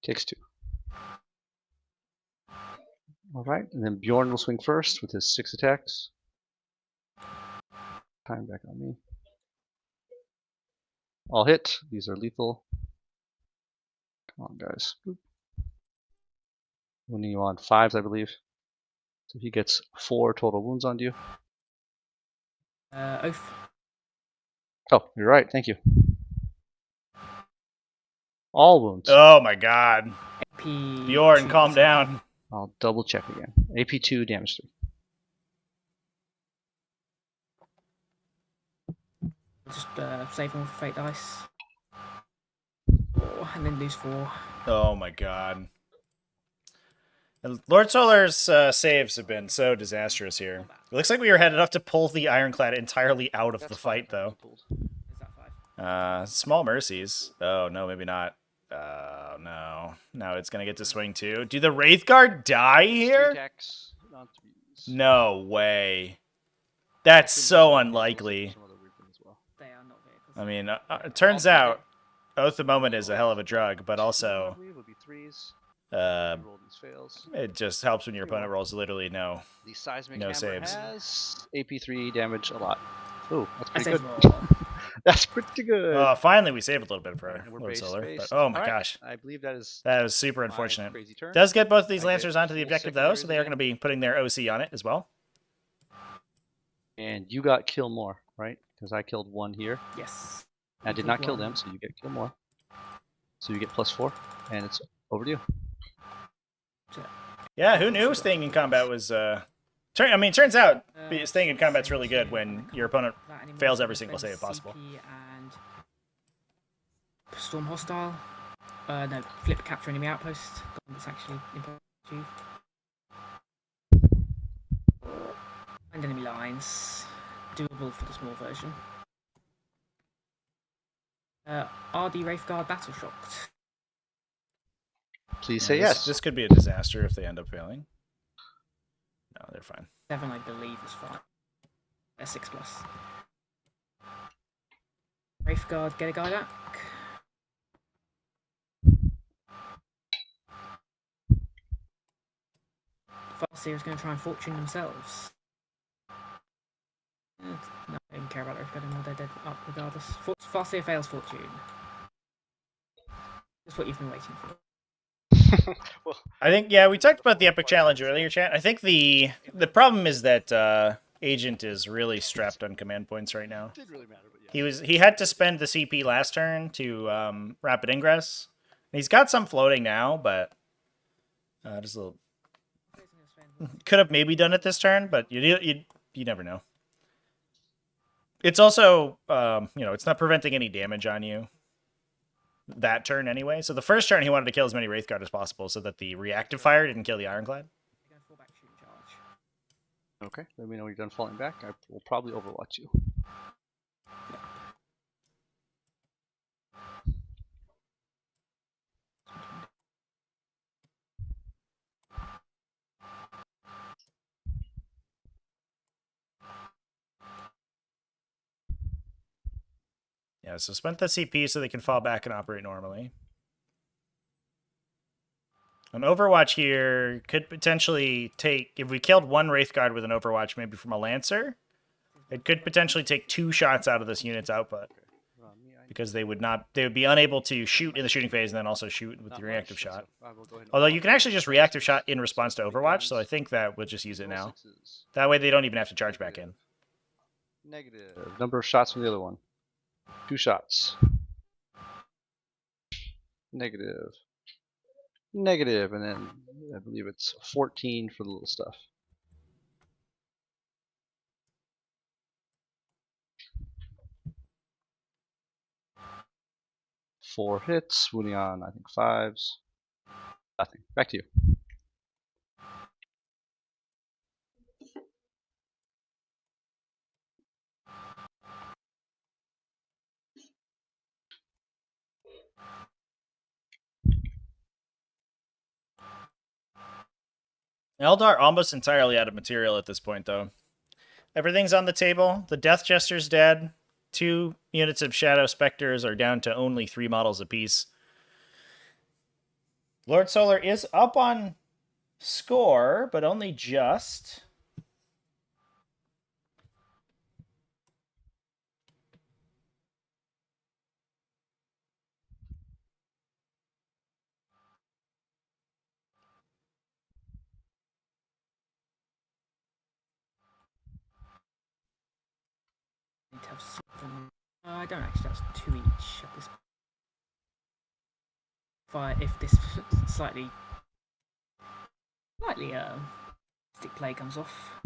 Takes 2. All right, and then Bjorn will swing first with his 6 attacks. Time back on me. All hit. These are lethal. Come on, guys. Boop. Winning you on 5s, I believe. So he gets 4 total wounds on you. Oath. Oh, you're right. Thank you. All wounds. Oh my god. AP Bjorn, calm down. I'll double check again. AP 2, damage 3. Just save one for fate dice. 4, and then lose 4. Oh my god. And Lord Solar's saves have been so disastrous here. It looks like we were headed up to pull the Ironclad entirely out of the fight, though. Is that 5? Small mercies. Oh, no, maybe not. No. Now it's going to get to swing too. Do the Wraith Guard die here? No way. That's so unlikely. They are not vehicles. I mean, it turns out Oath of Moment is a hell of a drug, but also it just helps when your opponent rolls literally no saves. Has AP 3 damage a lot. Ooh, that's I pretty saved good. more. That's pretty good. Oh, finally we saved a little bit for And we're Lord base Solar. spaced. But, oh my All right, gosh. I believe that is Super my unfortunate. crazy turn. Does get both of these I get Lancers onto the full objective though, so they are secondaries going to be putting their OC on it as well. And you got kill more, right? Because I killed 1 here. Yes. I did not kill them, so you get kill more. So you get +4, and it's over to you. Yeah, who knew staying in combat was turns out staying in combat's really good when your opponent fails every single save possible. CP and Storm Hostile. No, flip capture enemy outpost. That's actually impressive. And enemy lines. Doable for the small version. RD Wraith Guard Battle Shocked. Please say Yeah, yes. This could be a disaster if they end up failing. No, they're fine. 7, I believe, is fine. 6+. Wraith Guard, get a guy back. Farseer is going to try and fortune themselves. No, I don't care about Wraith Guard anymore, they're dead up regardless. Farseer fails fortune. That's what you've been waiting for. Well, I think we talked about the Epic Challenge earlier, chat. I think the problem is that Agent is really strapped on command points right now. didn't really matter, but yeah. He had to spend the CP last turn to rapid ingress. He's got some floating now, but just a little. Could have maybe done it this turn, but you never know. It's also it's not preventing any damage on you that turn anyway. So the first turn he wanted to kill as many Wraith Guard as possible so that the reactive fire didn't kill the Ironclad. Okay, let me know when you're done falling back. I will probably overwatch you. Yeah, so spent the CP so they can fall back and operate normally. An Overwatch here could potentially take, if we killed 1 Wraith Guard with an Overwatch, maybe from a Lancer, it could potentially take 2 shots out of this unit's output. Because they would be unable to shoot in the shooting phase and then also shoot with the reactive shot. Although you can actually just reactive shot in response to Overwatch, so I think that we'll just use it now. That way they don't even have to charge back in. Negative. Number of shots from the other one. 2 shots. Negative. Negative, and then I believe it's 14 for the little stuff. 4 hits, wounding on I think 5s. Nothing. Back to you. Eldar almost entirely out of material at this point, though. Everything's on the table. The Death Jester's dead. 2 units of Shadow Specters are down to only 3 models apiece. Lord Solar is up on score, but only just. Need to have 7. I don't actually. That's 2 each at this point. If this slightly stick play comes off.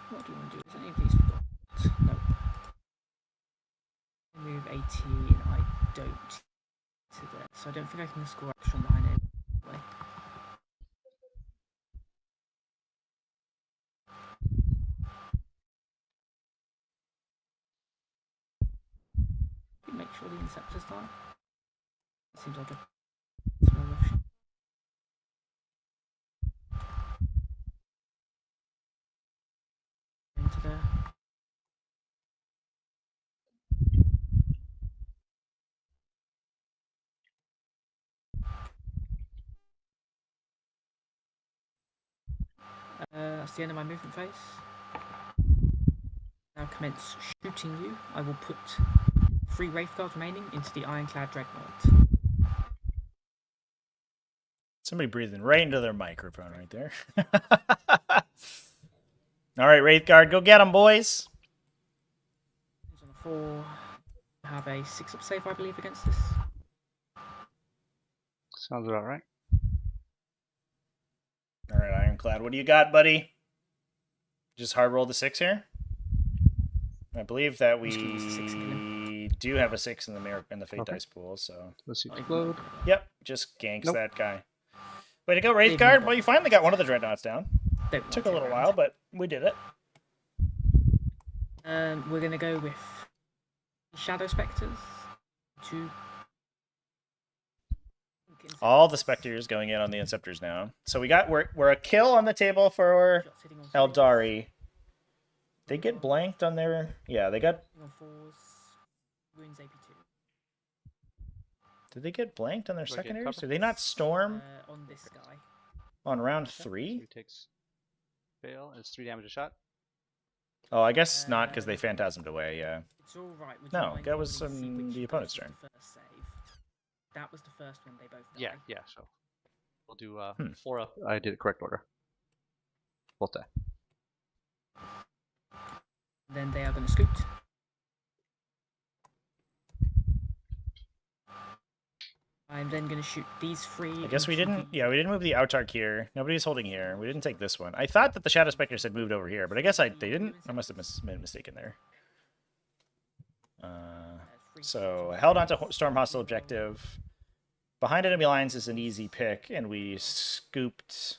What do you want to do? Is any of these forgot? Nope. Move 18. I don't to there, so I don't think I can score extra from behind it. Anyway. Make sure the Inceptors die. That seems like a small option. Into there. That's the end of my movement phase. Now commence shooting you. I will put 3 Wraithguards remaining into the Ironclad Dreadnought. Somebody breathing right into their microphone right there. All right, Wraithguard, go get them, boys. On a 4, have a 6-up save, I believe, against this. Sounds about right. All right, Ironclad, what do you got, buddy? Just hard roll the 6 here. I believe that we do have a 6 in the Fate Dice pool, so Let's explode. Yep, just ganks that guy. Way to go, Wraithguard. Well, you finally got one of the Dreadnoughts down. Took a little while, but we did it. We're gonna go with Shadow Specters. 2. All the Spectres going in on the Inceptors now. So we're a kill on the table for Aeldari. They get blanked on their... Yeah, they got... Wounds AP2. Did they get blanked on their secondaries? Did they not storm on this guy? On round 3? 3 takes fail. It's 3 damage a shot. Oh, I guess not, because they phantasmed away, yeah. It's all right. No, that was the opponent's turn. That was the first one they both died. Yeah, so we'll do 4 up. I did it correct order. Both die. Then they are going to scoot. I'm then going to shoot these 3. I guess we didn't... Yeah, we didn't move the Autark here. Nobody's holding here. We didn't take this one. I thought that the Shadow Spectres had moved over here, but I guess they didn't. I must have been mistaken there. So, I held on to Storm Hostile Objective. Behind enemy lines is an easy pick, and we scooped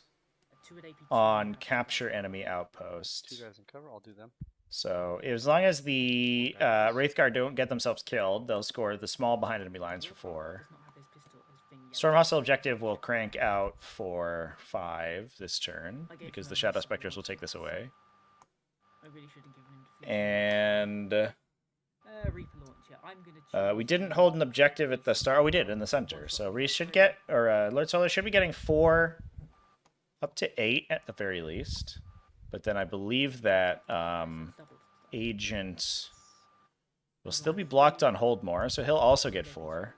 on Capture Enemy Outpost. 2 guys in cover, I'll do them. So, as long as the Wraithguard don't get themselves killed, they'll score the small behind enemy lines for 4. Storm Hostile Objective will crank out for 5 this turn, because the Shadow Spectres will take this away. And we didn't hold an objective at the start. Oh, we did, in the center. So we should get, or Lord Solar should be getting 4 up to 8 at the very least. But then I believe that Agent will still be blocked on Hold More, so he'll also get 4.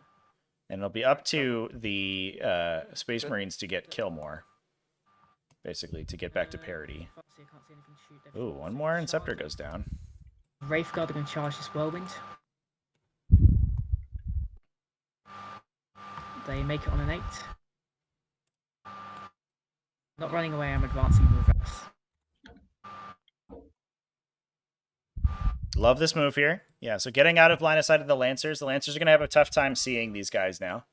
And it'll be up to the Space Marines to get Kill More, basically, to get back to parity. Ooh, 1 more Inceptor goes down. Wraithguard are going to charge this Whirlwind. They make it on an 8. Not running away, I'm advancing in reverse. Love this move here. Yeah, so getting out of line of sight of the Lancers. The Lancers are going to have a tough time seeing these guys now.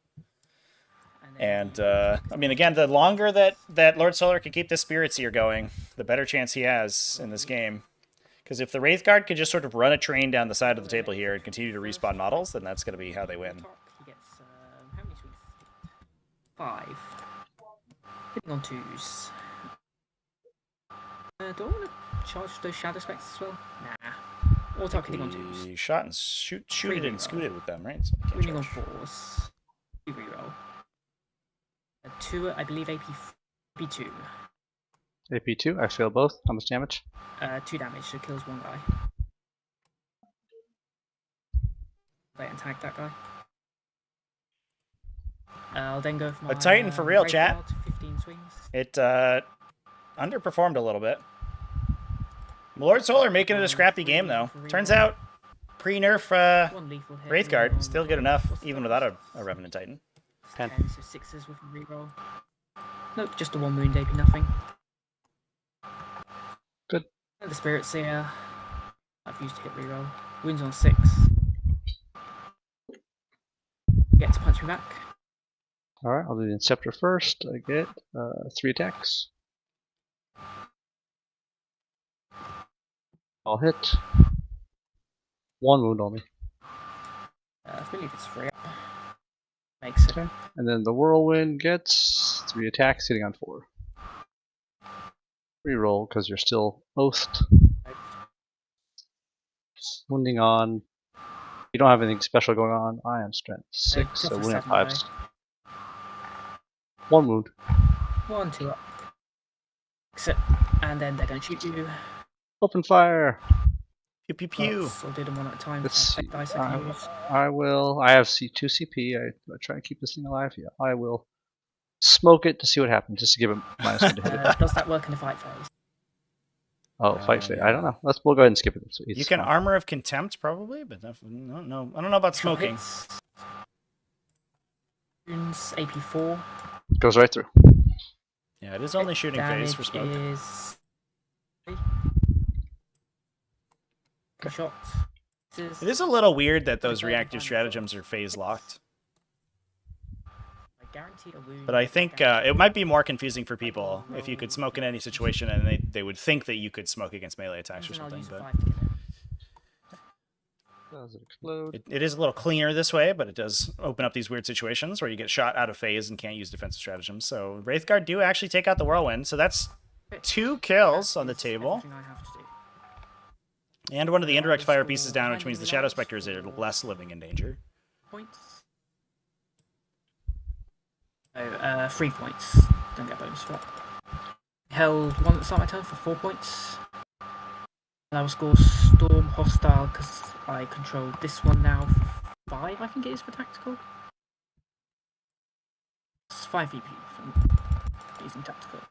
And, I mean, again, the longer that Lord Solar can keep the Spirit Seer going, the better chance he has in this game. Because if the Wraith Guard could just sort of run a train down the side of the table here and continue to respawn models, then that's going to be how they win. He gets, how many swings? 5. Hitting on 2s. Do I want to charge those Shadow Spectres as well? Nah. Auto hitting on 2s. He shot and shooted and scooted with them, right? So Winning on 4s. 2 reroll. 2, I believe AP2. AP2, I fail both. How much damage? 2 damage, so kills one guy. And tag that guy. I'll then go for my... A Titan for real, chat. 15 swings. It underperformed a little bit. Lord Solar making it a scrappy game, though. Turns out, pre-nerf Wraith Guard, still good enough, even without a Revenant Titan. 10, so 6s with reroll. Nope, just a 1 wound AP, nothing. Good. And the Spirit Seer. I've used to hit reroll. Wounds on 6. Get to punch me back. Alright, I'll do the Inceptor first. I get 3 attacks. I'll hit. 1 wound only. I believe it's 3 up. Makes it. Okay. And then the Whirlwind gets 3 attacks, hitting on 4. Reroll because you're still oathed. Wounding on. You don't have anything special going on. I am strength 6, so wounding at 5. 1 wound. 1, 2 up. Exit. And then they're going to shoot you. Open fire! Pew pew pew. I'll do them one at a time. Let's see. Dice I can use. I will. I have C2 CP. I try and keep this thing alive. Yeah, I will smoke it to see what happens, just to give it -1 to hit it. Does that work in the fight phase? Oh, fight phase. I don't know. We'll go ahead and skip it. You can Armor of Contempt probably, but no. I don't know about smoking. Wounds AP4. Goes right through. Yeah, it is only shooting phase for smoke. Is... Shot. It is a little weird that those reactive stratagems are phase locked. But I think it might be more confusing for people if you could smoke in any situation and they would think that you could smoke against melee attacks or something. But does it explode? It is a little cleaner this way, but it does open up these weird situations where you get shot out of phase and can't use defensive stratagems. So Wraithguard do actually take out the Whirlwind. So that's 2 kills on the table. And one of the indirect fire pieces down, which means the Shadow Spectres are less living in danger. Points. Oh, 3 points. Don't get bonus for that. Held 1 at the start of my turn for 4 points. And I will score Storm Hostile because I control this one now for 5, I think it is for tactical. It's 5 VP from using tactical.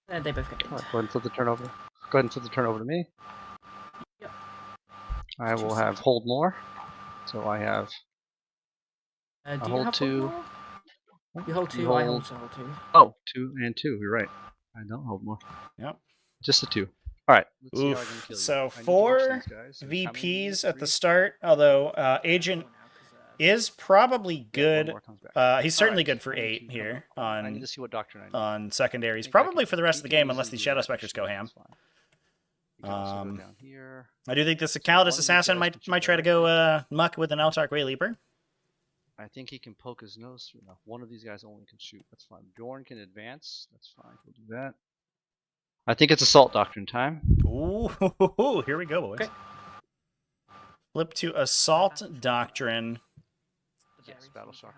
And they both get hit. Right, go ahead and flip the turn over. Go ahead and flip the turn over to me. Yep. I will have hold more. So I have. Do you hold have 2. more? You hold 2, hold... I also hold 2. Oh, 2 and 2. You're right. I don't hold more. Yep. Just the 2. All right. Oof. So 4 VPs at the start, although Agent is probably good. He's certainly good for 8 here on secondaries. Probably for the rest of the game, unless these Shadow Spectres go ham. I do think this Calidus Assassin might try to go muck with an Eltarch Wayleaper. I think he can poke his nose through. No, one of these guys only can shoot. That's fine. Bjorn can advance. That's fine. We'll do that. I think it's Assault Doctrine time. Ooh, here we go, boys. Okay. Flip to Assault Doctrine. Yes, Battle Shock.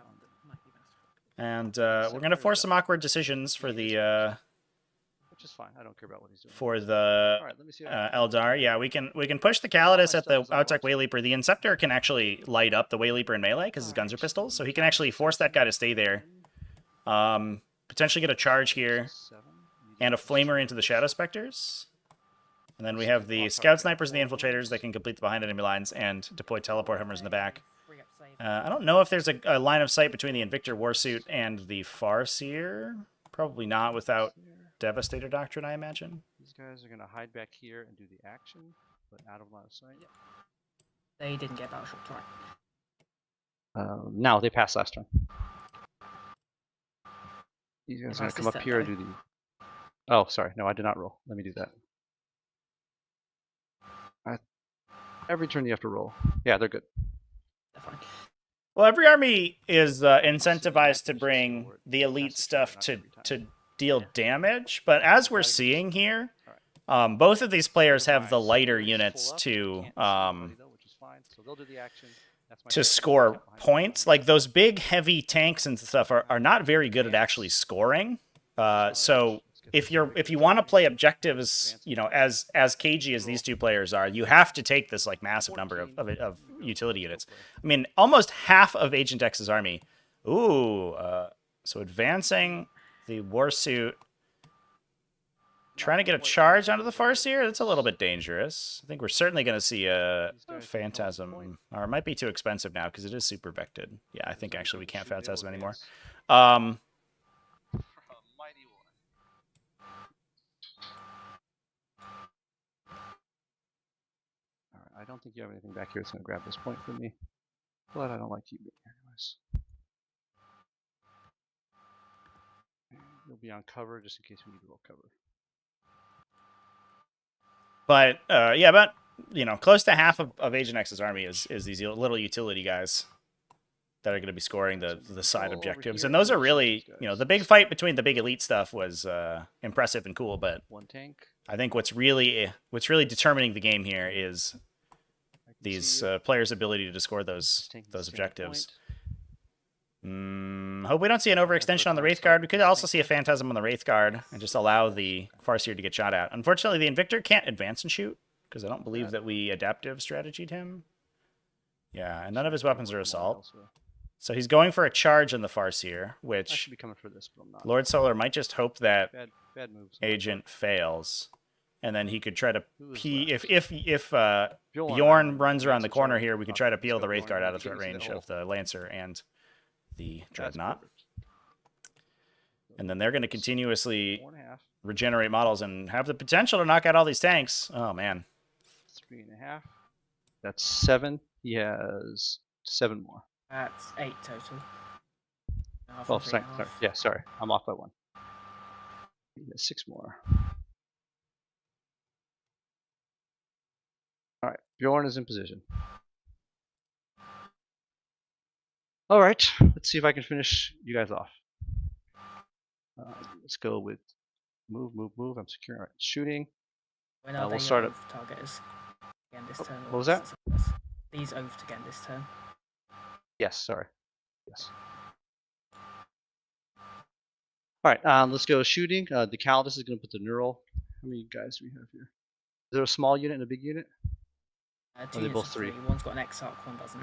And we're going to force some awkward decisions for the... which is fine. I don't care about what he's doing. For the Aeldari. Yeah, we can push the Calidus at the Outtech Wayleaper. The Inceptor can actually light up the Wayleaper in melee because his guns are pistols. So he can actually force that guy to stay there. Potentially get a charge here. And a Flamer into the Shadow Spectres. And then we have the Scout Snipers and the Infiltrators that can complete the behind enemy lines and deploy Teleport Hummers in the back. I don't know if there's a line of sight between the Invictor Warsuit and the Farseer. Probably not without Devastator Doctrine, I imagine. These guys are going to hide back here and do the action. but out of line of sight. Yeah. They didn't get battleship right. No, they passed last turn. These guys are gonna passed come this up turn, here and though. do the. Oh, sorry. No, I did not roll. Let me do that. Every turn you have to roll. Yeah, they're good. They're fine. Well, every army is incentivized to bring the elite stuff to deal damage, but as we're seeing here, both of these players have the lighter units to score points. Like those big heavy tanks and stuff are not very good at actually scoring. So if you want to play objectives, you know, as cagey as these two players are, you have to take this like massive number of utility units. I mean, almost half of Agent X's army. Ooh, so advancing the warsuit. Trying to get a charge onto the Farseer? That's a little bit dangerous. I think we're certainly going to see a Phantasm. Or it might be too expensive now because it is super vected. Yeah, I think actually we can't Phantasm anymore. Mighty war. Alright, I don't think you have anything back here that's gonna grab this point for me. But I don't like you being here anyways. You'll be on cover just in case we need to roll cover. But yeah, about close to half of Agent X's army is these little utility guys that are going to be scoring the side objectives, and those are really the big fight between the big elite stuff was impressive and cool. But one tank. I think what's really determining the game here is these players' ability to score those objectives. Hope we don't see an overextension on the Wraith Guard. We could also see a Phantasm on the Wraith Guard and just allow the Farseer to get shot at. Unfortunately, the Invictor can't advance and shoot because I don't believe that we adaptive strategied him. Yeah, and none of his weapons are assault. So he's going for a charge on the Farseer, which I should be coming for this, but I'm not. Lord Solar might just hope that Bad moves. Agent fails, and then he could try to if Bjorn runs around the corner here, we could try to peel the Wraith Guard out of threat range of the Lancer and the Dreadnought. And then they're going to continuously regenerate models and have the potential to knock out all these tanks. Oh, man. 3.5. That's 7. He has 7 more. That's 8 total. Oh, sorry. Yeah, sorry. I'm off by 1. He has 6 more. Alright, Bjorn is in position. Alright, let's see if I can finish you guys off. Let's go with move. I'm securing. Alright, shooting. We'll start at targeters again this turn. What was that? These oath again this turn. Yes, sorry. Yes. Alright, let's go shooting. The Calidus is going to put the neural. How many guys do we have here? Is there a small unit and a big unit? Two are they both 3? One's got an Exarch, one doesn't.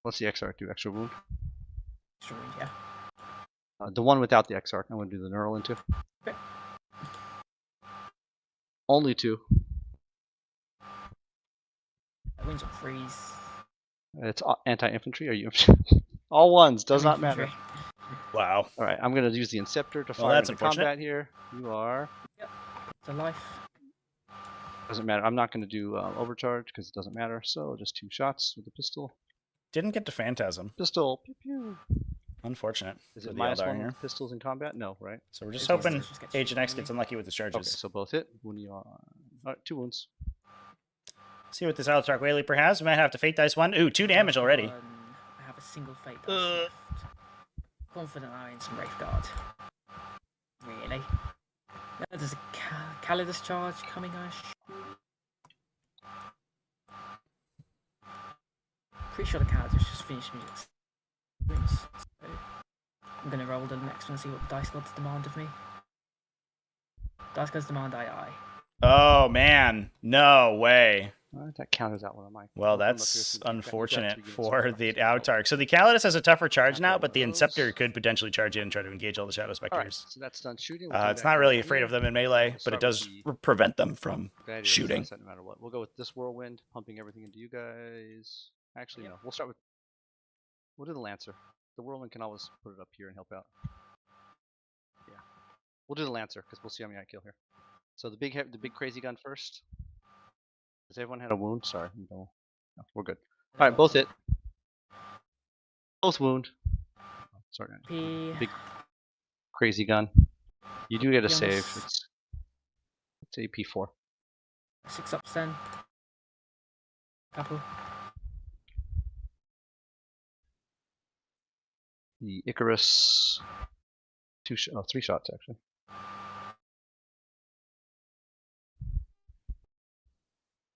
What's the Exarch do? Extra wound? Extra wound, yeah. The one without the Exarch, I'm going to do the neural into. Okay. Only 2. That wins on freeze. It's anti-infantry. Are you all ones? Does not matter. Wow. All right, I'm going to use the Inceptor to fire into combat here. You are. Yep. It's a life. Doesn't matter. I'm not going to do overcharge because it doesn't matter. So just 2 shots with the pistol. Didn't get to Phantasm. Pistol. Pew, pew. Unfortunate. Is it -1 with pistols in combat? No, right? So we're just hoping Agent X gets unlucky with the charges. Okay, so both hit. Alright, 2 wounds. See what this Altark Wayleaper has. We might have to fate dice 1. Ooh, 2 damage already. I have a single fate dice left. Confident I in some Wraith Guard. Really? There's a Calidus charge coming, I assume. Pretty sure the Calidus just finished me. So I'm going to roll the next one and see what the dice gods demand of me. Dice gods demand II. Oh, man. No way. That counters out one of mine. Well, that's unfortunate for the Autark. So the Calidus has a tougher charge now, but the Inceptor could potentially charge in and try to engage all the Shadow Spectres. Right, so that's done shooting. It's not really afraid of them in melee, but it does prevent them from shooting. No matter what. We'll go with this Whirlwind, pumping everything into you guys. Actually, no. We'll do the Lancer. The Whirlwind can always put it up here and help out. Yeah. We'll do the Lancer, because we'll see how many I kill here. So the big crazy gun first. Does everyone have a wound? Sorry, no, we're good. All right, both hit. Both wound. Oh, sorry, big crazy gun. You do get a save. It's AP4. 6 ups then. Couple. The Icarus. 3 shots actually.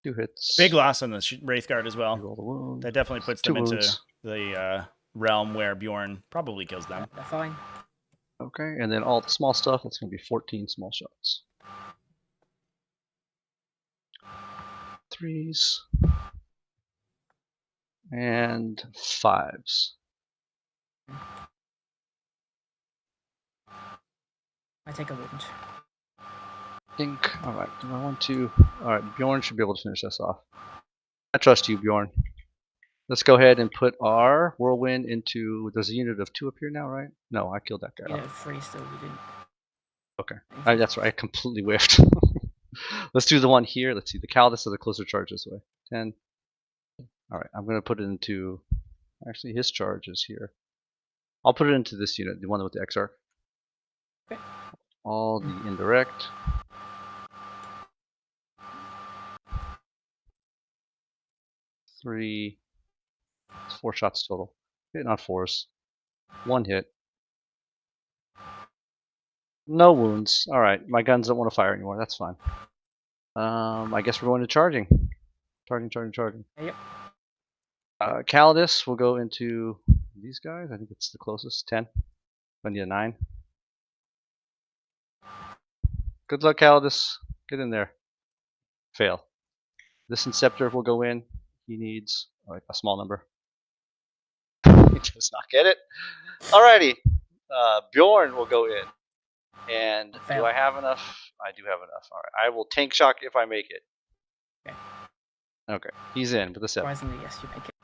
Two hits. Big loss on the Wraithguard as well. Roll the wound. That definitely puts them into the realm where Bjorn probably kills them. They're fine. Okay, and then all the small stuff, that's going to be 14 small shots. 3s. And 5s. I take a wound. Alright, do I want to... Alright, Bjorn should be able to finish this off. I trust you, Bjorn. Let's go ahead and put our whirlwind into... There's a unit of 2 up here now, right? No, I killed that guy. Unit of 3 still, we didn't. Okay, that's right, I completely whiffed. Let's do the one here. Let's see, the Caldas is a closer charge this way. 10. Alright, I'm going to put it into... Actually, his charge is here. I'll put it into this unit, the one with the Exarch. Okay. All the indirect. Three. It's 4 shots total. Hitting on 4s. 1 hit. No wounds. Alright, my guns don't want to fire anymore. That's fine. I guess we're going to charging. Charging. Yep. Caldas will go into these guys. I think it's the closest. 10. I need a 9. Good luck, Caldas. Get in there. Fail. This Inceptor will go in. He needs like a small number. He does not get it. Alrighty. Bjorn will go in. And Fail. Do I have enough? I do have enough. Alright. I will tank shock if I make it. Okay. He's in with a 7. Surprisingly, yes, you make it.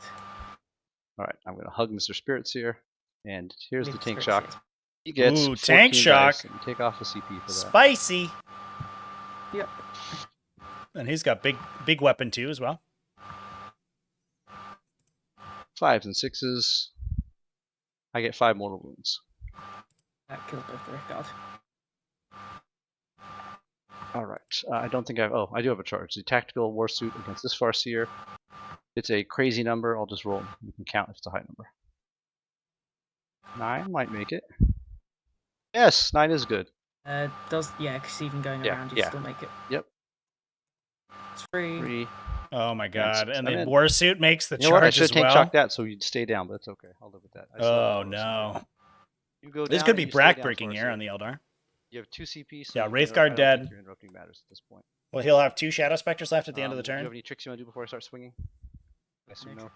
Alright. I'm going to hug Mr. Spirits here. And here's the tank Spirits shock. here. He gets Ooh, tank 14 shock. dice, and you take off the CP for that. Spicy. Yep. And he's got big weapon too as well. 5s and 6s. I get 5 mortal wounds. That killed both the Rift Guard. Alright, I don't think I do have a charge. The tactical warsuit against this Farseer. It's a crazy number. I'll just roll. You can count if it's a high number. 9 might make it. Yes, 9 is good. Because even going around, you still make it. Yep. 3. Oh my god! And the I'm in. warsuit makes the You know what? I charge should as have tank well. shocked that so you'd stay down, but it's okay. I'll live with that. Oh no! You go This down could and be you stay down, backbreaking here Farseer. on the Eldar. You have 2 CP. So Yeah, you Wraithguard I don't dead. think your interrupting matters at this point. Well, he'll have 2 Shadow Specters left at the end of the Do you turn. have any tricks you want to do before I start swinging? I assume no.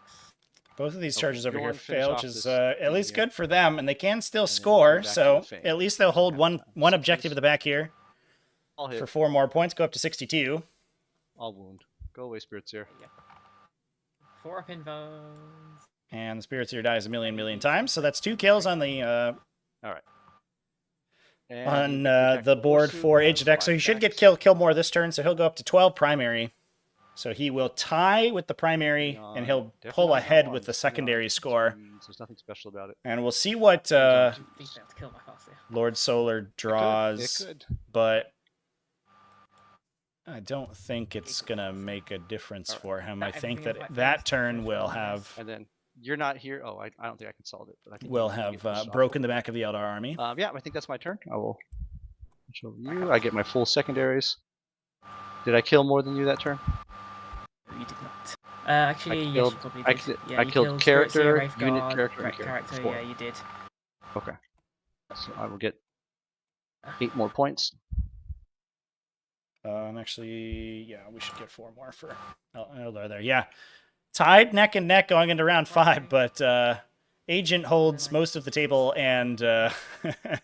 Both of these Okay, charges over Bjorn, here finish fail, off which is this at thing least here. good for them, and they can still And then score. back to So the Fang. at least they'll hold one Sixes. objective at the back here I'll hit. for 4 more points, go up to 62. I'll wound. Go away, Spirits here. 4 up in bones. And the Spirits here dies a million times, so that's 2 kills on the Alright. the board for Age of Deck. So he should get kill more this turn, so he'll go up to 12 primary. So he will tie with the primary, and he'll pull ahead with the secondary score. There's nothing special about it. And we'll see what Please don't kill my Farseer. Lord Solar draws, It could. but I don't think it's going to make a difference for him. I think that that turn will have And then you're not here. Oh, I don't think I can solve it. But I think will you can have get pushed off. broken the back of the Eldar army. Yeah, I think that's my turn. I will show you. I get my full secondaries. Did I kill more than you that turn? No, you did not. Actually, yes, you probably I did. killed- Yeah, I you killed killed character, Spirits, unit, Wraithguard, character, and direct character. character. 4. Yeah, you did. Okay. So I will get 8 more points. And actually, yeah, we should get 4 more for Eldar there. Yeah. Tied neck and neck going into round 5, but Agent holds most of the table, and Defend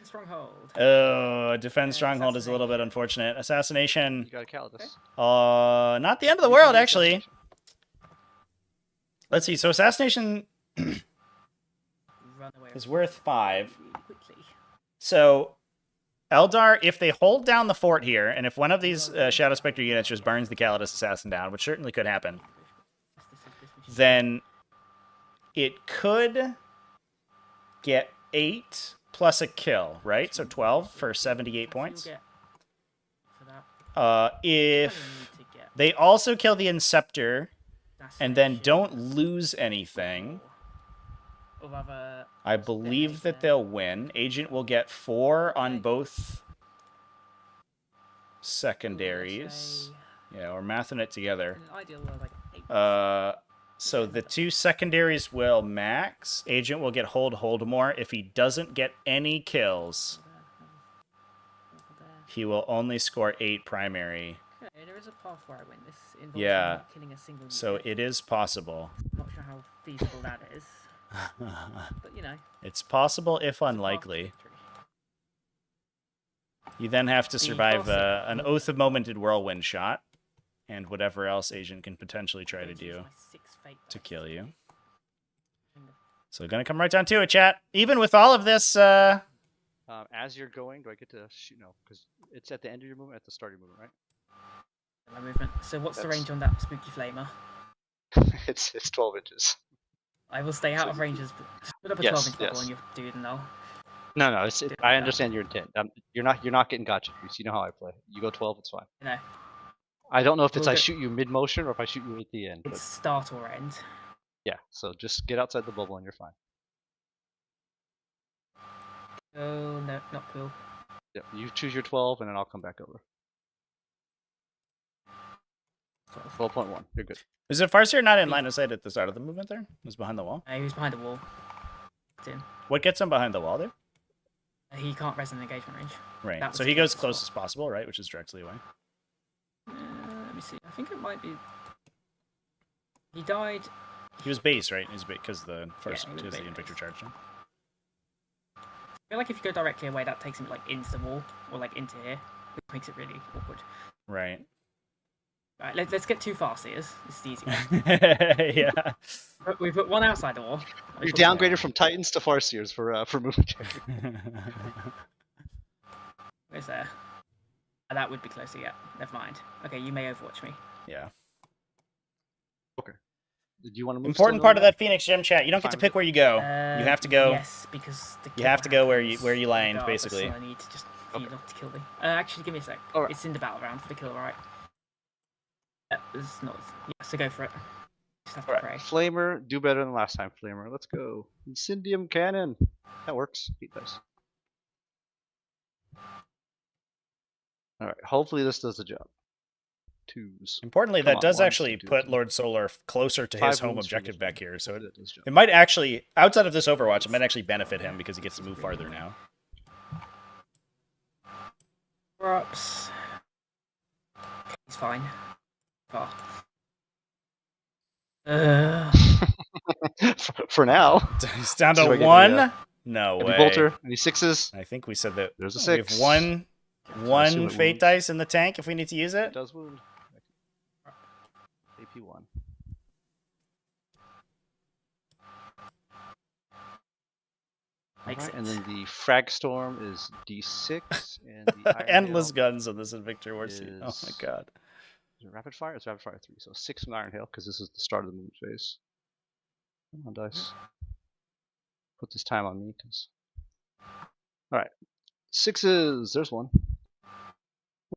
Stronghold. Defend Stronghold is a little bit unfortunate. Assassination, You got a Caldas. not the end of the world, actually. Let's see, so Assassination Run away is worth 5. really quickly. So Eldar, if they hold down the fort here, and if one of these Shadow Spectre units just burns the Calidus Assassin down, which certainly could happen, then it could get 8 plus a kill, right? So 12 for 78 points. If they also kill the Inceptor and then don't lose anything, I believe that they'll win. Agent will get 4 on both secondaries. Yeah, we're mathing it together. So the 2 secondaries will max. Agent will get hold more. If he doesn't get any kills, he will only score 8 primary. Okay, there is a path where I win this. Yeah. Not killing a single So unit. it is possible. I'm not sure how feasible that is. But, you know. It's possible if unlikely. You then have to survive an Oath of Momented Whirlwind shot and whatever else Agent can potentially try to do to kill you. So gonna come right down to it, chat. Even with all of this... as you're going, do I get to shoot? No, because it's at the end of your movement, at the start of your movement, right? My movement. So what's the range on that spooky flamer? It's 12 inches. I will stay out of ranges. Just put up a 12-inch bubble on your dude and I'll... No, I understand your intent. You're not getting gotcha juice. You know how I play. You go 12, it's fine. You know. I don't know if it's I shoot you mid-motion or if I shoot you at the end. It's start or end. Yeah, so just get outside the bubble and you're fine. Oh, no, not cool. Yeah, you choose your 12 and then I'll come back over. 12.1, you're good. Is it Farseer not in line of sight at the start of the movement there? He was behind the wall? He was behind the wall. What gets him behind the wall there? He can't res in engagement range. Right, so he goes close as possible, right? Which is directly away. Let me see. I think it might be... He died... He was base, right? He was base because the first because the Invictor charged him. I feel like if you go directly away, that takes him like into the wall or like into here, which makes it really awkward. Right. Right. Let's get 2 Farseers. It's the easy one. Yeah. We put 1 outside the wall. You downgraded from Titans to Farseers for movement. Where's there? Oh, that would be closer. Yeah. Never mind. Okay, you may overwatch me. Yeah. Okay. Do you want to move? Important part of that Phoenix Gem chat. You don't get to pick where you go. You have to go. Yes, because you have to go where you land, basically. So I need to just not to kill me. Actually, give me a sec. Right. It's in the battle round for the kill, right? It's not. Yeah, so go for it. Just have to pray. Flamer, do better than last time. Flamer, let's go. Incendium cannon. That works. It does. All right. Hopefully this does the job. 2s. Importantly, that does actually put Lord Solar closer to his home objective back here, so it might actually, outside of this Overwatch, it might actually benefit him because he gets to move farther now. Props. He's fine. Oh. For now. He's down to 1. No way. Bolter. Any 6s? I think we said that. There's a 6. We have one Fate dice in the tank if we need to use it. It does wound. AP1. Right, and then the Frag Storm is D6, and the Iron Endless Hail guns on this Invictor Warseed. Oh my god. Is it Rapid Fire? It's Rapid Fire 3, so 6 from Iron Hail, because this is the start of the movement phase. Come on, dice. Put this time on me, because... Alright. 6s! There's 1.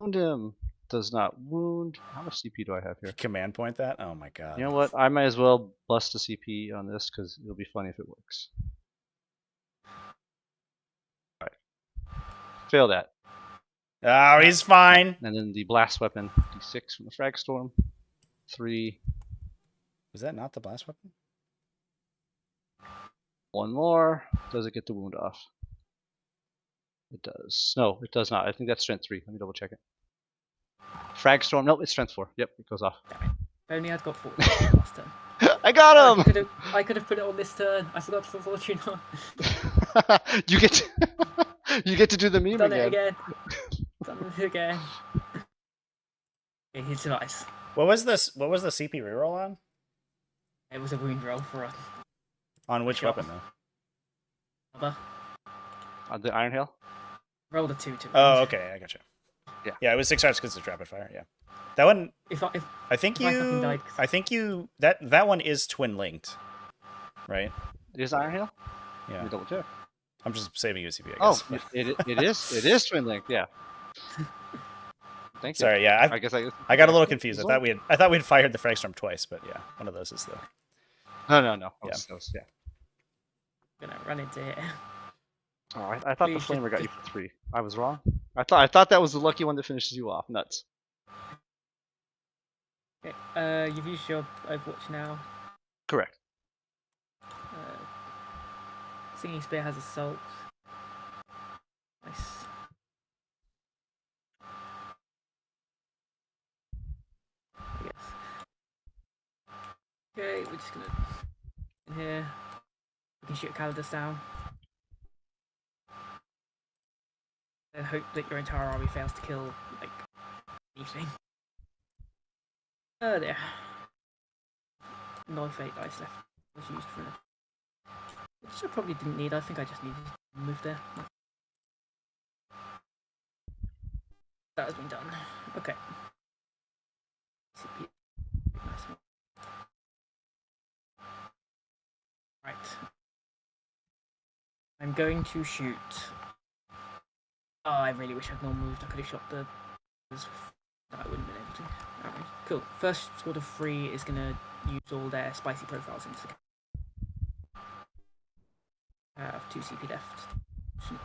Wound him. Does not wound. How much CP do I have here? Command point that? Oh my god. You know what? I might as well bust a CP on this, because it'll be funny if it works. Alright. Fail that. Oh, he's fine. And then the blast weapon, D6 from the Frag Storm. 3. Was that not the blast weapon? 1 more. Does it get the wound off? It does. No, it does not. I think that's strength 3. Let me double check it. Frag Storm. Nope, it's strength 4. Yep, it goes off. Damn it. If only I'd got 4 last turn. I got him! I could have put it on this turn. I forgot to put Fortune on. You get to do the meme Done again. it again. Done it again. Okay, he's nice. What was this? What was the CP reroll on? It was a wound roll for a... On which weapon though? Other. On the Iron Hail? Rolled a 2 to Oh, wound. okay, I gotcha. Yeah. Yeah, it was 6 shots because of rapid fire. Yeah, that one. If I think if I fucking you. died, I think you. That one is twin linked, right? Is Iron Hail? Yeah. Let me double check. I'm just saving UCP, I Oh, guess. but- it is twin linked. Yeah. Thank you. Sorry, yeah, I guess I got a little confused. I thought we had fired the frag storm twice, but yeah, one of those is the. No. Yeah. Yeah. gonna run into it. Oh, I thought the Please, flamer got you for 3. I was wrong. I thought that was the lucky one that finishes you off. Nuts. Okay, you've used your Overwatch now. Correct. Singing Spear has Assault. Nice. I guess. Okay, we're just gonna in here. We can shoot Calidus down. And hope that your entire army fails to kill like anything. Oh there. No fate dice left was used for it. Which I probably didn't need. I think I just needed to move there. That has been done. Okay. CP. Nice. Right. I'm going to shoot. Oh, I really wish I'd not moved. I could have shot the. No, I wouldn't have been able to. Alright, cool. First squad of 3 is gonna use all their spicy profiles into the. I have 2 CP left. Shoot.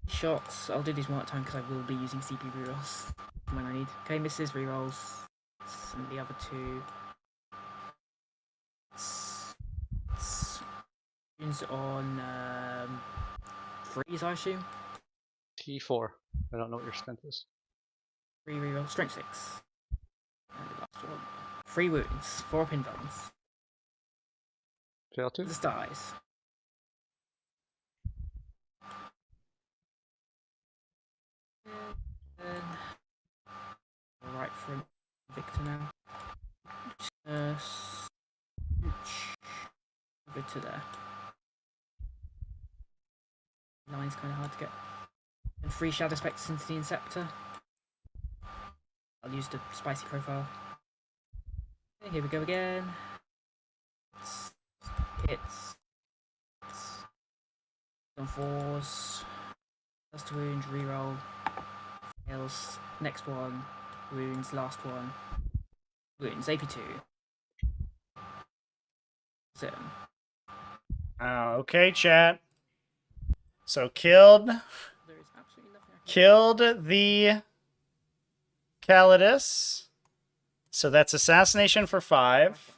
Shots. I'll do these one at a time because I will be using CP rerolls when I need. Okay, misses, rerolls. And the other 2. Tunes on freeze, I assume. T4. I don't know what your strength is. 3 reroll, strength 6. And the last one. 3 wounds, 4 pin buttons. Fail 2. This dies. And right for Victor now. Over to there. Line's kind of hard to get. And 3 Shadow Spectres into the Inceptor. I'll use the spicy profile. Okay, here we go again. Hits. On 4s. First wound, reroll. Fails. Next one. Wounds. Last one. Wounds. AP2. So. Okay, chat. So killed There is absolutely nothing I can killed the Calidus. So that's assassination for 5.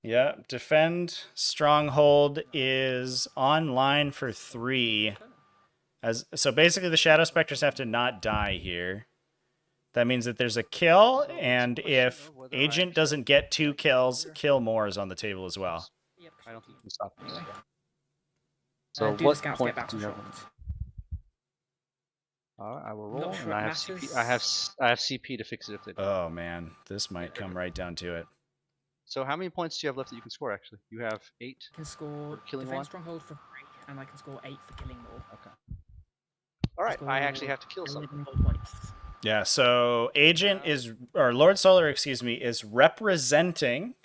Yeah, defend stronghold is online for 3. So basically the Shadow Spectres have to not die here. That means that there's a kill, and if Agent doesn't get 2 kills, kill more is on the table as well. I don't think we can stop this. Anyway. So Do what the scouts point get do you have? battle I will Not roll, sure and it I have matters. CP. I have CP to fix it if they don't. Oh man, this might come right down to it. So how many points do you have left that you can score? Actually, you have 8. I can score killing defend 1? stronghold for 3, and I can score 8 for killing more. Okay. All right, I actually have to kill 11 something. more points. Yeah, so Agent is, or Lord Solar, excuse me, is representing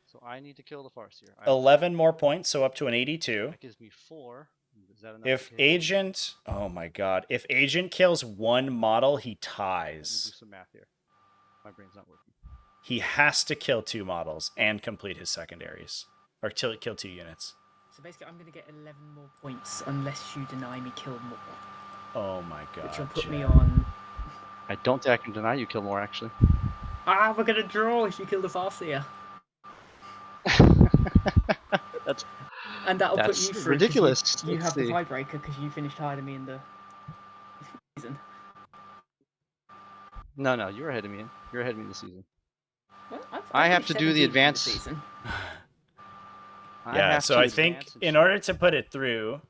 So I need to kill the Farseer. 11 more points, so up to an 82. That gives me 4. Is that enough? If to hit? Agent, oh my god, if Agent kills 1 model, he Let me do ties. some math here. My brain's not working. He has to kill 2 models and complete his secondaries, or kill 2 units. So basically, I'm going to get 11 more points unless you deny me kill more, Oh my god. which will put me Chad. on. I don't think I can deny you kill more, actually. Ah, we're going to draw if you kill the Farseer. That's And that'll put That's you through. 'Cause ridiculous. You Let's have the see. tiebreaker because you finished higher than me in the season. no. You're ahead of me. You're ahead of me in the season. Well, I have finished to do the 17th in advance. season. Yeah, so I think in order to put it through,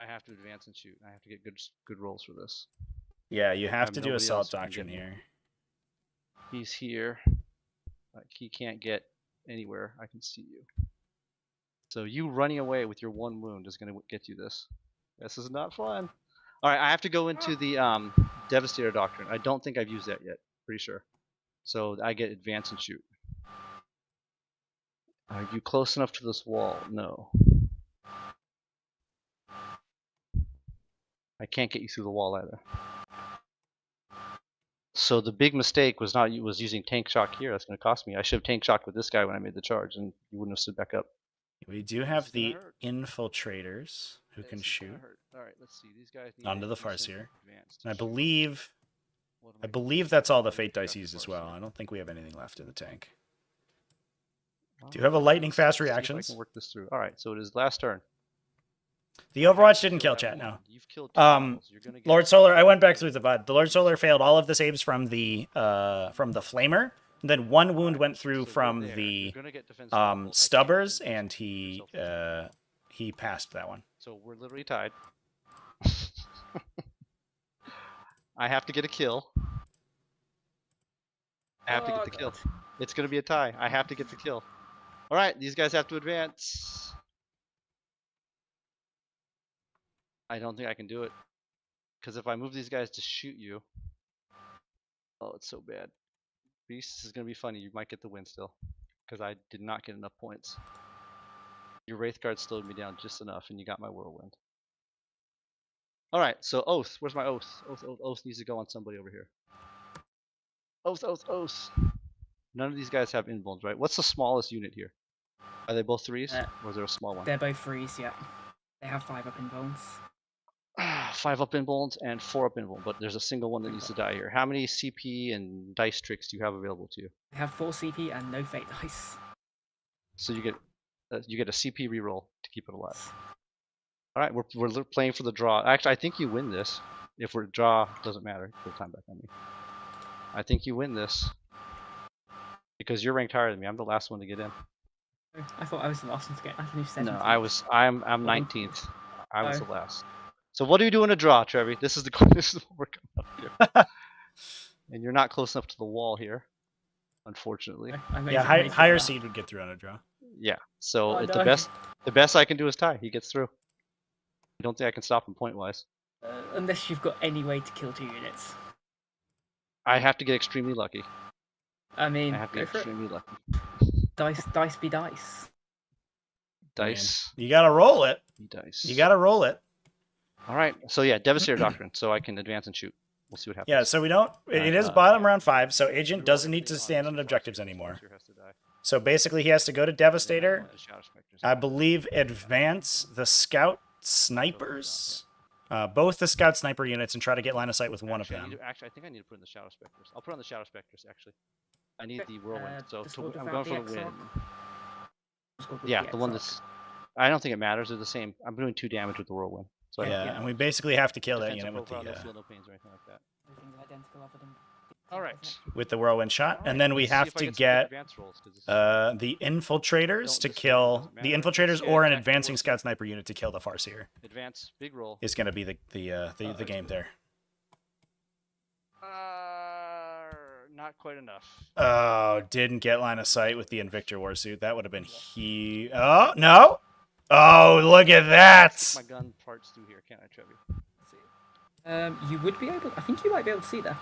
I have to advance and shoot. I have to get good rolls for this. yeah, you have have to do nobody Assault else who can Doctrine get me. here. He's here. Like he can't get anywhere I can see you. So you running away with your 1 wound is going to get you this. This is not fun. All right, I have to go into the Devastator Doctrine. I don't think I've used that yet. Pretty sure. So I get advance and shoot. Are you close enough to this wall? No. I can't get you through the wall either. So the big mistake was using tank shock here. That's going to cost me. I should have tank shocked with this guy when I made the charge, and you wouldn't have stood back up. We do have the infiltrators who can shoot. All right, let's see. These guys need onto the decent Farseer. advance And to shoot. I believe that's all the fate dice used as well. I don't think we have anything left in the tank. Do you have a lightning fast Let's see if I reactions? can work this through. All right, so it is last turn. The Overwatch didn't kill chat, no. You've killed 2 Um, animals. You're gonna get Lord Solar, I went back through the VOD. The Lord Solar failed all of the saves from the Flamer. And then 1 wound went through So from there. the You're gonna get defensive roll. I can't Stubbers, defend and yourself. he passed that one. So we're literally tied. I have to get a kill. I have to get the kill. It's gonna be a tie. I have to get the kill. All right, these guys have to advance. I don't think I can do it, because if I move these guys to shoot you, oh, it's so bad. Beast, this is gonna be funny. You might get the win still, because I did not get enough points. Your Wraith Guard slowed me down just enough, and you got my Whirlwind. All right, so Oath. Where's my Oath? Oath needs to go on somebody over here. Oath. None of these guys have invulns, right? What's the smallest unit here? Are they both 3s, or is there a small one? They're both 3s, yeah. They have 5 up in bones. 5 up invulns and 4 up invuln, but there's a single one that needs to die here. How many CP and dice tricks do you have available to you? I have 4 CP and no fate dice. So you get a CP reroll to keep it alive. All right, we're playing for the draw. Actually, I think you win this. If we're draw, doesn't matter. Put time back on me. I think you win this because you're ranked higher than me. I'm the last one to get in. I thought I was the last one to get. I finished 17th. No, I'm 19th. I was the last. So what do you do in a draw, Trevi? This is what we're coming up here. And you're not close enough to the wall here, unfortunately. Yeah, higher seed would get through on a draw. Yeah. So Oh, the no. best I can do is tie. He gets through. I don't think I can stop him point wise. Unless you've got any way to kill 2 units. I have to get extremely lucky. I mean, I have to go get for it. extremely lucky. Dice be dice. Dice. Man, you gotta roll it. Dice. You gotta roll it. All right. So yeah, Devastator Doctrine. So I can advance and shoot. We'll see what happens. Yeah, so we don't. It is bottom round 5, so Agent doesn't need to stand on objectives anymore. So basically, he has to go to Devastator. I believe advance the Scout Snipers, both the Scout Sniper units, and try to get line of sight with one of them. Actually, I think I need to put in the Shadow Specters. I'll put on the Shadow Specters, actually. I need the Whirlwind, so I'm going for the win. Yeah, the one that's... I don't think it matters. They're the same. I'm doing 2 damage with the Whirlwind. So Yeah, and we basically have to kill that unit with no the feel, no pains or anything like that. Everything's identical other than... All right. with the Whirlwind shot, and then we have to get the Infiltrators to kill the Infiltrators or an advancing Scout Sniper unit to kill the Farseer. Advance, big roll. Is going to be the game there. Not quite enough. Oh, didn't get line of sight with the Invictor Warsuit. That would have been huge. Oh, no. Oh, look at that. My gun parts through here, can't I, Trevi? You would be able... I think you might be able to see that.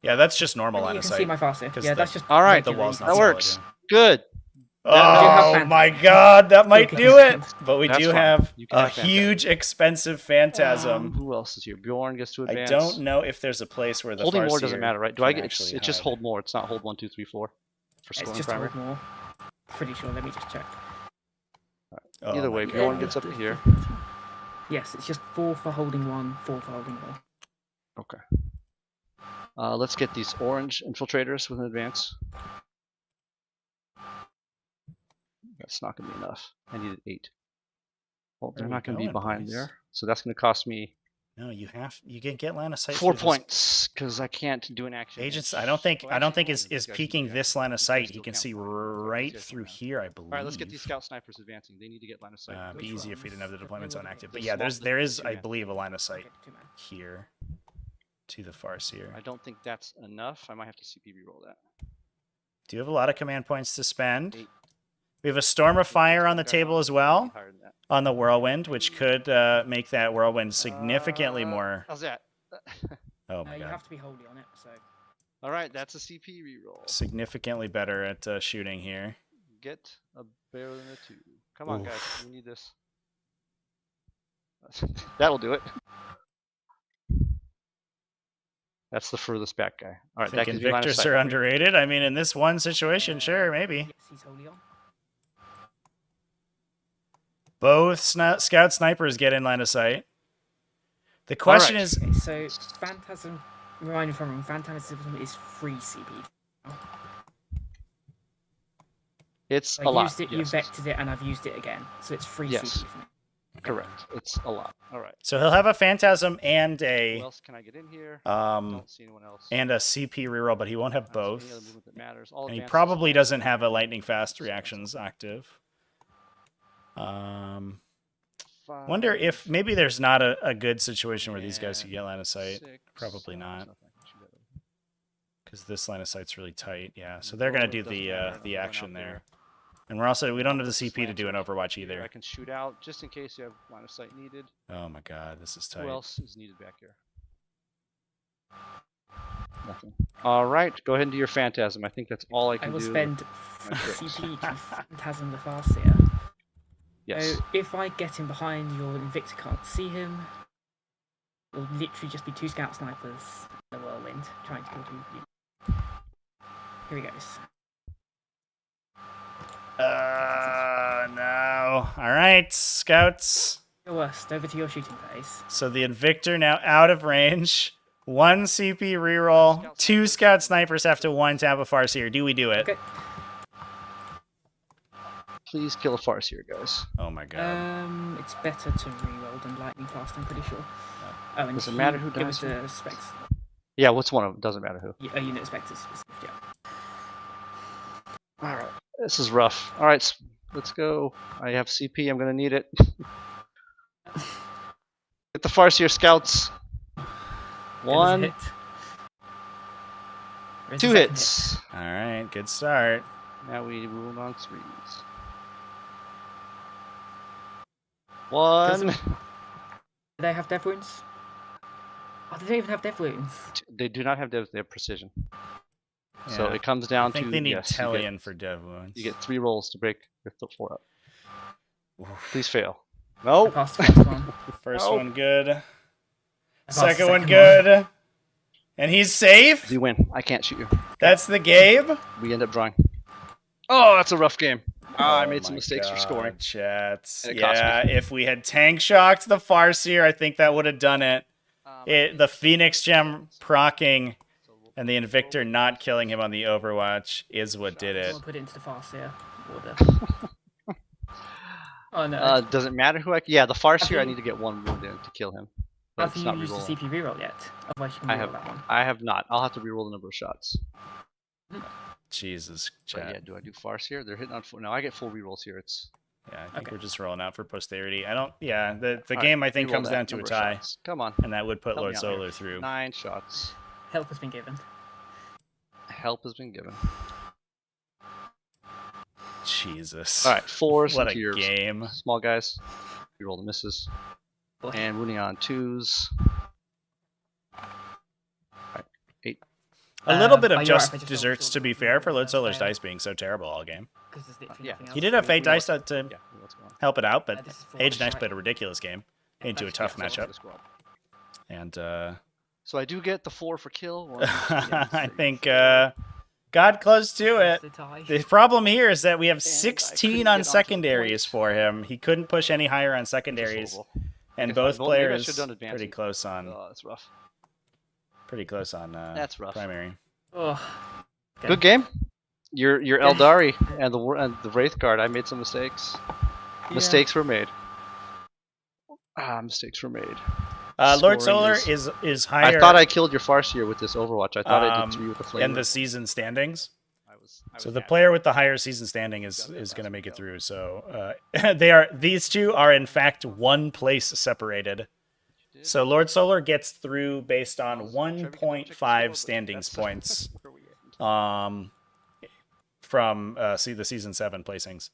Yeah, that's just normal line You of can sight. see my Farseer. Yeah, that's just... All right, the wall's not that solid, works. yeah. Good. Oh my god, that might do it. But we That's do fine. have You can a have Phantasm. huge, expensive Phantasm. Who else is here? Bjorn gets to I advance. don't know if there's a place where the Holding more Farseer doesn't matter, right? Do I can get? actually It's just hide. hold more. It's not hold 1, 2, 3, 4 for It's scoring just primer. hold more. Pretty sure. Let me just check. Oh Either my way, God. Bjorn gets up to here. Yes, it's just 4 for holding 1, 4 for holding 1. Okay. Let's get these orange infiltrators with an advance. That's not going to be enough. I needed 8. Well, they're Where are not we going to be going, behind boys? there, so that's going to cost me No, you can get line of sight. 4 through this. points because I can't do an action. Agents, hit. I don't think Well, actually, is these guys peeking can this do line of these guys sight. still He can count see for it. right These guys through don't count. here, I believe. All right, let's get these scout snipers advancing. They need to get line of sight. Be easy if we didn't have the deployment zone active. But The yeah, small- there is, the I two-man. believe, a line of sight Okay, 2 man. here to the Farseer. I don't think that's enough. I might have to CP reroll that. Do have a lot of command points to spend. 8. We have a Storm of Fire on the table as well, Higher than that. on the Whirlwind, which could make that Whirlwind significantly more... How's that? Oh my You god. have to be holy on it, so. All right, that's a CP reroll. Significantly better at shooting here. Get a barrel and a 2. Come on, guys. We need this. That'll do it. That's the furthest back guy. All right, I think that gives you line of Invictus sight. are underrated. I mean, in this one situation, sure, maybe. Yes, he's holy on. Both scout snipers get in line of sight. The question right. is... Okay, so Phantasm, remind me from Phantasm is free CP. It's I a lot. used it, you Yes. vectored it, and I've used it again, so it's free Yes. CP for me. Correct. It's a lot. All right. So he'll have a Phantasm and Who a else can I get in here? um Don't see anyone else. and a CP reroll, but he won't have I don't see both. any other movement that matters. All And he advances probably are doesn't fine. have a lightning fast reactions active. Wonder if maybe there's not a good situation where these guys can get line of sight. 6. Probably not, Nothing I can shoot at them. because this line of sight's really tight. Yeah, so And they're gonna Warhammer do doesn't matter. I'm the going action out there. And we don't have the CP to Slant do an right Overwatch here. either. I can shoot out just in case you have line of sight needed. Oh my god, this is tight. Who else is needed back here? Nothing. All right, go ahead and do your Phantasm. I think that's all I I can will do. spend my tricks. CP to Phantasm the Farseer. Yes. So if I get him behind, your Invictor can't see him. It'll literally just be 2 scout snipers in the Whirlwind trying to kill 2 people. Here he goes. No. All right, scouts. Your worst. Over to your shooting phase. So the Invictor now out of range. 1 CP reroll. 2 scout snipers have to 1 tap a Farseer. Do we do it? Okay. Please kill a Farseer, guys. Oh my god. It's better to reroll than lightning fast. I'm pretty sure. Oh, and Does it matter who It was dies? the Spectre. Yeah, what's one of them? Doesn't matter who. A unit of Spectres specific. Yeah. All right. This is rough. All right, let's go. I have CP. I'm gonna need it. Get the Farseer scouts. There was a 1, hit. There's 2 a second hits. All right, good start. Now we wound on 3s. 1. Do they have death wounds? Oh, they don't even have death wounds. They do not have devs. They have precision. So Yeah. it comes I down think to they need yes, Tellian for dev wounds. you get 3 rolls to break your 4 up. Oof. Please fail. I No. passed the first one. First No. one good. I passed the Second one second good. And he's safe. You win. I can't shoot you. That's the Gabe. We end up drawing. Oh, that's a rough game. I made some my mistakes for scoring. Chats. And it cost Yeah, me. if we had tank shocked the Farseer, I think that would have done it. The Phoenix Gem procking and the Invictor not killing him on the Overwatch is what did it. I'll put it into the Farseer order. Oh no. Doesn't matter who I. Yeah, the Farseer. I you- need to get 1 wound in to kill him. But Have it's you not used the rerolling. CP reroll yet? Otherwise you can I reroll have. that one. I have not. I'll have to reroll the number of shots. Jesus, But chat. yeah, do I do Farseer? They're hitting on 4. No, I get full rerolls here. It's Yeah, I think Okay. we're just rolling out for posterity. I don't. Yeah, the All game right, I think reroll comes that down to a number of tie, shots. Come on. and that would put Help me Lord out here. Solar through. 9 shots. Help has been given. Help has been given. Jesus. All right, 4s What into a your game. small guys. Reroll the misses. And wounding on 2s. Alright, 8. A little bit are of you alright just if I just desserts, roll to be the fair, for Lord first Solar's fail? dice being so terrible all game. Because there's literally Yeah. nothing else. He did have Fate dice to Yeah, what's going on? help it out, Yeah, but this is for Age us, Nice right? played a ridiculous game into a that's- tough yeah, so- matchup. And So I do get the 4 for kill. 1, 2, 3, I think 4. got close to it. The tie. The problem here is that we have I 16 couldn't on get onto the secondaries point. for him. He couldn't push any higher on Which is secondaries, horrible. and Okay, both fine. Well, maybe I players should've done pretty advancing. close on Oh, that's rough. That's rough. primary. Oh. Okay. Good game. Your Aeldari and the Wraith Guard. I made some mistakes. Yeah. Mistakes were made. Mistakes were made. Lord Scoring Solar is higher. I thought I killed your Farseer with this Overwatch. I thought I did 3 with the flame. in the season standings. I was So the happy. player with the higher season standing is Got that going to last make it kill. through. So these two are in fact 1 place separated. So Lord Solar gets through based on Trevor, can you check the 1.5 score, but standings that's points. where we end. from see the season 7 placings.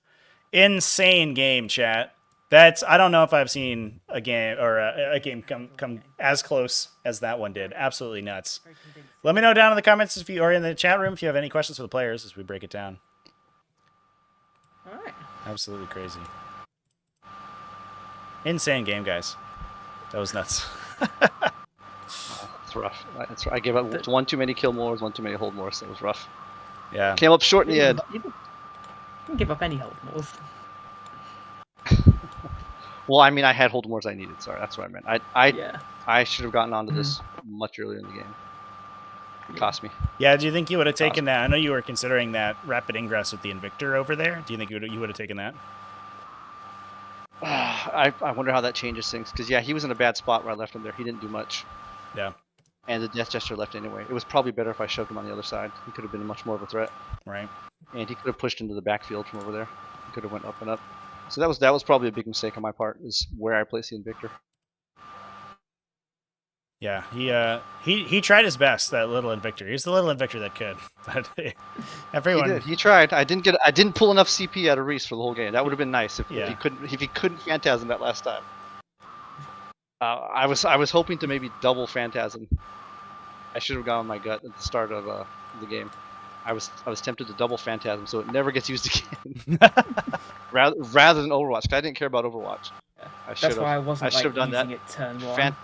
Insane game, chat. That's I don't know if I've seen a game or a game come as close as that one did. Absolutely nuts. Let me know down in the comments if you or in the chat room if you have any questions for the players as we break it down. All right. Absolutely crazy. Insane game, guys. That was nuts. It's rough. I gave up one too many kill mores, one too many hold mores. So it was rough. Yeah. Came up short in the end. You can give up any hold mores. Well, I mean, I had hold mores I needed. Sorry, that's what I meant. Yeah. I should have gotten onto this much earlier in the game. It cost me. Yeah, do you think you would have taken that? I know you were considering that rapid ingress with the Invictor over there. Do you think you would have taken that? I wonder how that changes things. Because, yeah, he was in a bad spot where I left him there. He didn't do much. Yeah. And the Death Gesture left anyway. It was probably better if I shoved him on the other side. He could have been much more of a threat. Right. And he could have pushed into the backfield from over there. He could have went up and up. So that was probably a big mistake on my part, is where I placed the Invictor. Yeah, he tried his best, that little Invictor. He's the little Invictor that could. But everyone He did. He tried. I didn't pull enough CP out of Reese for the whole game. That would have been nice if he couldn't Phantasm that last time. I was hoping to maybe double Phantasm. I should have gone on my gut at the start of the game. I was tempted to double Phantasm so it never gets used again. rather than Overwatch, because I didn't care about Overwatch. Yeah. I should That's why I wasn't have done that. It turn one.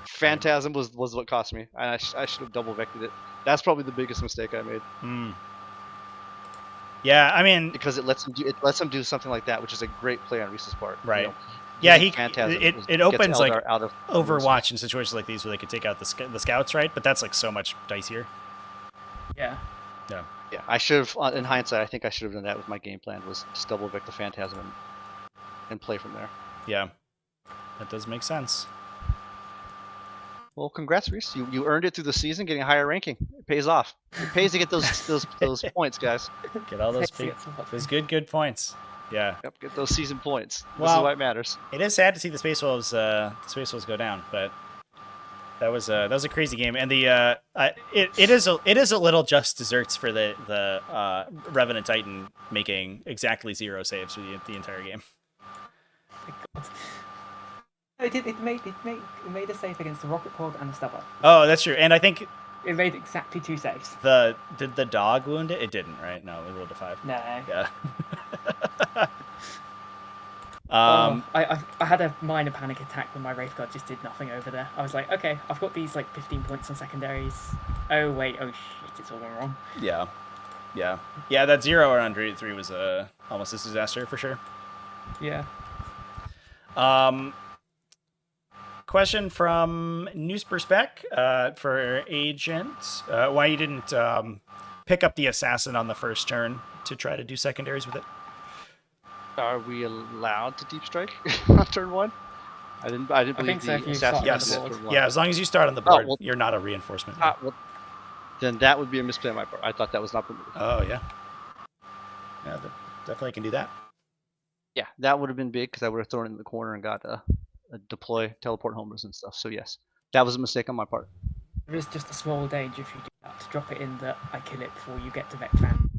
Phantasm was what cost me, and I should have double vectored it. That's probably the biggest mistake I made. Yeah, I mean, because it lets him do something like that, which is a great play on Reese's part. Right. You know, yeah, it opens like out of Overwatch in situations like these where they could take out the scouts, right? But that's like so much dicier. Yeah. Yeah. Yeah, I should have. In hindsight, I think I should have done that with my game plan. Was just double vec the Phantasm and play from there. Yeah, that does make sense. Well, congrats, Reese. You earned it through the season, getting a higher ranking. It pays off. It pays to get those points, guys. Get all those good points. Yeah. Yep, get those season points. Well, this is why it matters. It is sad to see the Space Wolves go down, but that was a crazy game, and it is a little just desserts for the Revenant Titan making exactly 0 saves for the entire game. It made a save against the Rocket Pod and the Stubber. Oh, that's true, and I think it made exactly 2 saves. Did the dog wound it? It didn't, right? No, it rolled a 5. No. Yeah. I had a minor panic attack when my Wraith God just did nothing over there. I was like, okay, I've got these like 15 points on secondaries. Oh wait, oh shit, it's all going wrong. Yeah. That 0 around 3 was almost a disaster for sure. Yeah. Question from Newsperspec for Agent. Why you didn't pick up the Assassin on the first turn to try to do secondaries with it? Are we allowed to deep strike on turn 1? I didn't believe so, the Assassin yes. on turn 1. Yeah, as long as you start on the board, you're not a reinforcement. Well, then that would be a misplay on my part. I thought that was not permitted. Oh, yeah. Yeah, definitely can do that. Yeah, that would have been big because I would have thrown it in the corner and got a deploy, teleport homers and stuff. So yes, that was a mistake on my part. There is just a small danger if you do that to drop it in that I kill it before you get to Vectran.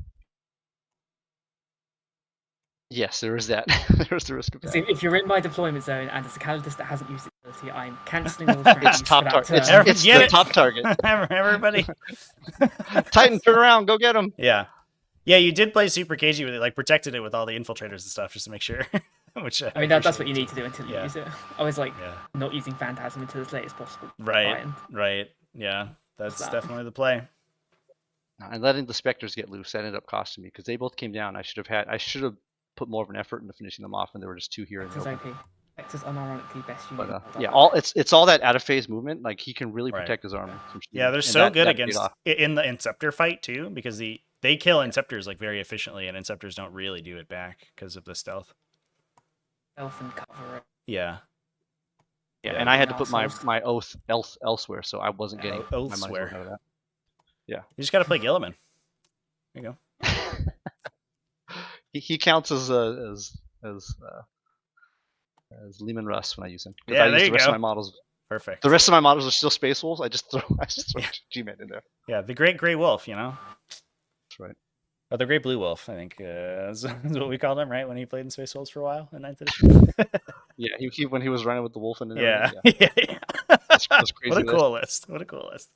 Yes, there is that. There's the risk of that. If you're in my deployment zone and it's a Calidus that hasn't used its ability, I'm cancelling all the It's top target. It's the top target. Everybody. Titan, turn around, go get him. Yeah. Yeah, you did play super cagey with it, like protected it with all the infiltrators and stuff just to make sure. Which I mean, that's what you need to do until you use it. I was like, not using Phantasm until as late as possible. Right. Yeah, that's definitely the play. And letting the Spectres get loose ended up costing me because they both came down. I should have put more of an effort into finishing them off, and there were just 2 here in the open. Vector's unironically best unit. But it's all that out of phase movement. Like he can really protect his armor. Yeah, they're so good against in the Inceptor fight too, because they kill Inceptors like very efficiently, and Inceptors don't really do it back because of the stealth. Stealth and cover. Yeah, and I had to put my oath elsewhere, so I wasn't getting my money out of that. Yeah, you just got to play Gilliman. There you go. He counts as Lehman Russ when I use him. Yeah, there you go. Of my models. Perfect. The rest of my models are still Space Wolves. I just throw G-Man in there. Yeah, the Great Grey Wolf. You know. That's right. Oh, the Great Blue Wolf, I think is what we called him, right? When he played in Space Wolves for a while in 9th edition. Yeah, he when he was running with the wolf and Yeah. everything. Yeah. That's crazy. What a cool list. What a cool list.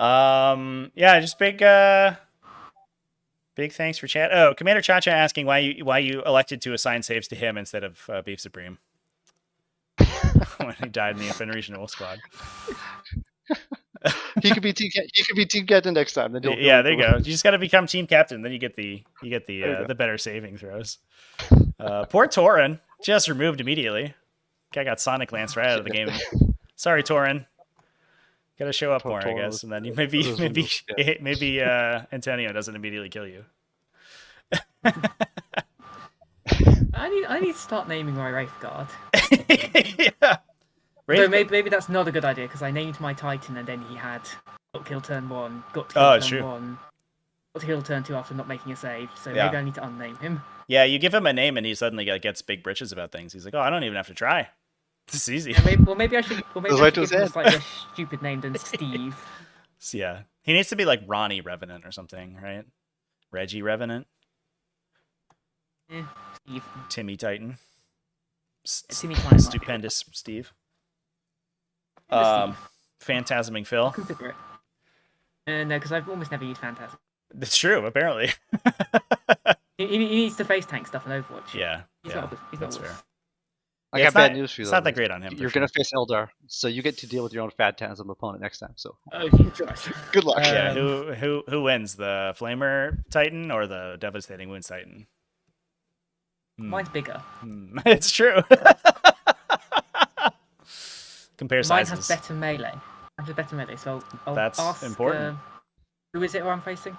Yeah, just big thanks for chat. Oh, Commander Chacha asking why you elected to assign saves to him instead of Beef Supreme when he died in the Fenrisian Wolf Squad. He could be team captain next time. Then Yeah, there you go. You just got to become team captain, then you get the better saving throws. Poor Tauren, just removed immediately. Guy got Sonic Lance right out of the game. Sorry, Tauren. Got to show up more, I guess, and then maybe Antonio doesn't immediately kill you. I need to start naming my Wraith Guard. Yeah. Though maybe that's not a good idea, because I named my Titan and then he had got killed turn 1, got to kill turn 1, got to kill turn 2 after not making a save, so maybe I need to unname him. Yeah, you give him a name and he suddenly gets big britches about things. He's like, oh, I don't even have to try. This is easy. Yeah, maybe I should give him a slightly less stupid name than Steve. So, yeah. He needs to be like Ronnie Revenant or something, right? Reggie Revenant? Steve. Timmy Titan. Timmy Titan. Stupendous Steve. Phantasming Phil. Consider it. No, because I've almost never used Phantasm. That's true, apparently. he needs to face tank stuff in Overwatch. Yeah, he's that's fair. I got bad news for you. It's not that great on him. You're gonna face Eldar, so you get to deal with your own Phantasm opponent next time. So good luck. Yeah, who wins, the Flamer Titan or the Devastating Wounds Titan? Mine's bigger. It's true. Compare sizes. Mine has better melee. So I'll That's ask, important. Who is it who I'm facing?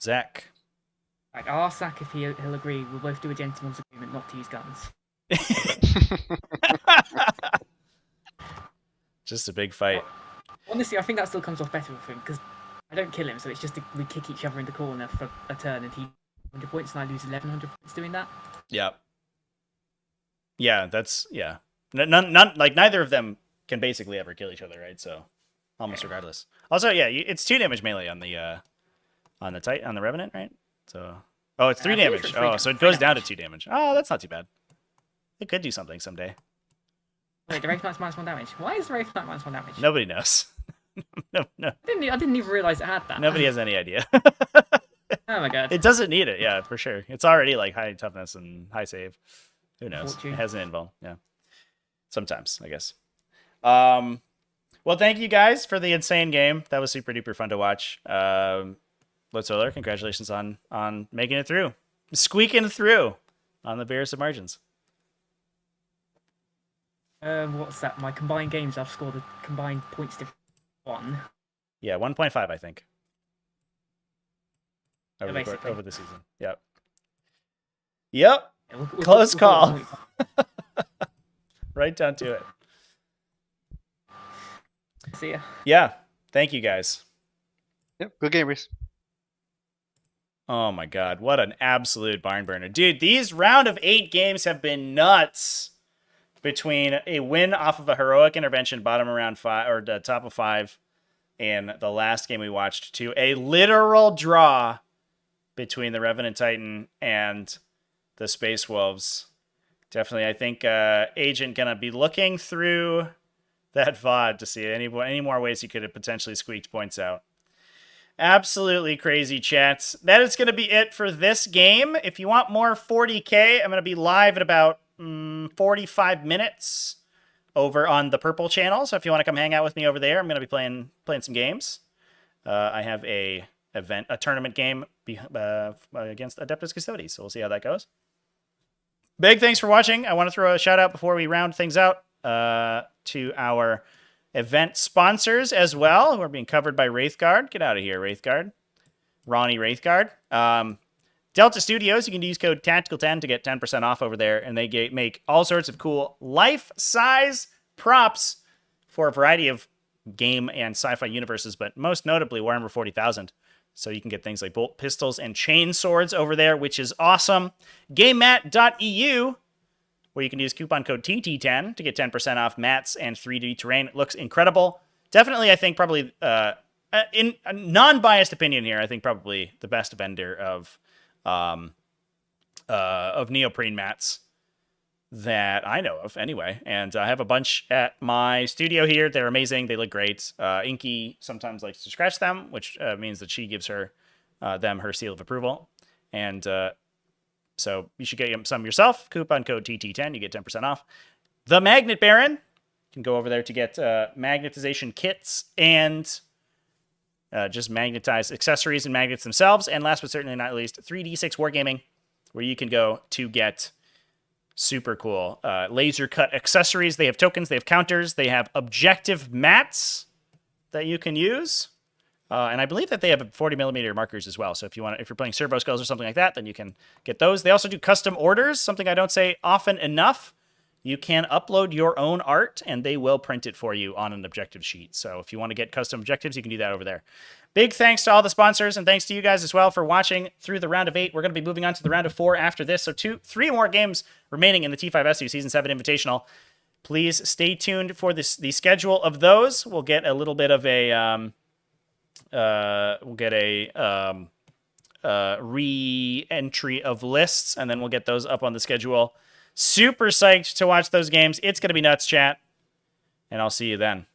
Zach. Like, I'll ask Zach if he'll agree. We'll both do a gentleman's agreement not to use guns. Just a big fight. Honestly, I think that still comes off better with him, because I don't kill him, so it's just we kick each other in the corner for a turn, and he 100 points, and I lose 1,100 points doing that. Yeah. Yeah, that's none like neither of them can basically ever kill each other, right? So almost regardless. Also, yeah, it's 2 damage melee on the Revenant, right? So it's 3 damage. So it goes down to 2 damage. Oh, that's not too bad. It could do something someday. Wait, the Wraith Knight's -1 damage. Why is the Wraith Knight -1 damage? Nobody knows. No. I didn't even realize it had that. Nobody has any idea. Oh my god. It doesn't need it, yeah, for sure. It's already like high toughness and high save. Who knows? Fortune. It has an invul, yeah. Sometimes, I guess. Well, thank you guys for the insane game. That was super duper fun to watch. Lord Solar, congratulations on making it through. Squeaking through on the barest of margins. What's that? My combined games, I've scored a combined points difference 1. Yeah, 1.5, I think. Over the season. Yep. Yeah, Close call. Right down to it. See ya. Yeah. Thank you guys. Yep. Good game, Reese. Oh my god, what an absolute barn burner. Dude, these round of 8 games have been nuts. Between a win off of a heroic intervention, bottom around 5 or the top of 5, and the last game we watched, to a literal draw between the Revenant Titan and the Space Wolves. Definitely, I think Agent gonna be looking through that VOD to see any more ways he could have potentially squeaked points out. Absolutely crazy, chats. That is going to be it for this game. If you want more 40k, I'm going to be live in about 45 minutes over on the Purple channel. So if you want to come hang out with me over there, I'm going to be playing some games. I have a tournament game against Adeptus Custodes, so we'll see how that goes. Big thanks for watching. I want to throw a shout out before we round things out to our event sponsors as well, who are being covered by Wraithguard. Get out of here, Wraithguard. Ronnie Wraithguard. Delta Studios, you can use code TACTICAL10 to get 10% off over there, and they make all sorts of cool life-size props for a variety of game and sci-fi universes, but most notably Warhammer 40,000. So you can get things like bolt pistols and chain swords over there, which is awesome. Gamemat.eu, where you can use coupon code TT10 to get 10% off mats and 3D terrain. It looks incredible. Definitely, I think, probably, I in a non-biased opinion here, I think probably the best vendor of neoprene mats that I know of anyway. And I have a bunch at my studio here. They're amazing. They look great. Inky sometimes likes to scratch them, which means that she gives them her seal of approval. And so you should get some yourself. Coupon code TT10, you get 10% off. The Magnet Baron, you can go over there to get magnetization kits and just magnetized accessories and magnets themselves. And last but certainly not least, 3D6 Wargaming, where you can go to get super cool laser cut accessories. They have tokens, they have counters, they have objective mats that you can use. And I believe that they have 40mm markers as well. So if you're playing servo skulls or something like that, then you can get those. They also do custom orders, something I don't say often enough. You can upload your own art, and they will print it for you on an objective sheet. So if you want to get custom objectives, you can do that over there. Big thanks to all the sponsors, and thanks to you guys as well for watching through the round of 8. We're going to be moving on to the round of 4 after this. So 3 more games remaining in the T5S2 Season 7 Invitational. Please stay tuned for the schedule of those. We'll get a little bit of a re-entry of lists, and then we'll get those up on the schedule. Super psyched to watch those games. It's going to be nuts, chat. And I'll see you then.